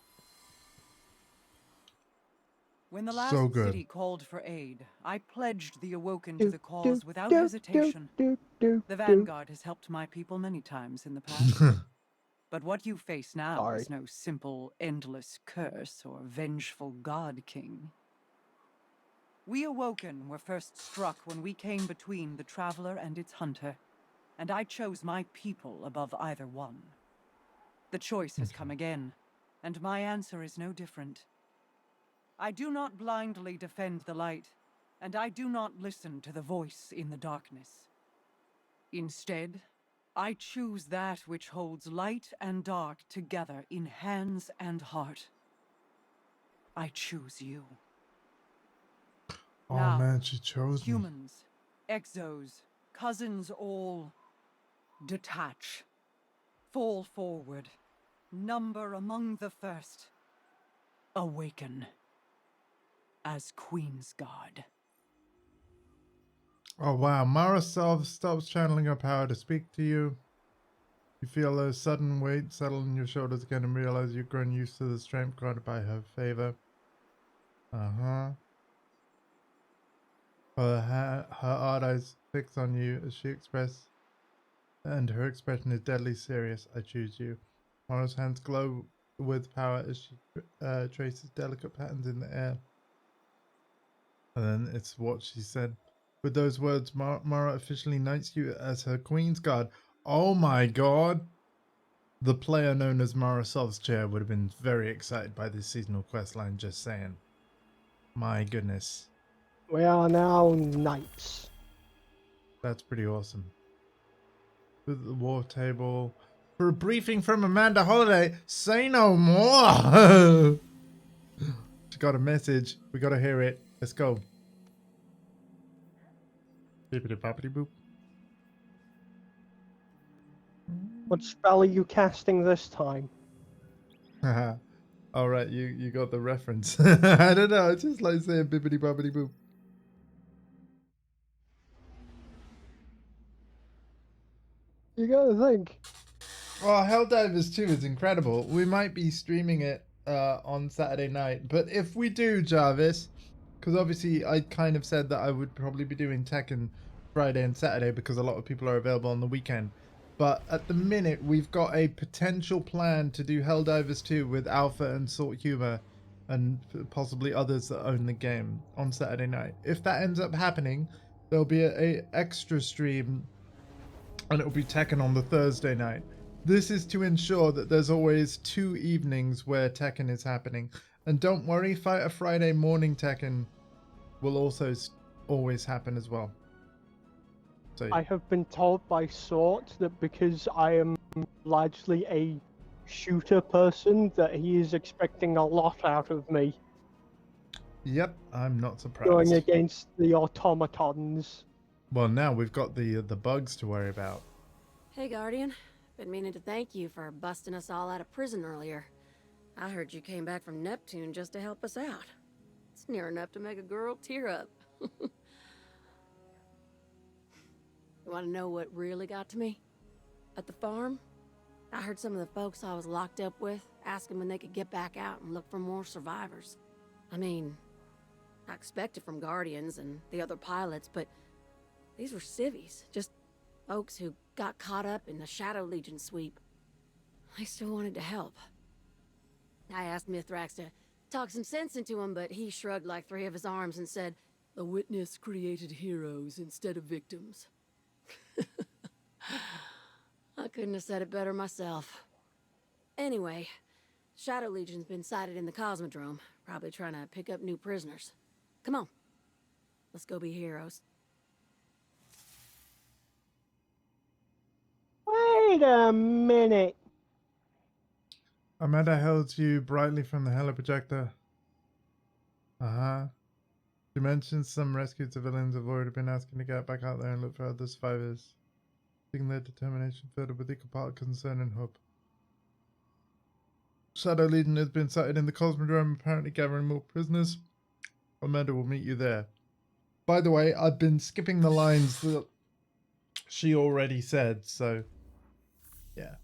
When the last So good. city called for aid, I pledged the Awoken Do, to the cause do, without do, hesitation. Do, The Vanguard has helped my people many times in the past. But what you face now Sorry. is no simple, endless curse or vengeful god king. We Awoken were first struck when we came between the Traveler and its hunter, and I chose my people above either one. The choice has come again, and my answer is no different. I do not blindly defend the light, and I do not listen to the voice in the darkness. Instead, I choose that which holds light and dark together in hands and heart. I choose you. Oh Now, man, she chose me. humans, exos, cousins all, detach. Fall forward. Number among the first. Awaken. As Queen's Guard. Oh wow, Mara stops channeling her power to speak to you. You feel a sudden weight settle on your shoulders again and realize you've grown used to the strength granted by her favor. Uh-huh. Her hard eyes fix on you as she expresses, and her expression is deadly serious. I choose you. Mara's hands glow with power as she traces delicate patterns in the air. And then it's what she said. With those words, Mara officially knights you as her Queen's Guard. Oh my god! The player known as Mara Sov's chair would have been very excited by this seasonal quest line, just saying. My goodness. We are now knights. That's pretty awesome. With the war table. For a briefing from Amanda Holiday, say no more! She got a message. We gotta hear it. Let's go. Bippity boppity boop. What spell are you casting this time? All right, you got the reference. I don't know. It's just like saying bippity boppity boop. You gotta think. Oh, Helldivers 2 is incredible. We might be streaming it on Saturday night, but if we do, Jarvis, because obviously I kind of said that I would probably be doing Tekken Friday and Saturday because a lot of people are available on the weekend. But at the minute, we've got a potential plan to do Helldivers 2 with Alpha and Salt Humor and possibly others that own the game on Saturday night. If that ends up happening, there'll be a extra stream and it'll be Tekken on the Thursday night. This is to ensure that there's always 2 evenings where Tekken is happening. And don't worry, Fighter Friday morning Tekken will also always happen as well. So I have been told by Sort that because I am largely a shooter person, that he is expecting a lot out of me. yep, I'm not surprised. Going against the automatons. Well, now we've got the bugs to worry about. Hey, Guardian. Been meaning to thank you for busting us all out of prison earlier. I heard you came back from Neptune just to help us out. It's near enough to make a girl tear up. You want to know what really got to me? At the farm, I heard some of the folks I was locked up with asking when they could get back out and look for more survivors. I mean, I expected from Guardians and the other pilots, but these were civvies, just folks who got caught up in the Shadow Legion sweep. I still wanted to help. I asked Mithrax to talk some sense into him, but he shrugged like 3 of his arms and said, "The witness created heroes instead of victims." I couldn't have said it better myself. Anyway, Shadow Legion's been sighted in the Cosmodrome, probably trying to pick up new prisoners. Come on, let's go be heroes. Wait a minute. Amanda holds you brightly from the heliprojector. Uh-huh. You mentioned some rescued civilians have already been asking to get back out there and look for other survivors. Seeing their determination filled with equal part of concern and hope. Shadow Legion has been sighted in the Cosmodrome, apparently gathering more prisoners. Amanda will meet you there. By the way, I've been skipping the lines that she already said, so yeah.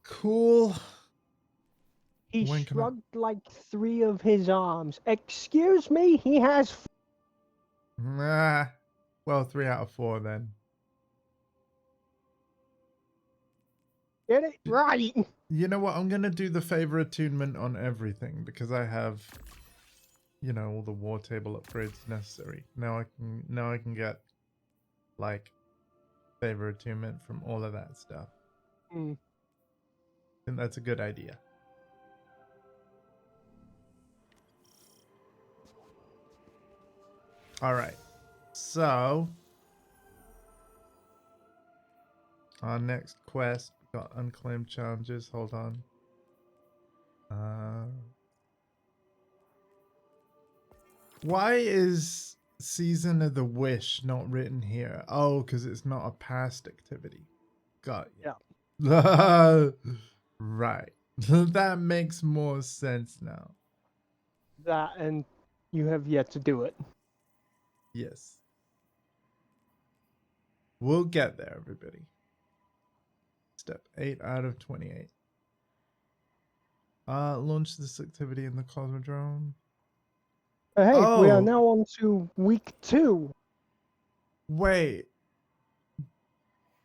Cool. He When can I- shrugged like 3 of his arms. Excuse me, he has. Nah. Well, 3 out of 4 then. Get it right. You know what? I'm gonna do the favor attunement on everything because I have, you know, all the war table upgrades necessary. Now I can get like favor attunement from all of that stuff. Mm. I think that's a good idea. All right. So our next quest got unclaimed challenges. Hold on. Why is Season of the Wish not written here? Oh, because it's not a past activity. Got you. Yeah. Right. That makes more sense now. That, and you have yet to do it. Yes. We'll get there, everybody. Step 8 out of 28. Launch this activity in the Cosmodrome. Hey, we are Oh. now on to week 2. Wait.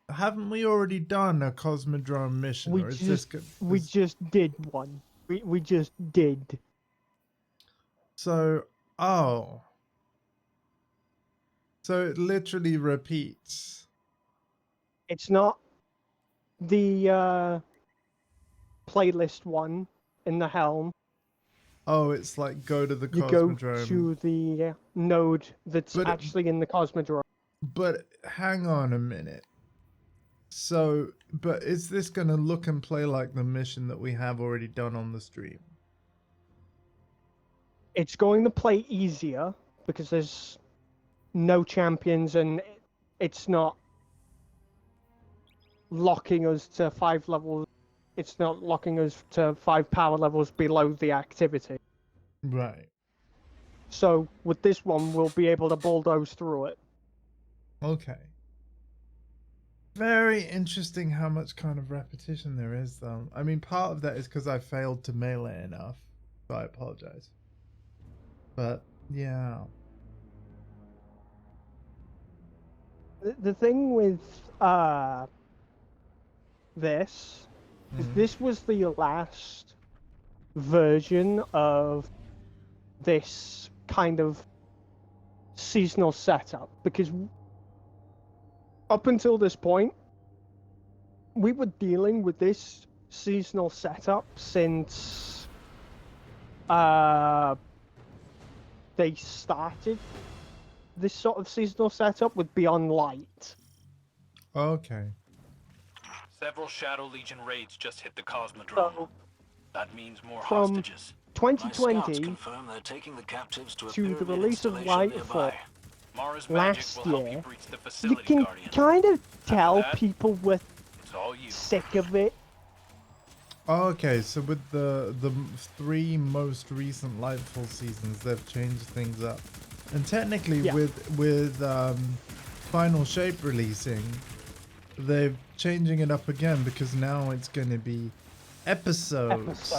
Haven't we already done a Cosmodrome mission? We or is just this we just did one. We just did. So, oh. So it literally repeats. It's not the playlist one in the helm. Oh, it's like go to the You go Cosmodrome. to the node that's But actually in the Cosmodrome. But hang on a minute. So, but is this going to look and play like the mission that we have already done on the stream? It's going to play easier because there's no champions and it's not locking us to 5 levels. It's not locking us to 5 power levels below the activity. Right. So with this one, we'll be able to bulldoze through it. Okay. Very interesting how much kind of repetition there is, though. I mean, part of that is because I failed to melee enough, so I apologize. But, yeah. The thing with this is this was the last version of this kind of seasonal setup, because up until this point we were dealing with this seasonal setup since they started this sort of seasonal setup with Beyond Light. Okay. Several Shadow Legion raids just hit the Cosmodrome. So, That means more from hostages. 2020 confirm they're taking the captives to a to the pyramid release of installation Lightfall nearby. Mara's magic last will help you year, breach the you facility, can Guardian. kind of tell that, people were It's all you. sick of it. Okay, so with the 3 most recent Lightfall seasons, they've changed things up. And technically, Yeah. with Final Shape releasing, they're changing it up again because now it's going to be episodes Episodes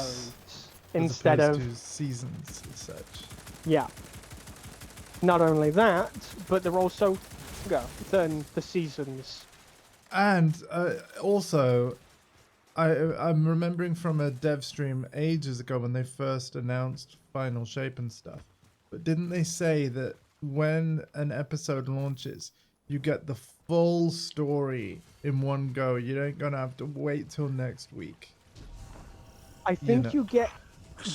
as instead opposed of to seasons as such. yeah. Not only that, but they're also than the seasons. And also, I'm remembering from a dev stream ages ago when they first announced Final Shape and stuff. But didn't they say that when an episode launches, you get the full story in one go? You ain't gonna have to wait till next week. I think you get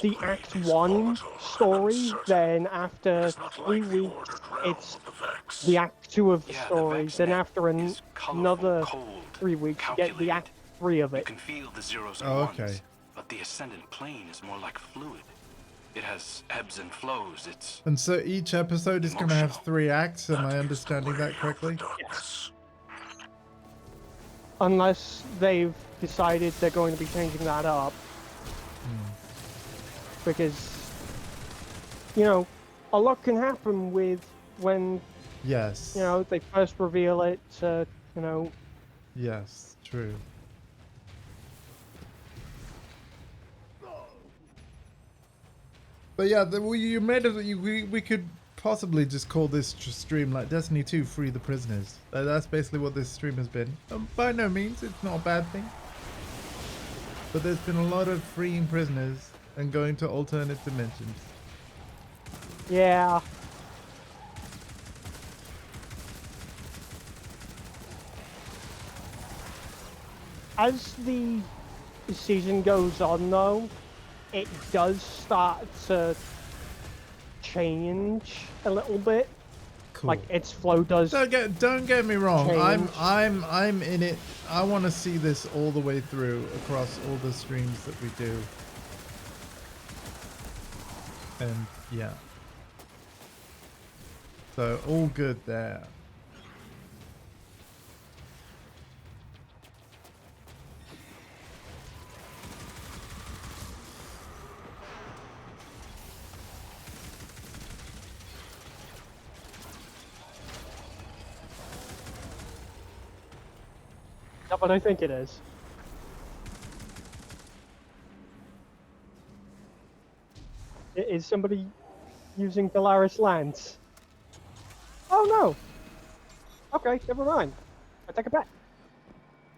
the Act 1 story, then after 3 weeks, it's the Act 2 of the story, then after another 3 weeks, you get the Act 3 of You it. can feel the zeros and Oh, ones. okay. But the Ascendant Plane is more like fluid. It has ebbs and flows. It's And so each episode is going to have emotional. 3 acts. Am I understanding that correctly? Yes. Unless they've decided they're going to be changing that up. Because, you know, a lot can happen with when, Yes. you know, they first reveal it, you know. Yes, true. But yeah, you made it. We could possibly just call this stream like Destiny 2 Free the Prisoners. That's basically what this stream has been. By no means, it's not a bad thing. But there's been a lot of freeing prisoners and going to alternate dimensions. Yeah. As the season goes on, though, it does start to change a little bit. Cool. Like its flow does. Don't get me wrong. change. I'm in it. I want to see this all the way through across all the streams that we do. And yeah. So all good there. Yeah, but I think it is. Is somebody using Polaris Lance? Oh no! Okay, never mind. I take it back.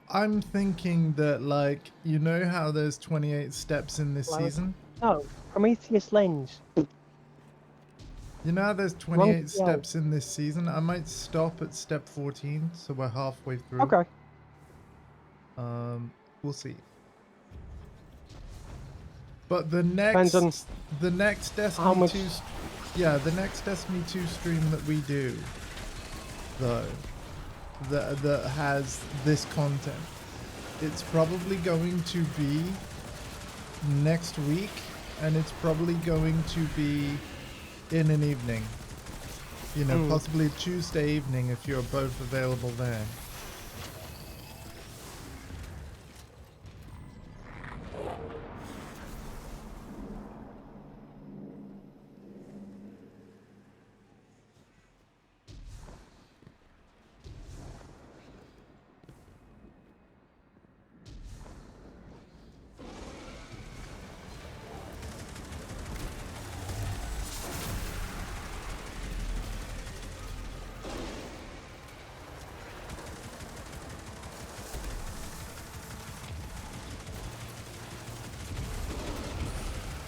I'm thinking that, like, you know how there's 28 steps in this season? No, Prometheus Lens. You know how there's 28 steps in this season? I might stop at step 14, so we're halfway through. Okay. We'll see. But the next Destiny 2, yeah, the next Destiny 2 stream that we do, though, that has this content, it's probably going to be next week, and it's probably going to be in an evening. You know, possibly Tuesday evening if you're both available there.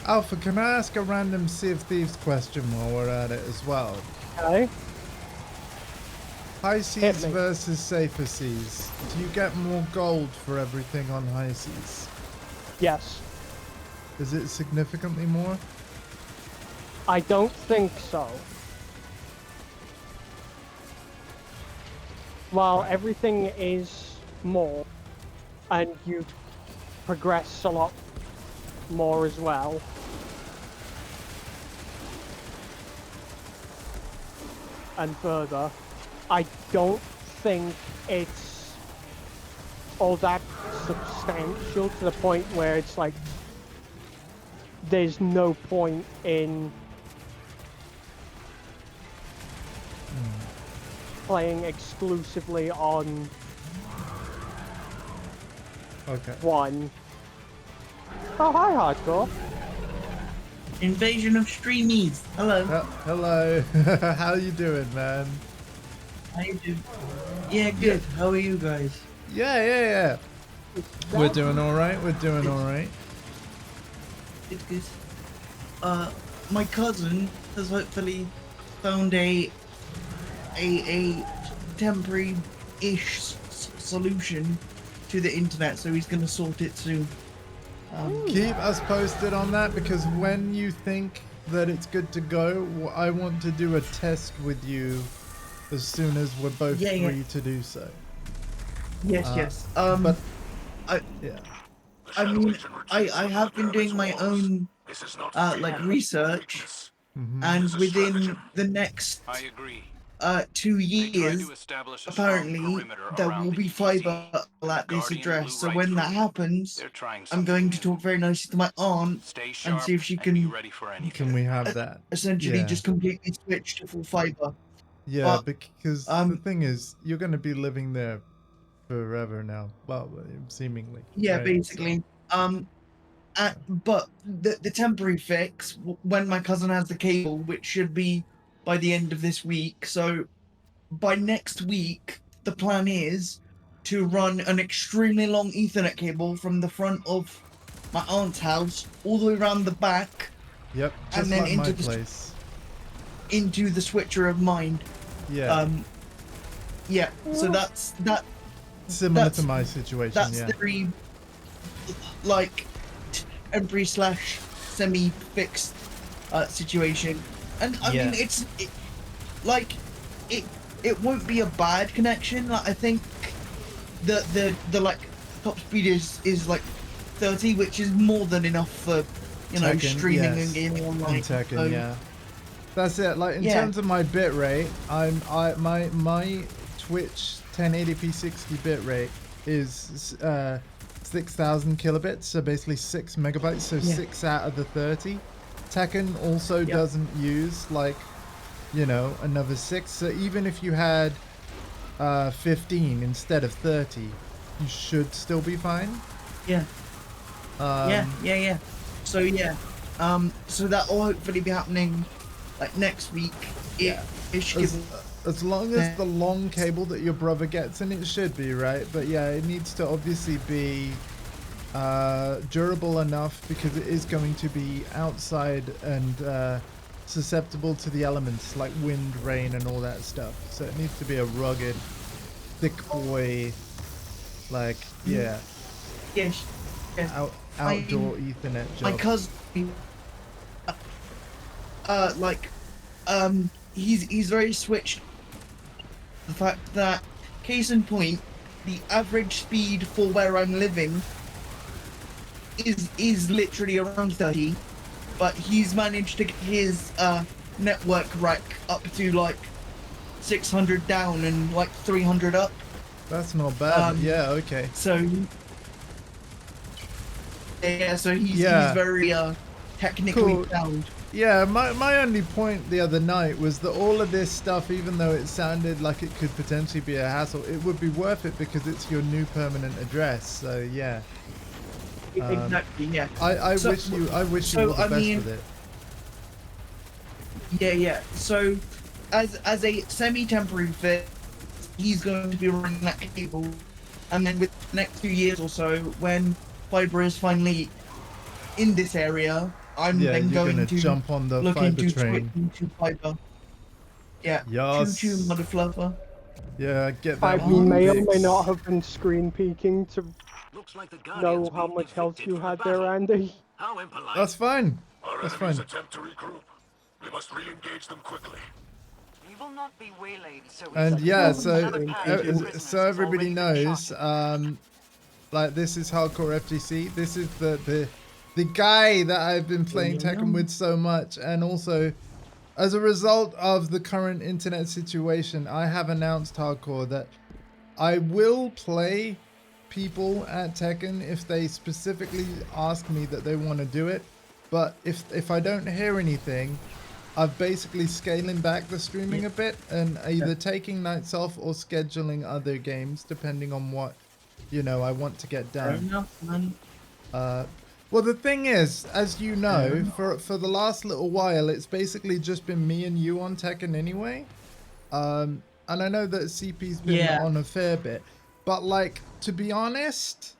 Alpha, can I ask a random Sea of Thieves question while we're at it as well? Okay. High seas versus safer seas. Do you get more gold for everything on high seas? Yes. Is it significantly more? I don't think so. While everything is more, and you progress a lot more as well. And further, I don't think it's all that substantial to the point where it's like there's no point in playing exclusively on one. Oh, hi, Hardcore. Invasion of Streamies. Hello. Hello. How you doing, man? How you doing? Yeah, good. How are you guys? Yeah. We're doing all right. We're doing all right. Good. My cousin has hopefully found a temporary-ish solution to the internet, so he's gonna sort it soon. Keep us posted on that, because when you think that it's good to go, I want to do a test with you as soon as we're both free to do so. Yes. But I mean, Shadow Agent I retreats have from been doing my Pyramid's walls. own This is not like fear, research, weakness. and It is a within stratagem. the next I agree. 2 They tried years, to establish a strong apparently perimeter there around will the be ETC, fiber and the at this Guardian address. blew So right when through that it. happens, They're trying I'm something going to new. talk very nicely to my aunt Stay and sharp see if she and be can ready for anything. Can we have that? essentially Yeah. just completely switch to full fiber. Yeah, But because the thing is, you're going to be living there forever now. Well, seemingly. yeah, right? basically. But the temporary fix when my cousin has the cable, which should be by the end of this week. So by next week, the plan is to run an extremely long Ethernet cable from the front of my aunt's house all the way around the back. Yep, And just then like my place. into the switcher of mine. Yeah. Yeah. So that's that. Similar to my situation. That's Yeah. the dream. Like temporary / semi-fixed situation, and I mean it won't be a bad connection. Like I think the like top speed is like 30, which is more than enough for Tekken, streaming yes. and gaming online. In Tekken, So, yeah. That's it. Like in terms of my bit rate, my Twitch 1080p 60 bit rate is 6,000 kilobits, so basically 6 megabytes, so 6 out of the 30. Tekken also doesn't use like, another 6. So even if you had 15 instead of 30, you should still be fine. Yeah. Yeah. So so that will hopefully be happening like next week. As long as the long cable that your brother gets, and it should be, right? But yeah, it needs to obviously be durable enough, because it is going to be outside and susceptible to the elements like wind, rain, and all that stuff. So it needs to be a rugged, thick boy, like, yeah. Yes. Outdoor Ethernet job. My cousin, he's very switched. The fact that, case in point, the average speed for where I'm living is literally around 30, but he's managed to get his network rack up to like 600 down and like 300 up. That's not bad. Yeah, okay. So yeah, so he's very technically sound. Yeah, my only point the other night was that all of this stuff, even though it sounded like it could potentially be a hassle, it would be worth it because it's your new permanent address. So yeah. Exactly. Yeah. I wish you all the best with it. Yeah. So as a semi-temporary fix, he's going to be running that cable, and then with the next few years or so, when fiber is finally in this area, I'm then going to jump on the look fiber into train. switching to fiber. Yeah. Yes. Choo choo, mother fluffer. Yeah, get that. You may or may not have been screen peeking to know how much health you had there, Andy. That's fine. That's fine. Attempt to regroup. We must re-engage them quickly. We will not be waylaid, so And yeah, so everybody knows, like, this is Hardcore FGC. This is the guy that I've been playing Tekken with so much, and also as a result of the current internet situation, I have announced Hardcore that I will play people at Tekken if they specifically ask me that they want to do it. But if I don't hear anything, I've basically scaling back the streaming a bit and either taking nights off or scheduling other games depending on what, I want to get done. Fair enough, man. Well, the thing is, as you know, for the last little while, it's basically just been me and you on Tekken anyway. And I know that CP's been on a fair bit, but like, to be honest,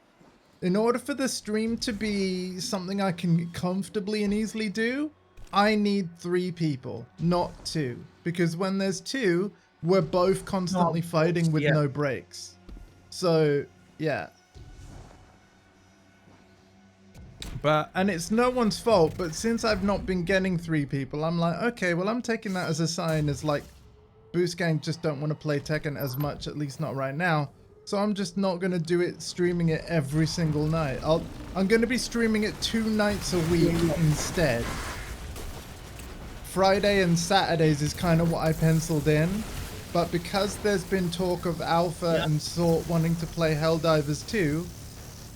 in order for the stream to be something I can comfortably and easily do, I need 3 people, not 2. Because when there's 2, we're both constantly fighting with no breaks. So, yeah. And it's no one's fault, but since I've not been getting 3 people, I'm like, okay, well, I'm taking that as a sign as like, Boost Gang just don't want to play Tekken as much, at least not right now. So I'm just not going to do it, streaming it every single night. I'm going to be streaming it 2 nights a week instead. Friday and Saturdays is kind of what I penciled in. But because there's been talk of Alpha and Sort wanting to play Helldivers 2,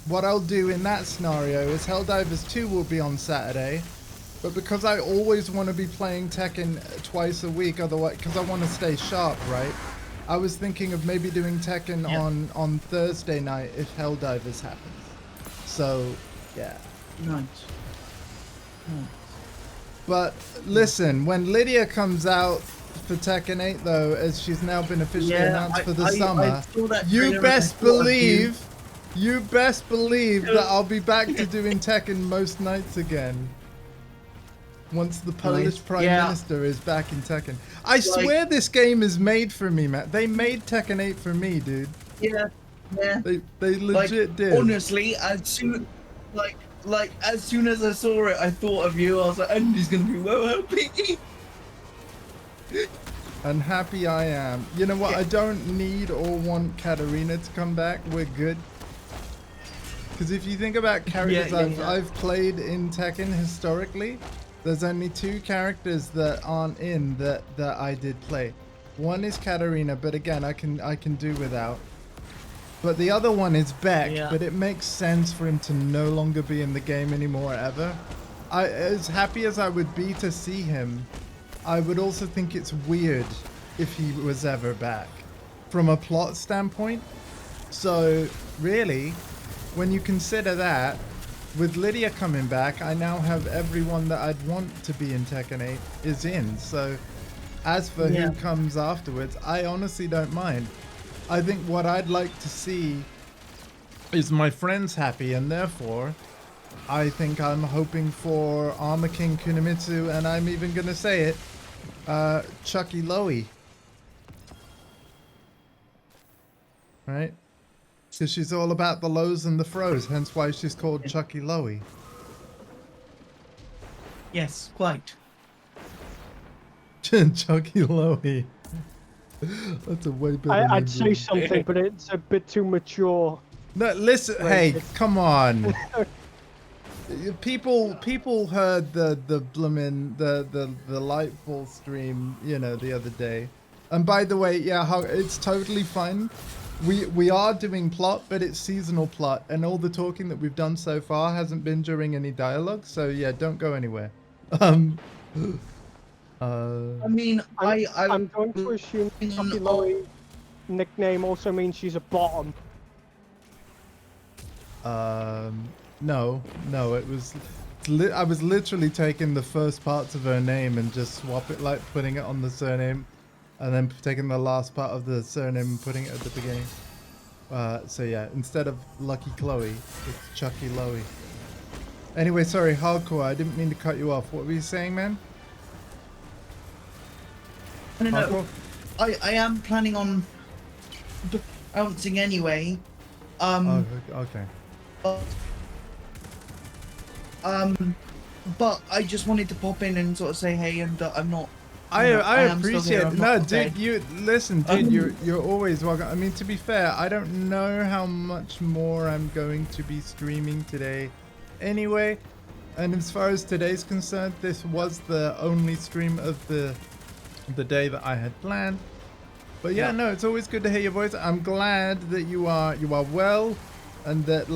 what I'll do in that scenario is Helldivers 2 will be on Saturday. But because I always want to be playing Tekken twice a week, otherwise, because I want to stay sharp, right? I was thinking of maybe doing Tekken on Thursday night if Helldivers happens. So, yeah. Nice. But listen, when Lydia comes out for Tekken 8, though, as she's now been officially announced for the summer, you best believe that I'll be back to doing Tekken most nights again. Once the Polish Prime Minister is back in Tekken. I swear this game is made for me, man. They made Tekken 8 for me, dude. Yeah. They legit did. Honestly, as soon as I saw it, I thought of you. I was like, Andy's gonna be well happy. And happy I am. You know what? I don't need or want Katarina to come back. We're good. Because if you think about characters I've played in Tekken historically, there's only 2 characters that aren't in that I did play. One is Katarina, but again, I can do without. But the other one is Beck, but it makes sense for him to no longer be in the game anymore ever. As happy as I would be to see him, I would also think it's weird if he was ever back from a plot standpoint. So really, when you consider that, with Lydia coming back, I now have everyone that I'd want to be in Tekken 8 is in. So as for who comes afterwards, I honestly don't mind. I think what I'd like to see is my friends happy, and therefore I think I'm hoping for Armor King Kunimitsu, and I'm even going to say it, Chucky Lowy. Right? Because she's all about the lows and the frows, hence why she's called Chucky Lowy. Yes, quite. Chucky Lowy. That's a way better I'd say something, but it's a bit too mature. No, listen, hey, come on. People heard the bloomin' the Lightfall stream, you know, the other day. And by the way, it's totally fine. We are doing plot, but it's seasonal plot, and all the talking that we've done so far hasn't been during any dialogue. So yeah, don't go anywhere. I mean, I'm going to assume Chucky Lowy nickname also means she's a bottom. No, it was. I was literally taking the first parts of her name and just like putting it on the surname, and then taking the last part of the surname and putting it at the beginning. So yeah, instead of Lucky Chloe, it's Chucky Lowy. Anyway, sorry, Hardcore. I didn't mean to cut you off. What were you saying, man? No. I am planning on bouncing anyway. Okay. But I just wanted to pop in and sort of say hey, and I'm not. I appreciate it. No, dude, you're always welcome. I mean, to be fair, I don't know how much more I'm going to be streaming today anyway. And as far as today's concerned, this was the only stream of the day that I had planned. But yeah, no, it's always good to hear your voice. I'm glad that you are well, and that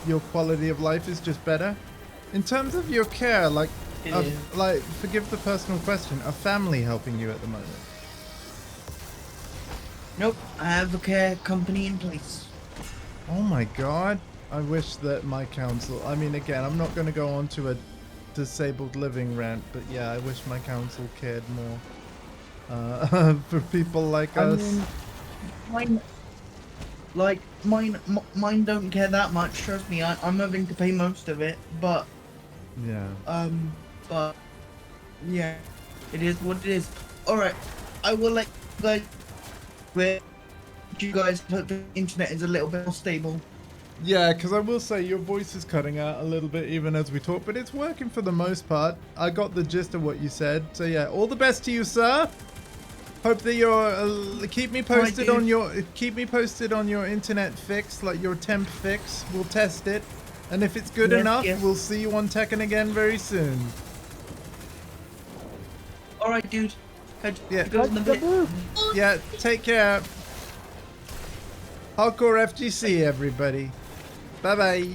your quality of life is just better. In terms of your care, forgive the personal question, are family helping you at the moment? Nope, I have a care company in place. Oh my god. I wish that my council, I mean, again, I'm not going to go on to a disabled living rant, but yeah, I wish my council cared more for people like us. Mine don't care that much. Trust me, I'm having to pay most of it, but but yeah, it is what it is. All right, I will let you guys hope the internet is a little bit more stable. Yeah, because I will say your voice is cutting out a little bit even as we talk, but it's working for the most part. I got the gist of what you said. So yeah, all the best to you, sir. Hope that you're keep me posted dude. on your internet fix, like your temp fix. We'll test it, and if it's good Yes, enough, yes. we'll see you on Tekken again very soon. All right, dude. Yeah. It goes in the bit. Yeah, take care. Hardcore FGC, everybody. Bye bye.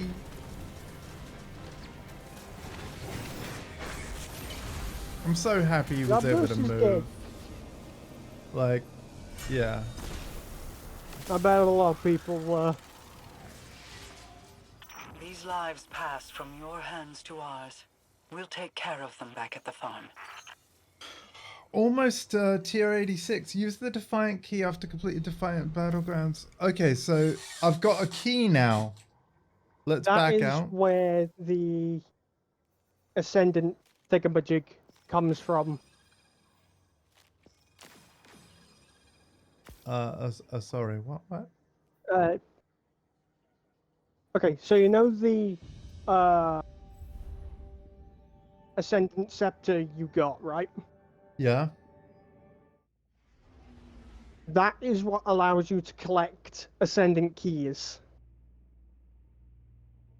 I'm so happy he was able to move. Like, yeah. I bet a lot of people were. These lives passed from your hands to ours. We'll take care of them back at the farm. Almost tier 86. Use the Defiant key after completing Defiant Battlegrounds. Okay, so I've got a key now. Let's back That out. is where the Ascendant thingamajig comes from. Sorry, what? Okay, so you know the Ascendant Scepter you got, right? Yeah. That is what allows you to collect Ascendant keys.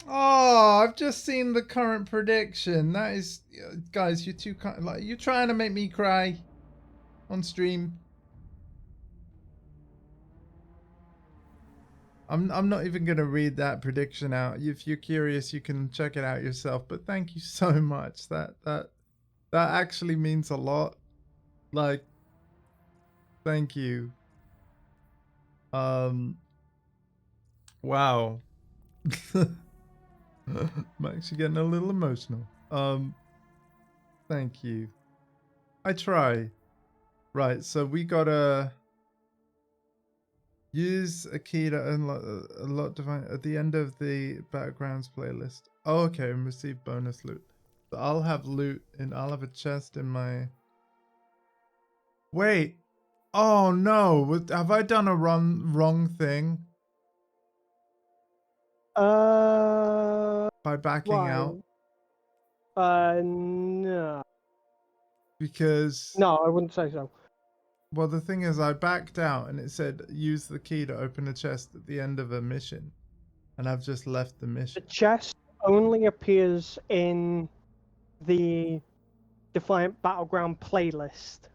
Oh, I've just seen the current prediction. That is, guys, you're too kind. Like, you're trying to make me cry on stream. I'm not even gonna read that prediction out. If you're curious, you can check it out yourself. But thank you so much. That actually means a lot. Like, thank you. Wow. I'm actually getting a little emotional. Thank you. I try. Right, so we gotta use a key to unlock a lot divine at the end of the Battlegrounds playlist. Oh, okay, and receive bonus loot. So I'll have loot and I'll have a chest in my. Wait. Oh no! Have I done a wrong thing? By backing out? No. Because. No, I wouldn't say so. Well, the thing is, I backed out and it said use the key to open a chest at the end of a mission. And I've just left the mission. The chest only appears in the Defiant Battleground playlist.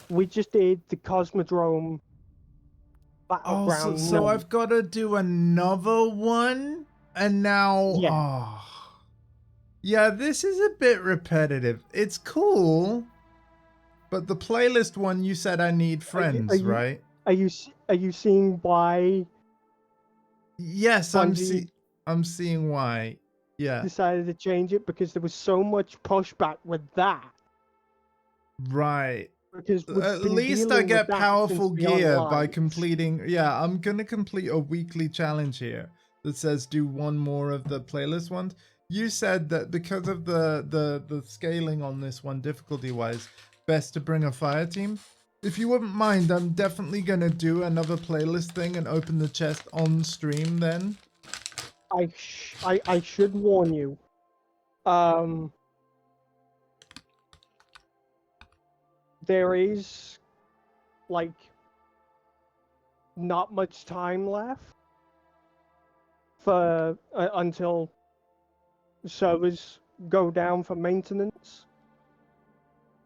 We just did the Cosmodrome Battleground. Oh, so I've got to do another one? And now... Yeah. Oh. Yeah, this is a bit repetitive. It's cool. But the playlist one, you said I need friends, right? Are you seeing why? Yes, I'm seeing why. Yeah. Decided to change it because there was so much pushback with that. Right. Because at least I get powerful gear by completing. Yeah, I'm gonna complete a weekly challenge here that says do one more of the playlist ones. You said that because of the scaling on this one, difficulty wise, best to bring a fire team. If you wouldn't mind, I'm definitely gonna do another playlist thing and open the chest on stream then. I should warn you. There is like not much time left for until servers go down for maintenance.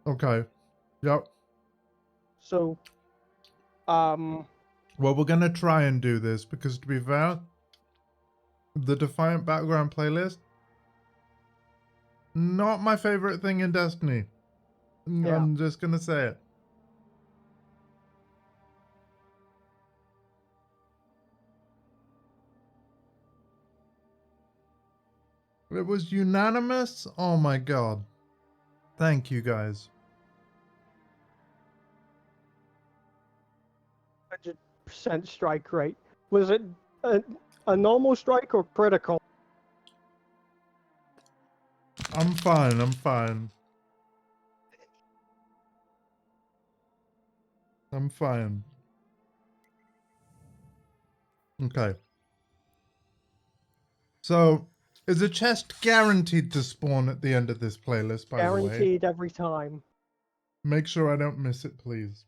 Okay. Yep. So, well, we're gonna try and do this because, to be fair, the Defiant Battleground playlist, not my favorite thing in Destiny. Yeah. I'm just gonna say it. It was unanimous. Oh my god. Thank you guys. 100% strike rate. Was it a normal strike or critical? I'm fine. I'm fine. I'm fine. Okay. So, is a chest guaranteed to spawn at the end of this playlist, by the way? Guaranteed every time. Make sure I don't miss it, please.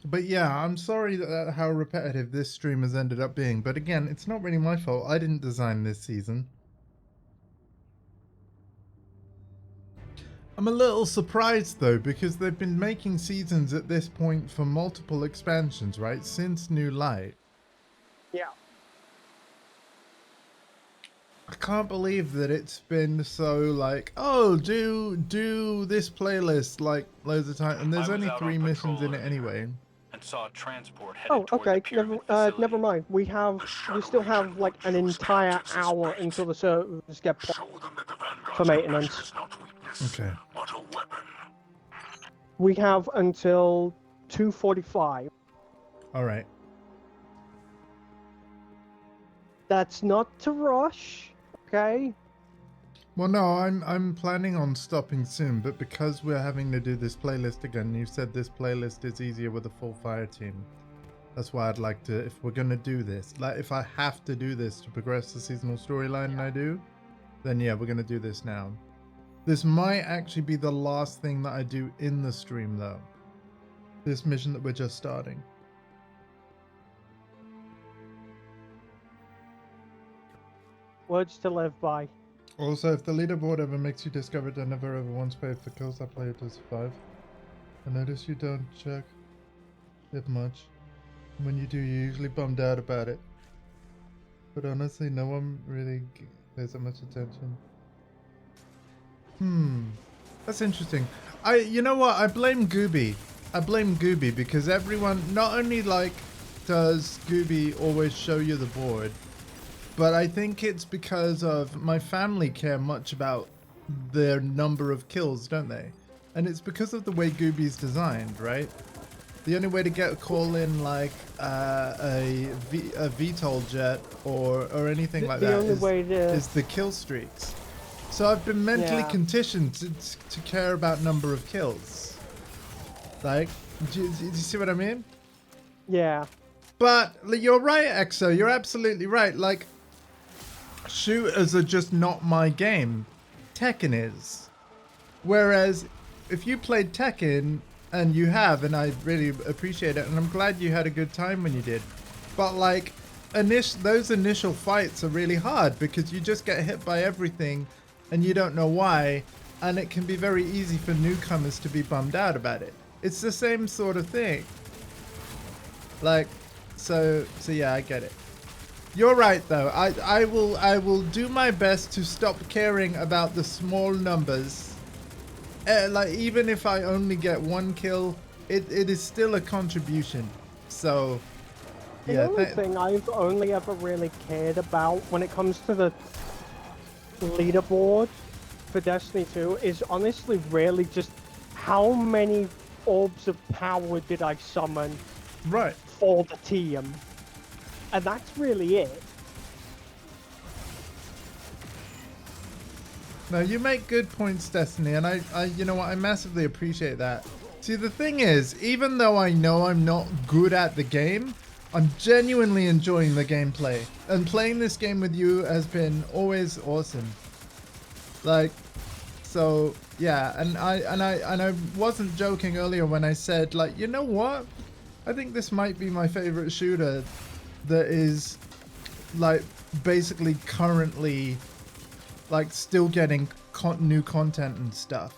But yeah, I'm sorry that how repetitive this stream has ended up being. But again, it's not really my fault. I didn't design this season. I'm a little surprised though, because they've been making seasons at this point for multiple expansions, right? Since New Light. Yeah. I can't believe that it's been so like, oh, do this playlist like loads of time, and there's only 3 missions in it anyway. And saw a transport headed Oh, toward okay. the pyramid facility. Never mind. We still have like an entire hour until the servers get for maintenance. Okay. We have until 2:45. All right. That's not to rush, okay? Well, no, I'm planning on stopping soon, but because we're having to do this playlist again, you said this playlist is easier with a full fire team. That's why I'd like to, if we're gonna do this, like if I have to do this to progress the seasonal storyline, and I do, then yeah, we're gonna do this now. This might actually be the last thing that I do in the stream, though. This mission that we're just starting. Words to live by. Also, if the leaderboard ever makes you discover that I never ever once paid for kills I play to survive, I notice you don't check it much. When you do, you're usually bummed out about it. But honestly, no one really pays that much attention. That's interesting. You know what? I blame Gooby. I blame Gooby because everyone, not only like does Gooby always show you the board, but I think it's because of my family care much about their number of kills, don't they? And it's because of the way Gooby's designed, right? The only way to get a call in like a VTOL jet or anything like that is the kill streaks. So I've been mentally conditioned to care about number of kills. Like, do you see what I mean? Yeah. But you're right, Exo. You're absolutely right. Like, shooters are just not my game. Tekken is. Whereas, if you played Tekken, and you have, and I really appreciate it, and I'm glad you had a good time when you did. But like, those initial fights are really hard because you just get hit by everything, and you don't know why, and it can be very easy for newcomers to be bummed out about it. It's the same sort of thing. Like, so yeah, I get it. You're right though. I will do my best to stop caring about the small numbers. Like, even if I only get 1 kill, it is still a contribution. So, yeah. The only thing I've only ever really cared about when it comes to the leaderboard for Destiny 2 is honestly really just how many orbs of power did I summon for the team. And that's really it. No, you make good points, Destiny, and I you know what, I massively appreciate that. See, the thing is, even though I know I'm not good at the game, I'm genuinely enjoying the gameplay. And playing this game with you has been always awesome. Like, so yeah, and I wasn't joking earlier when I said, like, you know what? I think this might be my favorite shooter that is like basically currently like still getting new content and stuff.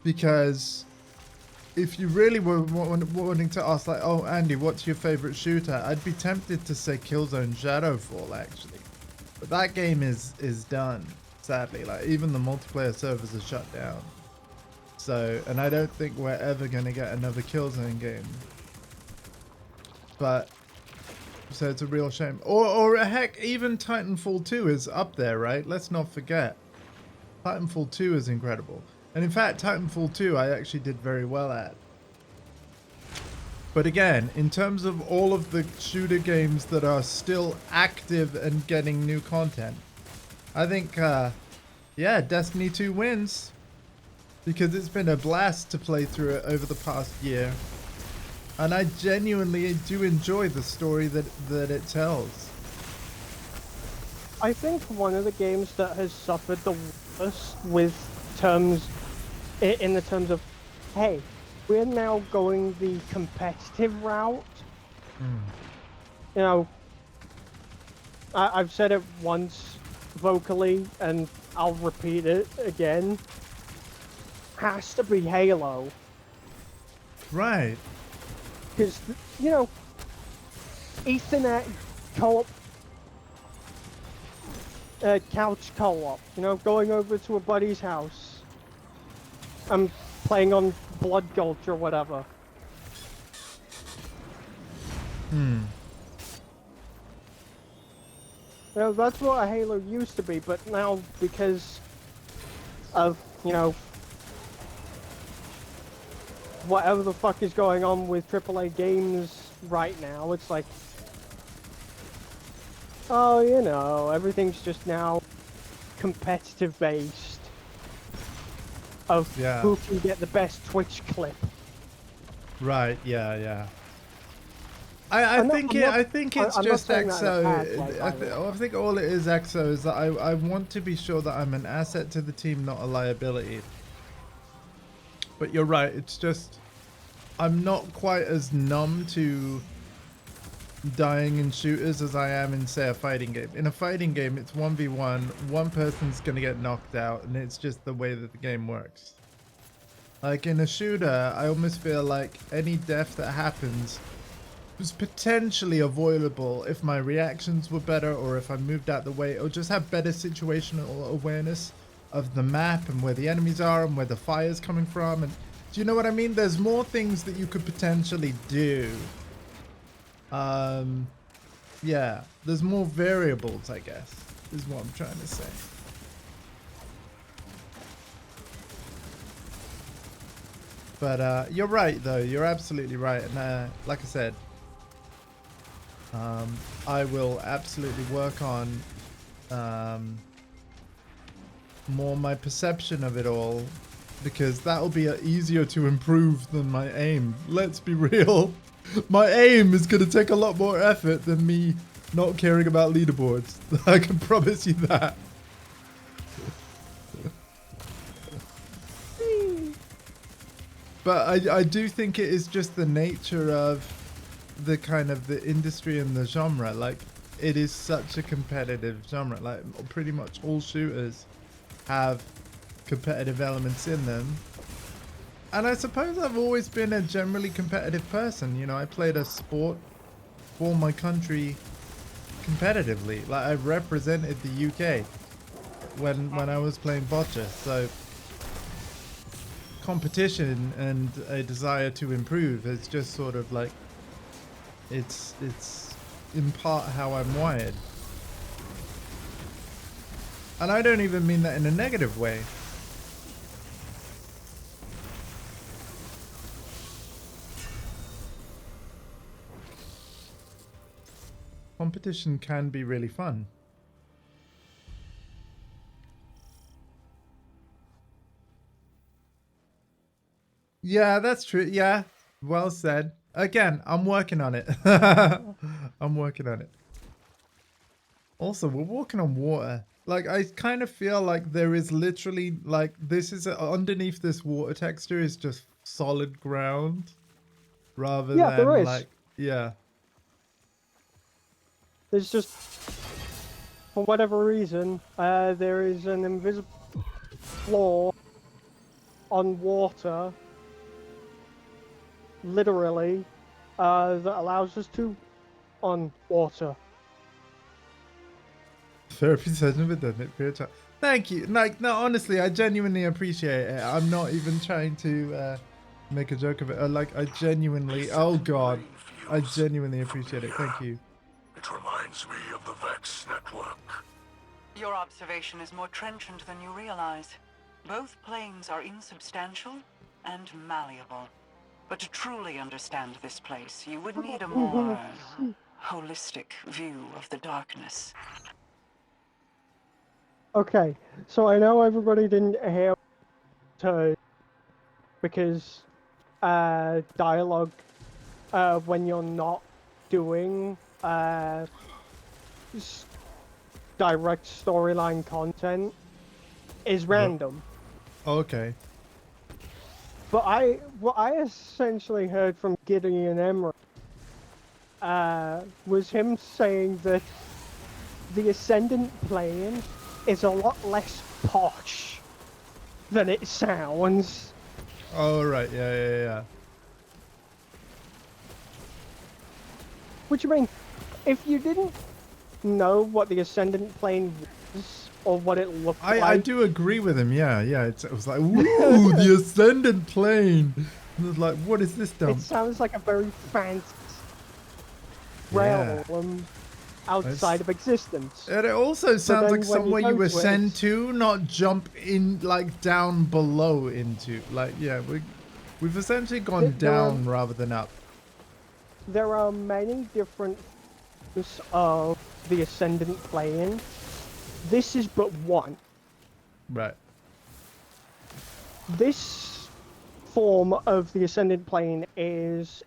Because if you really were wanting to ask, like, oh Andy, what's your favorite shooter, I'd be tempted to say Killzone Shadowfall actually, but that game is done, sadly. Like, even the multiplayer servers are shut down. So, and I don't think we're ever gonna get another Killzone game. But so it's a real shame. Or heck, even Titanfall 2 is up there, right? Let's not forget. Titanfall 2 is incredible. And in fact, Titanfall 2 I actually did very well at. But again, in terms of all of the shooter games that are still active and getting new content, I think, yeah, Destiny 2 wins. Because it's been a blast to play through it over the past year. And I genuinely do enjoy the story that it tells. I think one of the games that has suffered the worst with terms, in the terms of, hey, we're now going the competitive route. Hmm. You know, I've said it once vocally, and I'll repeat it again. Has to be Halo. Right. Because, you know, Ethernet co-op, couch co-op, you know, going over to a buddy's house and playing on Blood Gulch or whatever. Hmm. You know, that's what a Halo used to be, but now because of, you know, whatever the fuck is going on with AAA games right now, it's like, oh, you know, everything's just now competitive based of who can get the best Twitch clip. Right. Yeah. Yeah. I think it's just EXO. I think all it is EXO is that I want to be sure that I'm an asset to the team, not a liability. But you're right. It's just I'm not quite as numb to dying in shooters as I am in, say, a fighting game. In a fighting game, it's 1v1. One person's gonna get knocked out, and it's just the way that the game works. Like in a shooter, I almost feel like any death that happens was potentially avoidable if my reactions were better, or if I moved out the way, or just have better situational awareness of the map and where the enemies are and where the fire's coming from. And do you know what I mean? There's more things that you could potentially do. Yeah, there's more variables, I guess, is what I'm trying to say. But you're right, though. You're absolutely right. And like I said, I will absolutely work on more my perception of it all, because that'll be easier to improve than my aim. Let's be real. My aim is going to take a lot more effort than me not caring about leaderboards. I can promise you that. But I do think it is just the nature of the kind of the industry and the genre. Like, it is such a competitive genre. Like, pretty much all shooters have competitive elements in them. And I suppose I've always been a generally competitive person. You know, I played a sport for my country competitively. Like, I represented the UK when I was playing bocce. So competition and a desire to improve is just sort of like, it's in part how I'm wired. And I don't even mean that in a negative way. Competition can be really fun. Yeah, that's true. Yeah, well said. Again, I'm working on it. I'm working on it. Also, we're walking on water. Like, I kind of feel like there is literally, like, this is underneath this water texture is just solid ground, rather Yeah, than there is. like, yeah. There's just, for whatever reason, there is an invisible floor on water, literally, that allows us to on water. Therapy session with it for your child. Thank you. Like, no, honestly, I genuinely appreciate it. I'm not even trying to make a joke of it. Like, I genuinely, oh god, I genuinely appreciate it. Thank you. It reminds me of the Vex network. Your observation is more trenchant than you realize. Both planes are insubstantial and malleable. But to truly understand this place, you would need a more holistic view of the darkness. Okay, so I know everybody didn't hear to because dialogue when you're not doing direct storyline content is random. Okay. But what I essentially heard from Gideon Emery was him saying that the Ascendant plane is a lot less posh than it sounds. Oh, right. Yeah. Which I mean, if you didn't know what the Ascendant plane was or what it looked like, I do agree with him. Yeah. It was like, ooh, the Ascendant plane. And I was like, what is this dump? it sounds like a very fancy realm outside of existence. And it also sounds like then when you somewhere go you to ascend it- to, not jump in, like, down below into. Like, yeah, we've essentially gone There are- down rather than up. There are many different forms of the Ascendant plane. This is but one. Right. This form of the Ascendant plane is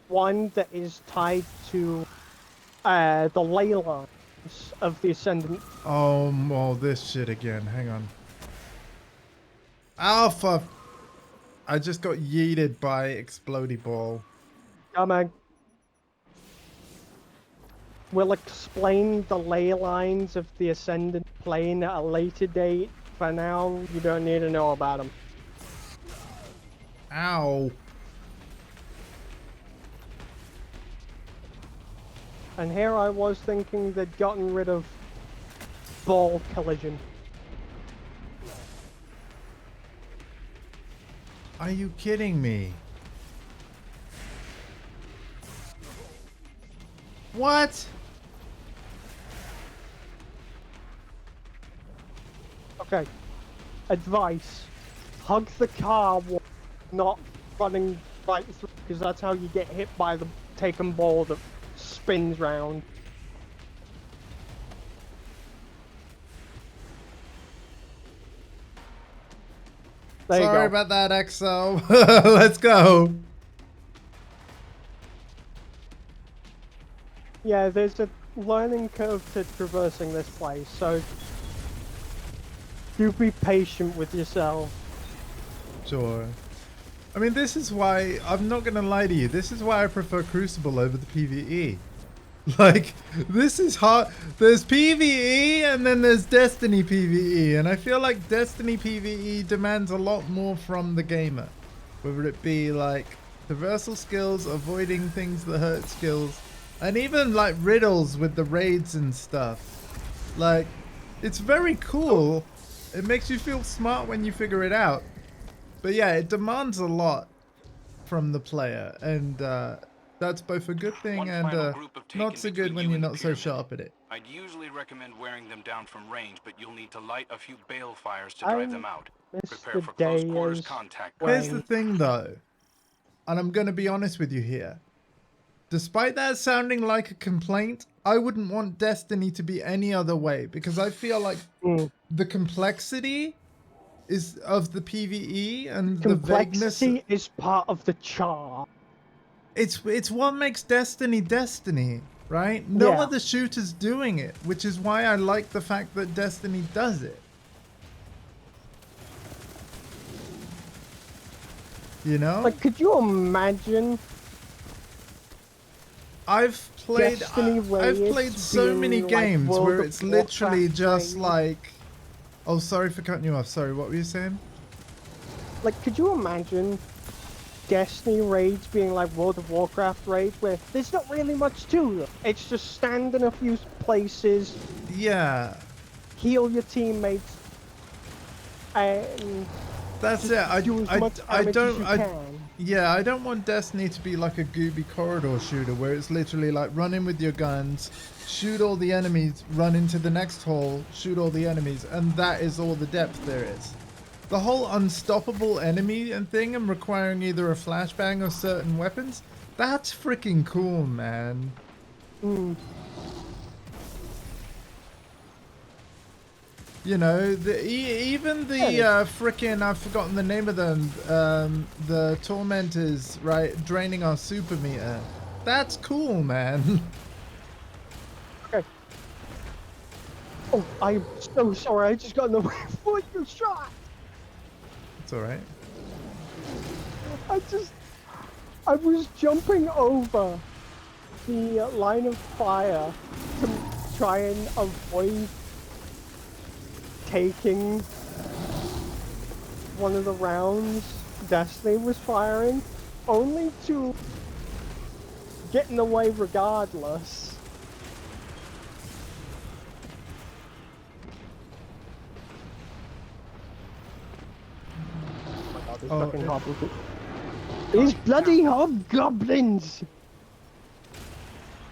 one that is tied to the ley lines of the Ascendant. Oh, well, this shit again. Hang on. Alpha! I just got yeeted by Explodey Ball. Come on. We'll explain the ley lines of the Ascendant plane at a later date. For now, you don't need to know about them. Ow. And here I was thinking they'd gotten rid of ball collision. Are you kidding me? What? Okay. Advice. Hug the car while not running right through, because that's how you get hit by the taken ball that spins round. There Sorry you go. about that, EXO. Let's go. Yeah, there's a learning curve to traversing this place, so do be patient with yourself. Sure. I mean, this is why, I'm not going to lie to you, this is why I prefer Crucible over the PvE. Like, this is hard. There's PvE and then there's Destiny PvE, and I feel like Destiny PvE demands a lot more from the gamer. Whether it be like traversal skills, avoiding things that hurt skills, and even like riddles with the raids and stuff. Like, it's very cool. It makes you feel smart when you figure it out. But yeah, it demands a lot from the player, and that's both a good thing and not so good when you're not so sharp at it. I'd usually recommend wearing them down from range, but you'll need to light a few bale fires to drive them out. Prepare for close quarters contact. Here's the thing though, and I'm going to be honest with you here. Despite that sounding like a complaint, I wouldn't want Destiny to be any other way, because I feel like the complexity is of the PvE and the vagueness. Complexity is part of the charm. It's what makes Destiny Destiny, right? No Yeah. other shooter's doing it, which is why I like the fact that Destiny does it. You know? Like, could you imagine? I've played Destiny I've raids played so being many like games World where of it's literally Warcraft just raids? like, oh, sorry for cutting you off. Sorry, what were you saying? Like, could you imagine Destiny raids being like World of Warcraft raids, where there's not really much to them? It's just stand in a few places, Yeah, heal your teammates, and that's just it. do as much I damage as you don't. can. Yeah, I don't want Destiny to be like a gooby corridor shooter where it's literally like run in with your guns, shoot all the enemies, run into the next hole, shoot all the enemies, and that is all the depth there is. The whole unstoppable enemy and thing and requiring either a flashbang or certain weapons, that's freaking cool, man. You know, even the frickin', I've forgotten the name of them, the tormentors, right, draining our super meter. That's cool, man. Okay. Oh, I'm so sorry. I just got in the way before you shot. It's alright. I was jumping over the line of fire to try and avoid taking one of the rounds Destiny was firing, only to get in the way regardless. Oh my god, these fucking hobgoblins. These bloody hobgoblins!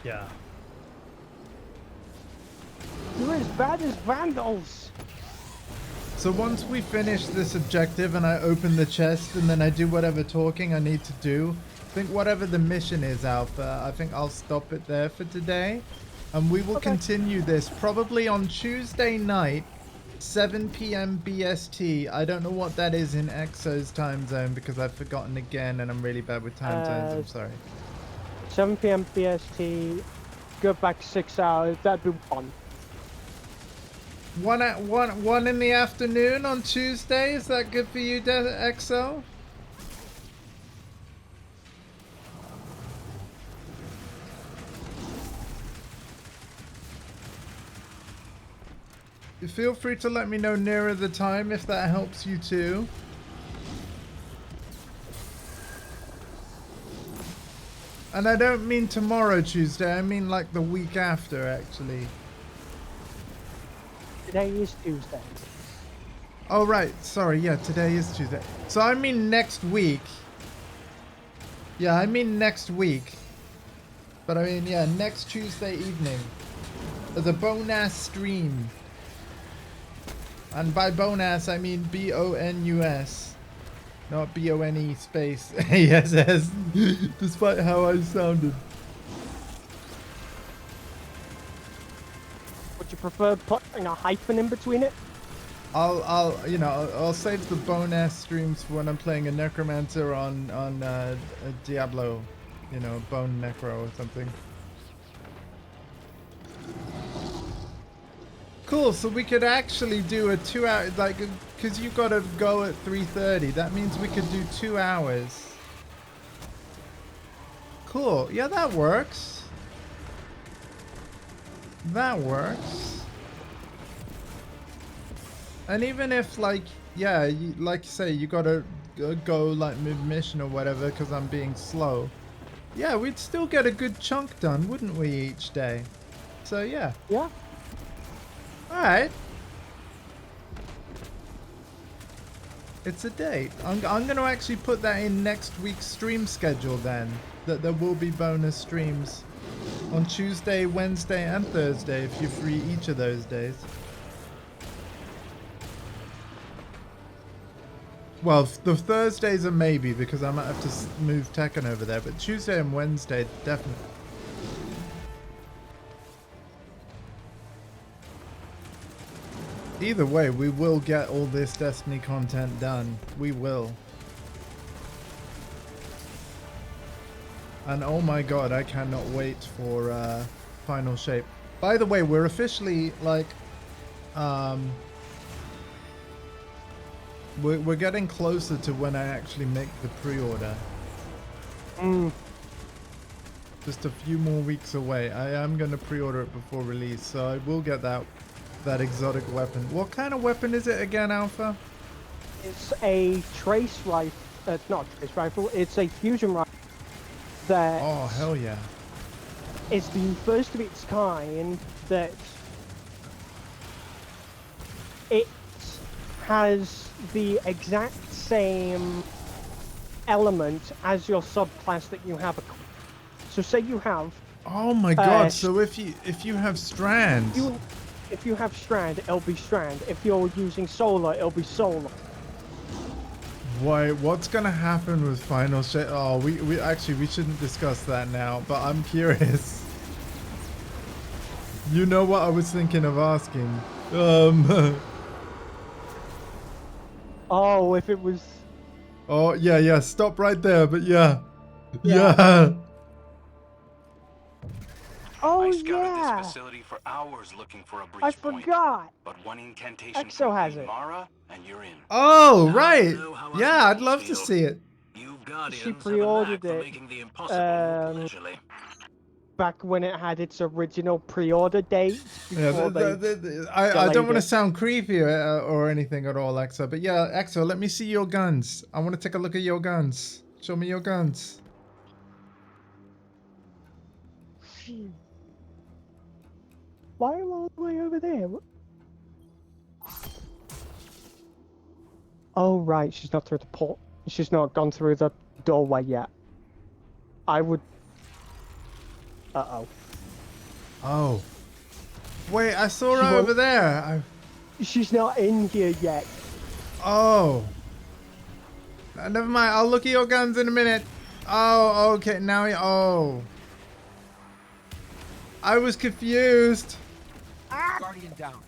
Yeah. You're as bad as vandals! So once we finish this objective and I open the chest and then I do whatever talking I need to do, I think whatever the mission is, Alpha, I think I'll stop it there for today. And we will continue this probably on Tuesday night, 7 p.m. BST. I don't know what that is in Exo's time zone because I've forgotten again and I'm really bad with time zones. I'm sorry. 7 p.m. BST, go back 6 hours, that'd be 1. One in the afternoon on Tuesday. Is that good for you, Exo? Feel free to let me know nearer the time if that helps you too. And I don't mean tomorrow Tuesday, I mean like the week after actually. Today is Tuesday. Oh right, sorry, yeah, today is Tuesday. So I mean next week. Yeah, I mean next week. But I mean, yeah, next Tuesday evening. As a bonus stream. And by bonus, I mean B-O-N-U-S. Not B-O-N-E space A-S-S. Despite how I sounded. Would you prefer putting a hyphen in between it? I'll save the bonus streams for when I'm playing a necromancer on a Diablo, you know, bone necro or something. Cool, so we could actually do a 2 hour, like, because you gotta go at 3:30. That means we could do 2 hours. Cool, yeah, that works. That works. And even if, like, yeah, like you say, you gotta go, like, mid-mission or whatever because I'm being slow. Yeah, we'd still get a good chunk done, wouldn't we, each day? So, yeah. Yeah. Alright. It's a date. I'm going to actually put that in next week's stream schedule then. That there will be bonus streams on Tuesday, Wednesday, and Thursday if you're free each of those days. Well, the Thursdays are maybe because I might have to move Tekken over there, but Tuesday and Wednesday, definitely. Either way, we will get all this Destiny content done. We will. And oh my god, I cannot wait for Final Shape. By the way, we're officially, like, we're getting closer to when I actually make the pre-order. Just a few more weeks away. I am going to pre-order it before release, so I will get that exotic weapon. What kind of weapon is it again, Alpha? It's a trace rifle. It's not a trace rifle. It's a fusion rifle. That oh hell yeah! It's the first of its kind that it has the exact same element as your subclass that you have. So say you have. Oh my god! So if you have Strand. If you have Strand, it'll be Strand. If you're using Solar, it'll be Solar. Wait, what's gonna happen with Final Shape? Oh, we actually we shouldn't discuss that now, but I'm curious. You know what I was thinking of asking. Oh, if it was. Oh yeah, stop right there. But yeah. Yeah. Oh I scouted yeah. this facility for hours looking for a breach I point. forgot. But one incantation Exo from has it. Mara and you're in. Oh right. Yeah, I'd love to see it. You've Guardians she have a pre-ordered knack for it making the impossible um, leisurely. back when it had its original pre-order date Yeah, before they I don't delayed want to it. sound creepy or anything at all, Exo, but yeah, Exo, let me see your guns. I want to take a look at your guns. Show me your guns. Why are you all the way over there? Oh right, she's not through the port. She's not gone through the doorway yet. I would. Uh-oh. Oh. Wait, I saw her She won't- over there. She's not in here yet. Oh. Never mind. I'll look at your guns in a minute. Oh, okay. Now, oh. I was confused. Guardian down.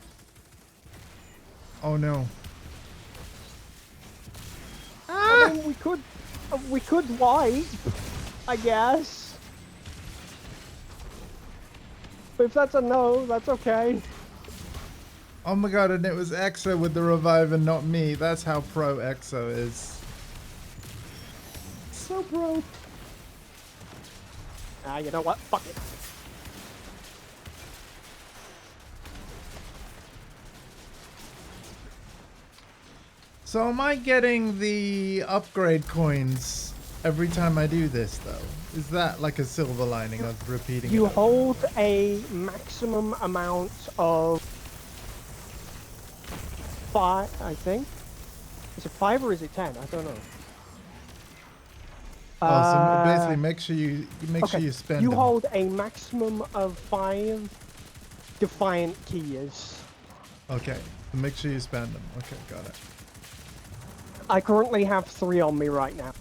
Oh no. I mean, we could wipe, I guess. But if that's a no, that's okay. Oh my god, and it was Exo with the revive and not me. That's how pro Exo is. So pro. Ah, you know what? Fuck it. So am I getting the upgrade coins every time I do this though? Is that like a silver lining of repeating You it? hold a maximum amount of 5, I think. Is it 5 or is it 10? I don't know. Oh, so basically make sure you sure you spend You them. hold a maximum of 5 Defiant keys. Okay, so make sure you spend them. Okay, got it. I currently have 3 on me right now.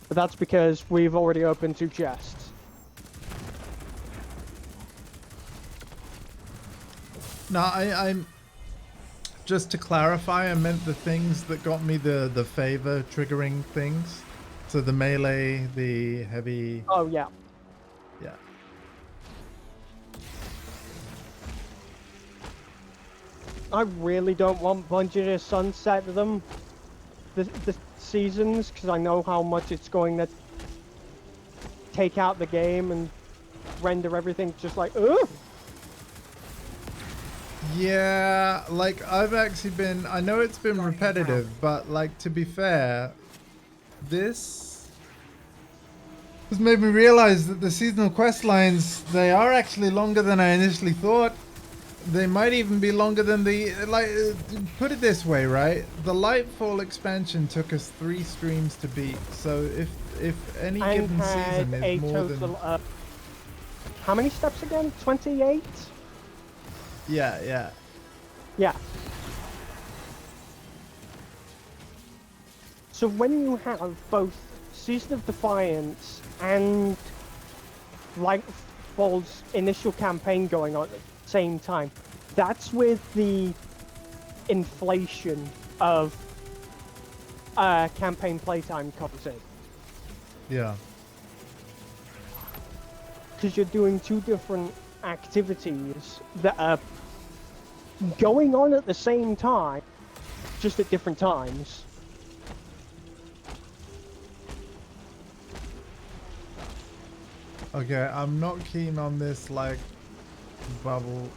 But that's because we've already opened 2 chests. No, I'm just to clarify, I meant the things that got me the favor triggering things. So the melee, the heavy. Oh yeah. Yeah. I really don't want Bungie to sunset them, the seasons, because I know how much it's going to take out the game and render everything just like, ugh! Yeah, like I've actually been, I know it's been repetitive, but like to be fair, this has made me realize that the seasonal quest lines, they are actually longer than I initially thought. They might even be longer than the, like, put it this way, right? The Lightfall expansion took us 3 streams to beat, so if any given season is more than... how many steps again? 28? Yeah. Yeah. So when you have both Season of Defiance and Lightfall's initial campaign going on at the same time, that's with the inflation of campaign playtime comes in. Yeah. Because you're doing 2 different activities that are going on at the same time, just at different times. Okay, I'm not keen on this, like, bubble.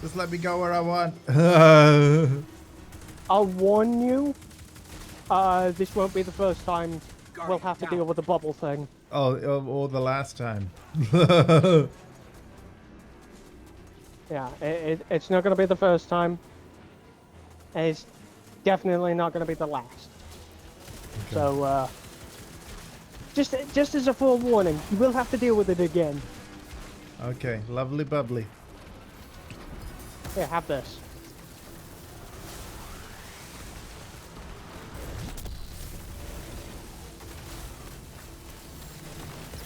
Just let me go where I want. I'll warn you, this won't be the first time we'll have to deal with the bubble thing. Oh, or the last time. Yeah, it's not going to be the first time. And it's definitely not going to be the last. Okay. So, just as a forewarning, you will have to deal with it again. Okay, lovely bubbly. Here, have this.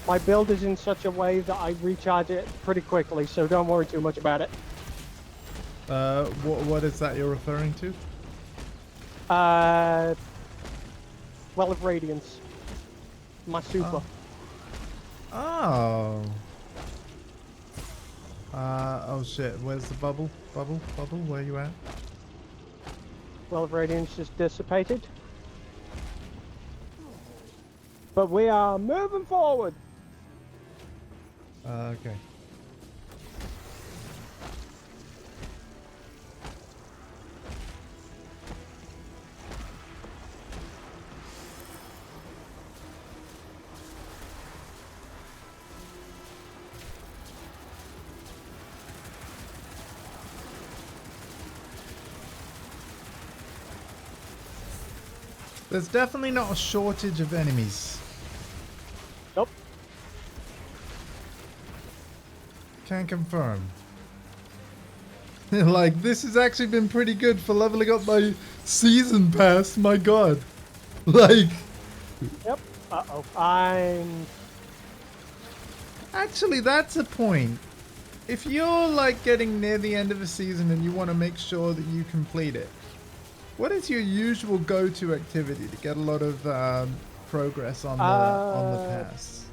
My build is in such a way that I recharge it pretty quickly, so don't worry too much about it. What is that you're referring to? Well of Radiance. My super. Oh. Oh shit, where's the bubble? Bubble? Where you at? Well, radiance just dissipated. But we are moving forward. Okay. There's definitely not a shortage of enemies. Nope. Can confirm. Like, this has actually been pretty good for leveling up my season pass, my god. Like... Yep. Uh-oh. I'm... Actually, that's a point. If you're, like, getting near the end of a season and you want to make sure that you complete it, what is your usual go-to activity to get a lot of progress on the pass?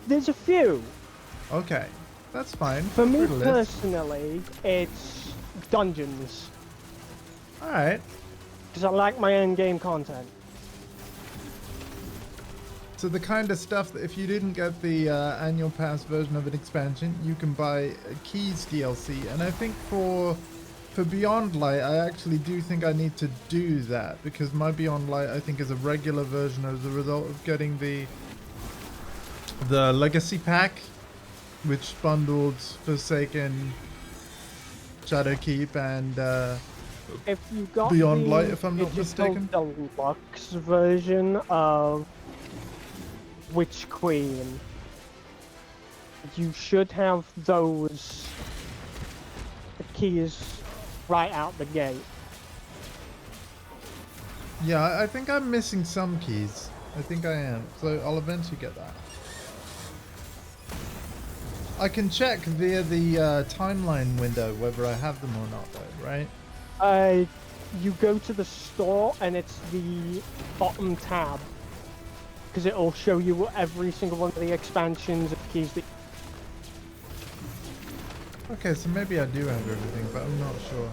There's a few. Okay, that's fine. For me Riddle it. personally, it's dungeons. Alright. Because I like my in-game content. So the kind of stuff that if you didn't get the annual pass version of an expansion, you can buy Keys DLC. And I think for Beyond Light, I actually do think I need to do that. Because my Beyond Light, I think, is a regular version as a result of getting the Legacy Pack, which bundled Forsaken, Shadowkeep, and if you got Beyond the Light, if I'm not digital mistaken. deluxe version of Witch Queen, you should have those keys right out the gate. Yeah, I think I'm missing some keys. I think I am. So I'll eventually get that. I can check via the timeline window whether I have them or not, though, right? You go to the store and it's the bottom tab. Because it'll show you every single one of the expansions of keys that... Okay, so maybe I do have everything, but I'm not sure.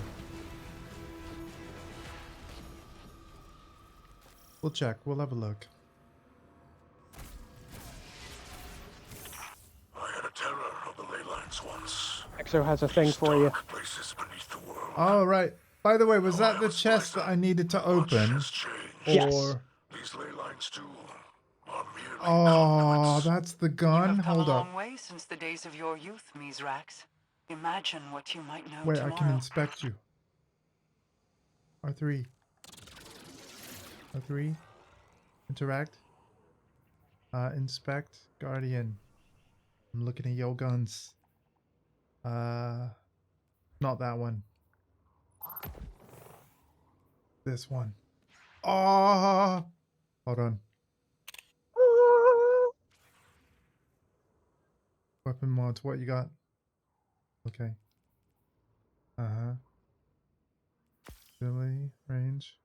We'll check. We'll have a look. I had a terror of the ley lines once. Exo has a thing for you. Places beneath the world. Oh, right. By the way, was that the chest that I needed to open? Yes. Or... These ley lines too are merely Oh, that's the gun? You've come Hold a up. long way since the days of your youth, Mizrax. Imagine what you might know Wait, tomorrow. I can inspect you. R3. R3. Interact. Inspect. Guardian. I'm looking at your guns. Not that one. This one. Oh! Hold on. Weapon mods, what you got? Okay. Ability, range.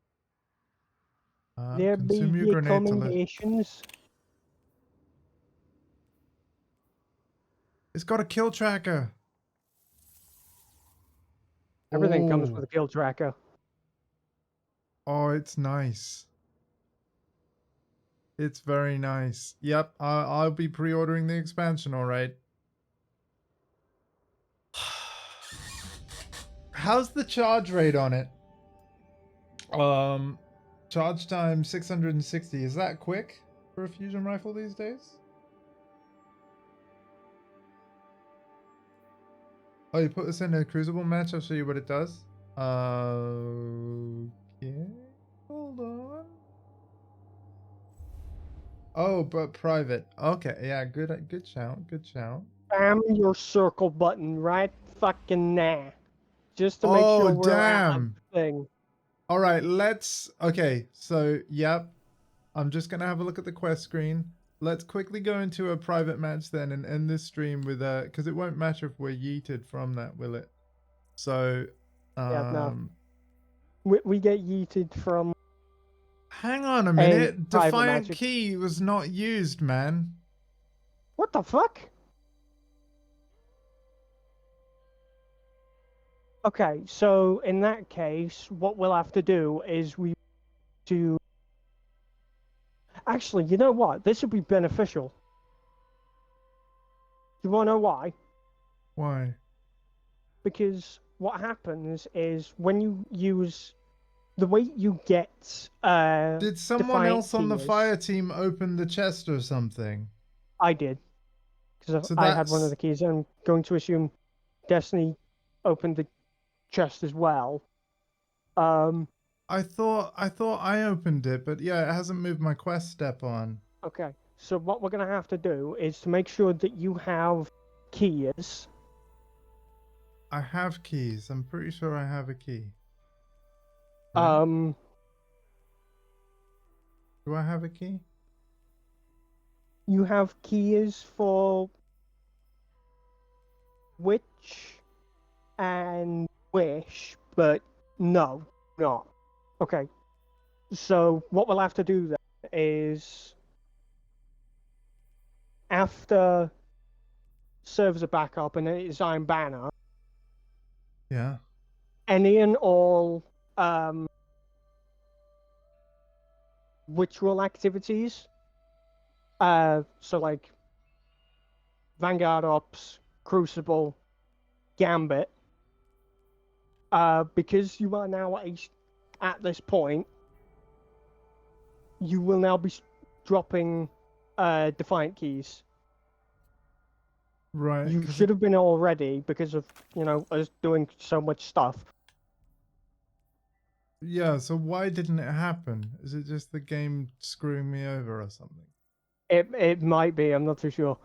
There be Consume your grenade to lift. recommendations. It's got a kill tracker. Everything comes Oh. with a kill tracker. Oh, it's nice. It's very nice. Yep, I'll be pre-ordering the expansion, all right. How's the charge rate on it? Charge time 660. Is that quick for a fusion rifle these days? Oh, you put this in a crucible match? I'll show you what it does. Okay. Hold on. Oh, but private. Okay, yeah, good shout, good shout. Spam your circle button right fucking now. Just to make sure we're at a thing. All right, okay, so, yep. I'm just going to have a look at the quest screen. Let's quickly go into a private match then and end this stream with because it won't matter if we're yeeted from that, will it? So, Yeah, no. We get yeeted from... Hang on a minute. Defiant magic. key was not used, man. What the fuck? Okay, so in that case, what we'll have to do is we do. Actually, you know what? This would be beneficial. Do you want to know why? Why? Because what happens is when you use the way you get Did someone Defiant else on the keys- fire team open the chest or something? I did, because So I had one of that's- the keys. I'm going to assume Destiny opened the chest as well. I thought I opened it, but yeah, it hasn't moved my quest step on. Okay, so what we're gonna have to do is to make sure that you have keys. I have keys. I'm pretty sure I have a key. Um, Do I have a key? you have keys for Witch and Wish, but no, not. Okay, so what we'll have to do then is after servers are back up and it is Iron Banner, Yeah. any and all ritual activities, so like Vanguard Ops, Crucible, Gambit, because you are now at this point, you will now be dropping Defiant keys. Right. You 'cause should have been already because of, you know, us doing so much stuff. Yeah, so why didn't it happen? Is it just the game screwing me over or something? It might be, I'm not too sure.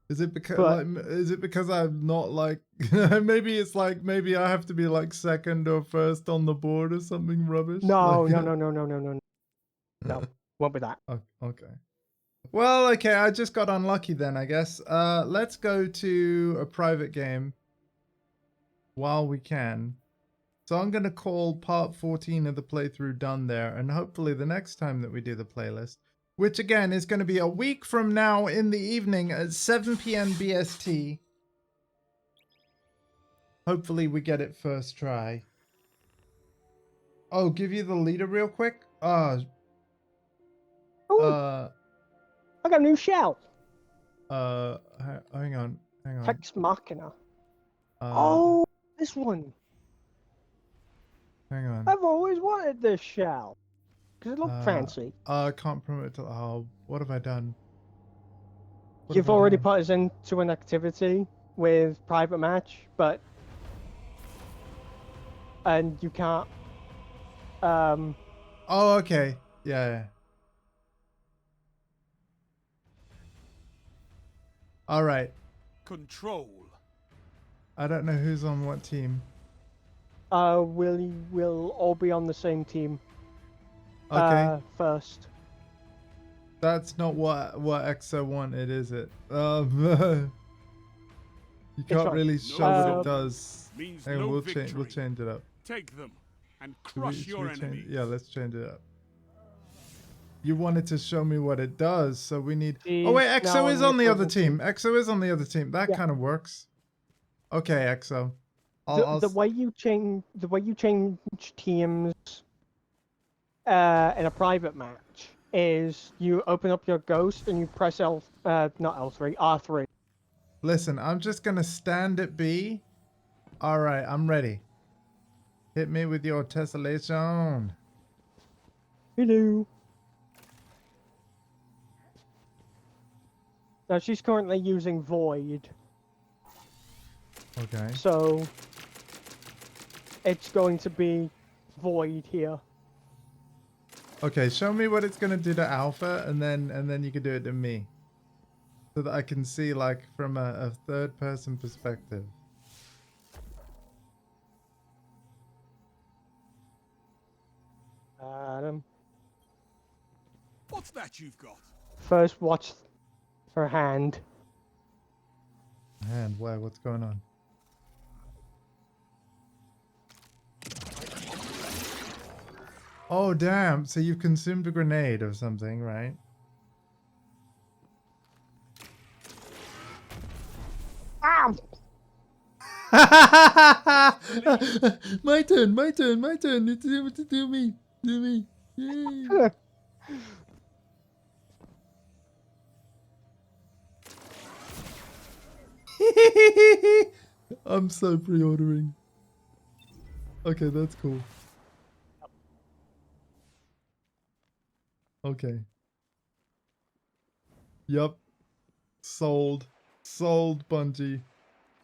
Is it because But- is it because I'm not like maybe it's like maybe I have to be like second or first on the board or something rubbish? No, Like- no, won't be that. Oh, okay. Well, okay, I just got unlucky then, I guess. Let's go to a private game while we can. So I'm going to call part 14 of the playthrough done there, and hopefully the next time that we do the playlist, which again is going to be a week from now in the evening at 7 p.m. BST. Hopefully we get it first try. Oh, give you the leader real quick? Ooh, I got a new shell. Hang on. Hex Machina. Uh, Oh, this one. Hang on. I've always wanted this shell. Because it looked fancy. I can't promote it to... Oh, what have I done? What You've have I already done? put us into an activity with private match, but... And you can't... Oh, okay. Yeah. Alright. Control. I don't know who's on what team. We'll all be on the same team. Okay. First. That's not what EXO wanted, is it? You can't right. really No show what it silver does. means Hang on, no we'll victory. change it up. Take them and Should we- crush should your we change- enemies. Yeah, let's change it up. You wanted to show me what it does, so we need... He's Oh wait, now EXO is on on the the other approval team. EXO is on the other team. That Yeah. kind of works. Okay, EXO. The way you change teams in a private match is you open up your ghost and you press not L3, R3. Listen, I'm just gonna stand at B. Alright, I'm ready. Hit me with your tessellation. Hello. Now she's currently using Void, Okay. so it's going to be Void here. Okay, show me what it's gonna do to Alpha, and then you can do it to me, so that I can see like from a third-person perspective. What's that you've got? First, watch her hand. And where? What's going on? Oh damn! So you've consumed a grenade or something, right? Ah! My turn. Do me. Yay. I'm so pre-ordering. Okay, that's cool. Okay. Yup. Sold, Bungie.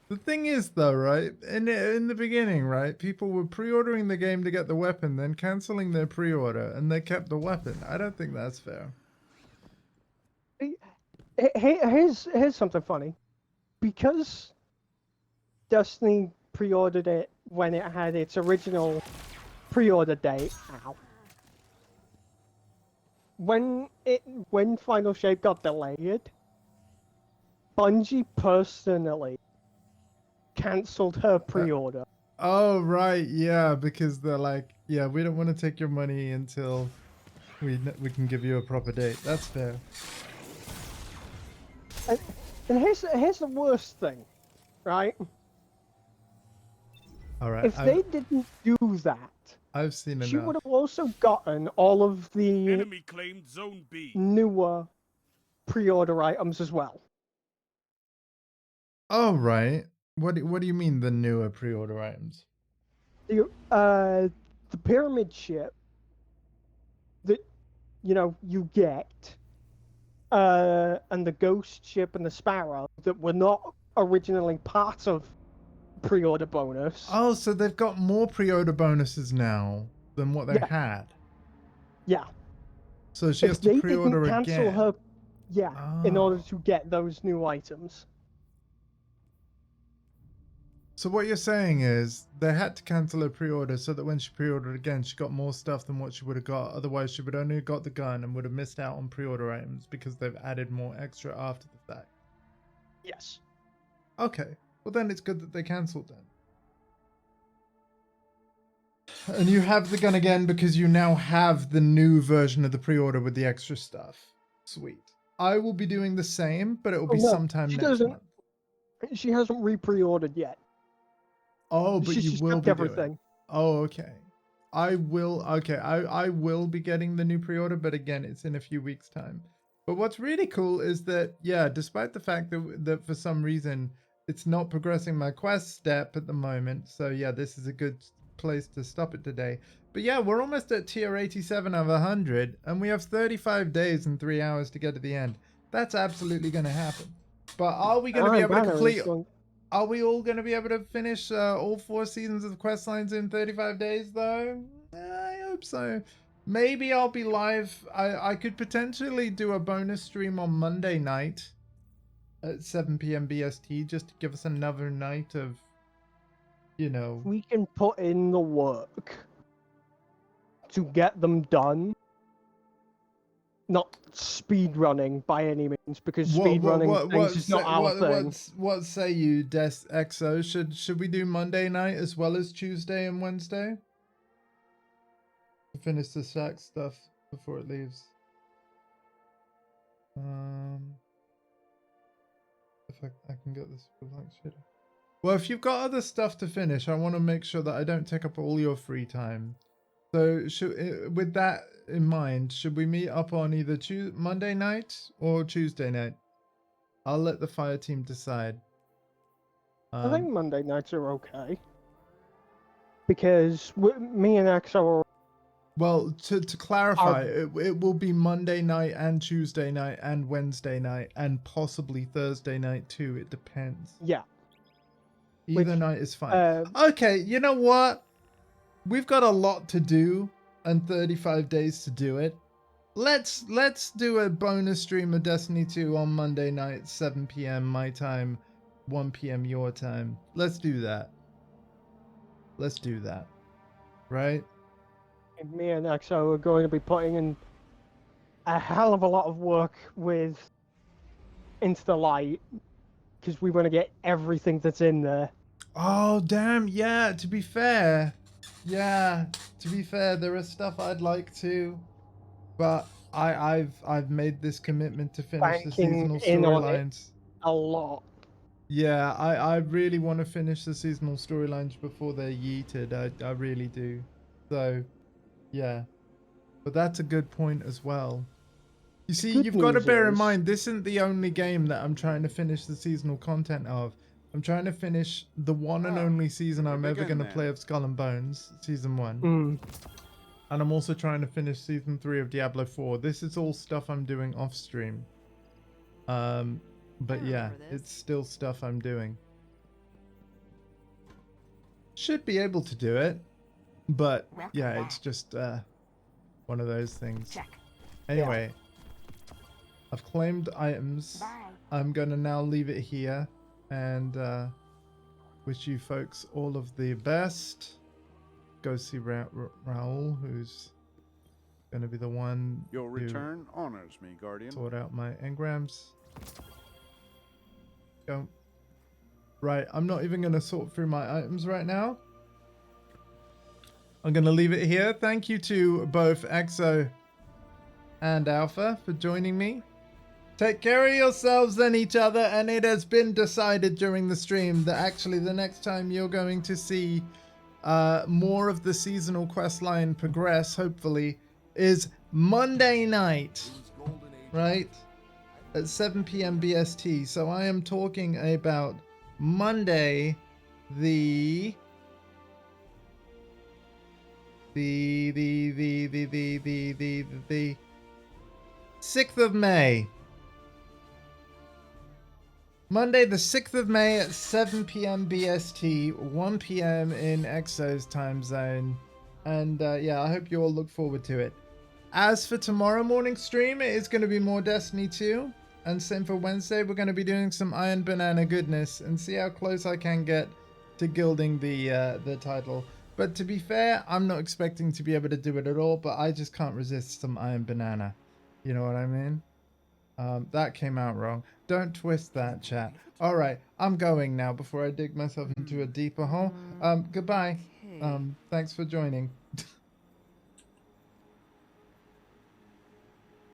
The thing is, though, right? In the beginning, right? People were pre-ordering the game to get the weapon, then canceling their pre-order, and they kept the weapon. I don't think that's fair. Here's something funny. Because Destiny pre-ordered it when it had its original pre-order date. Ow. When Final Shape got delayed, Bungie personally cancelled her pre-order. Oh, right, yeah, because they're like, yeah, we don't want to take your money until we can give you a proper date. That's fair. And here's the worst thing, right? All right. If they didn't do that, I've seen she enough. would have also gotten all of the Enemy claimed Zone B. newer pre-order items as well. Oh, right. What do you mean the newer pre-order items? The pyramid ship that you get, and the ghost ship and the sparrow that were not originally part of pre-order bonus. Oh, so they've got more pre-order bonuses now than what they had. Yeah. So she has to pre-order didn't cancel again. her, in order to get those new items. So what you're saying is they had to cancel her pre-order so that when she pre-ordered again, she got more stuff than what she would have got. Otherwise, she would only have got the gun and would have missed out on pre-order items because they've added more extra after the fact. Yes. Okay. Well, then it's good that they cancelled them. And you have the gun again because you now have the new version of the pre-order with the extra stuff. Sweet. I will be doing the same, but it will be sometime next month. She hasn't re-pre-ordered yet. Oh, but you will be everything. doing. Oh, okay. I will. Okay, I will be getting the new pre-order, but again, it's in a few weeks' time. But what's really cool is that, yeah, despite the fact that for some reason it's not progressing my quest step at the moment, so yeah, this is a good place to stop it today. But yeah, we're almost at tier 87 of 100, and we have 35 days and 3 hours to get to the end. That's absolutely going to happen. But are we going to be able to complete? Are we all going to be able to finish all 4 seasons of quest lines in 35 days, though? I hope so. Maybe I'll be live. I could potentially do a bonus stream on Monday night at 7 p.m. BST just to give us another night of, We can put in the work to get them done. Not speed running by any means, because speed running is not our thing. What say you, XO? Should we do Monday night as well as Tuesday and Wednesday? To finish the sack stuff before it leaves. If I can get this blank shader. Well, if you've got other stuff to finish, I want to make sure that I don't take up all your free time. So, with that in mind, should we meet up on either Monday night or Tuesday night? I'll let the fire team decide. I think Monday nights are okay. Because me and Axel are... Well, to clarify, it will be Monday night and Tuesday night and Wednesday night and possibly Thursday night too. It depends. Yeah. Either night is fine. Okay, you know what? We've got a lot to do and 35 days to do it. Let's do a bonus stream of Destiny 2 on Monday night, 7 p.m. my time, 1 p.m. your time. Let's do that. Let's do that. Right? And me and Axel are going to be putting in a hell of a lot of work into the light, because we want to get everything that's in there. Oh, damn. Yeah, to be fair. Yeah, to be fair, there is stuff I'd like to, but I've made this commitment to finish the seasonal storylines. A lot. Yeah, I really want to finish the seasonal storylines before they're yeeted. I really do. So, yeah. But that's a good point as well. You see, good you've got to news bear in is- mind, this isn't the only game that I'm trying to finish the seasonal content of. I'm trying to finish the one and only season I'm ever going to play of Skull and Bones, Season 1. And I'm also trying to finish Season 3 of Diablo 4. This is all stuff I'm doing off stream. But yeah, it's still stuff I'm doing. Should be able to do it. But yeah, it's just one of those things. Anyway, I've claimed items. I'm going to now leave it here and wish you folks all of the best. Go see Raoul, who's going to be the one Your to return honors me, Guardian. sort out my engrams. Go. Right, I'm not even going to sort through my items right now. I'm going to leave it here. Thank you to both Exo and Alpha for joining me. Take care of yourselves and each other, and it has been decided during the stream that actually the next time you're going to see more of the seasonal quest line progress, hopefully, is Monday night, right? At 7 p.m. BST. So I am talking about Monday, the 6th of May. Monday the 6th of May at 7 p.m. BST, 1 p.m. in Exo's time zone. And yeah, I hope you all look forward to it. As for tomorrow morning stream, it is going to be more Destiny 2. And same for Wednesday, we're going to be doing some Iron Banana goodness and see how close I can get to gilding the title. But to be fair, I'm not expecting to be able to do it at all, but I just can't resist some Iron Banana. You know what I mean? That came out wrong. Don't twist that, chat. Alright, I'm going now before I dig myself into a deeper hole. Goodbye. Thanks for joining.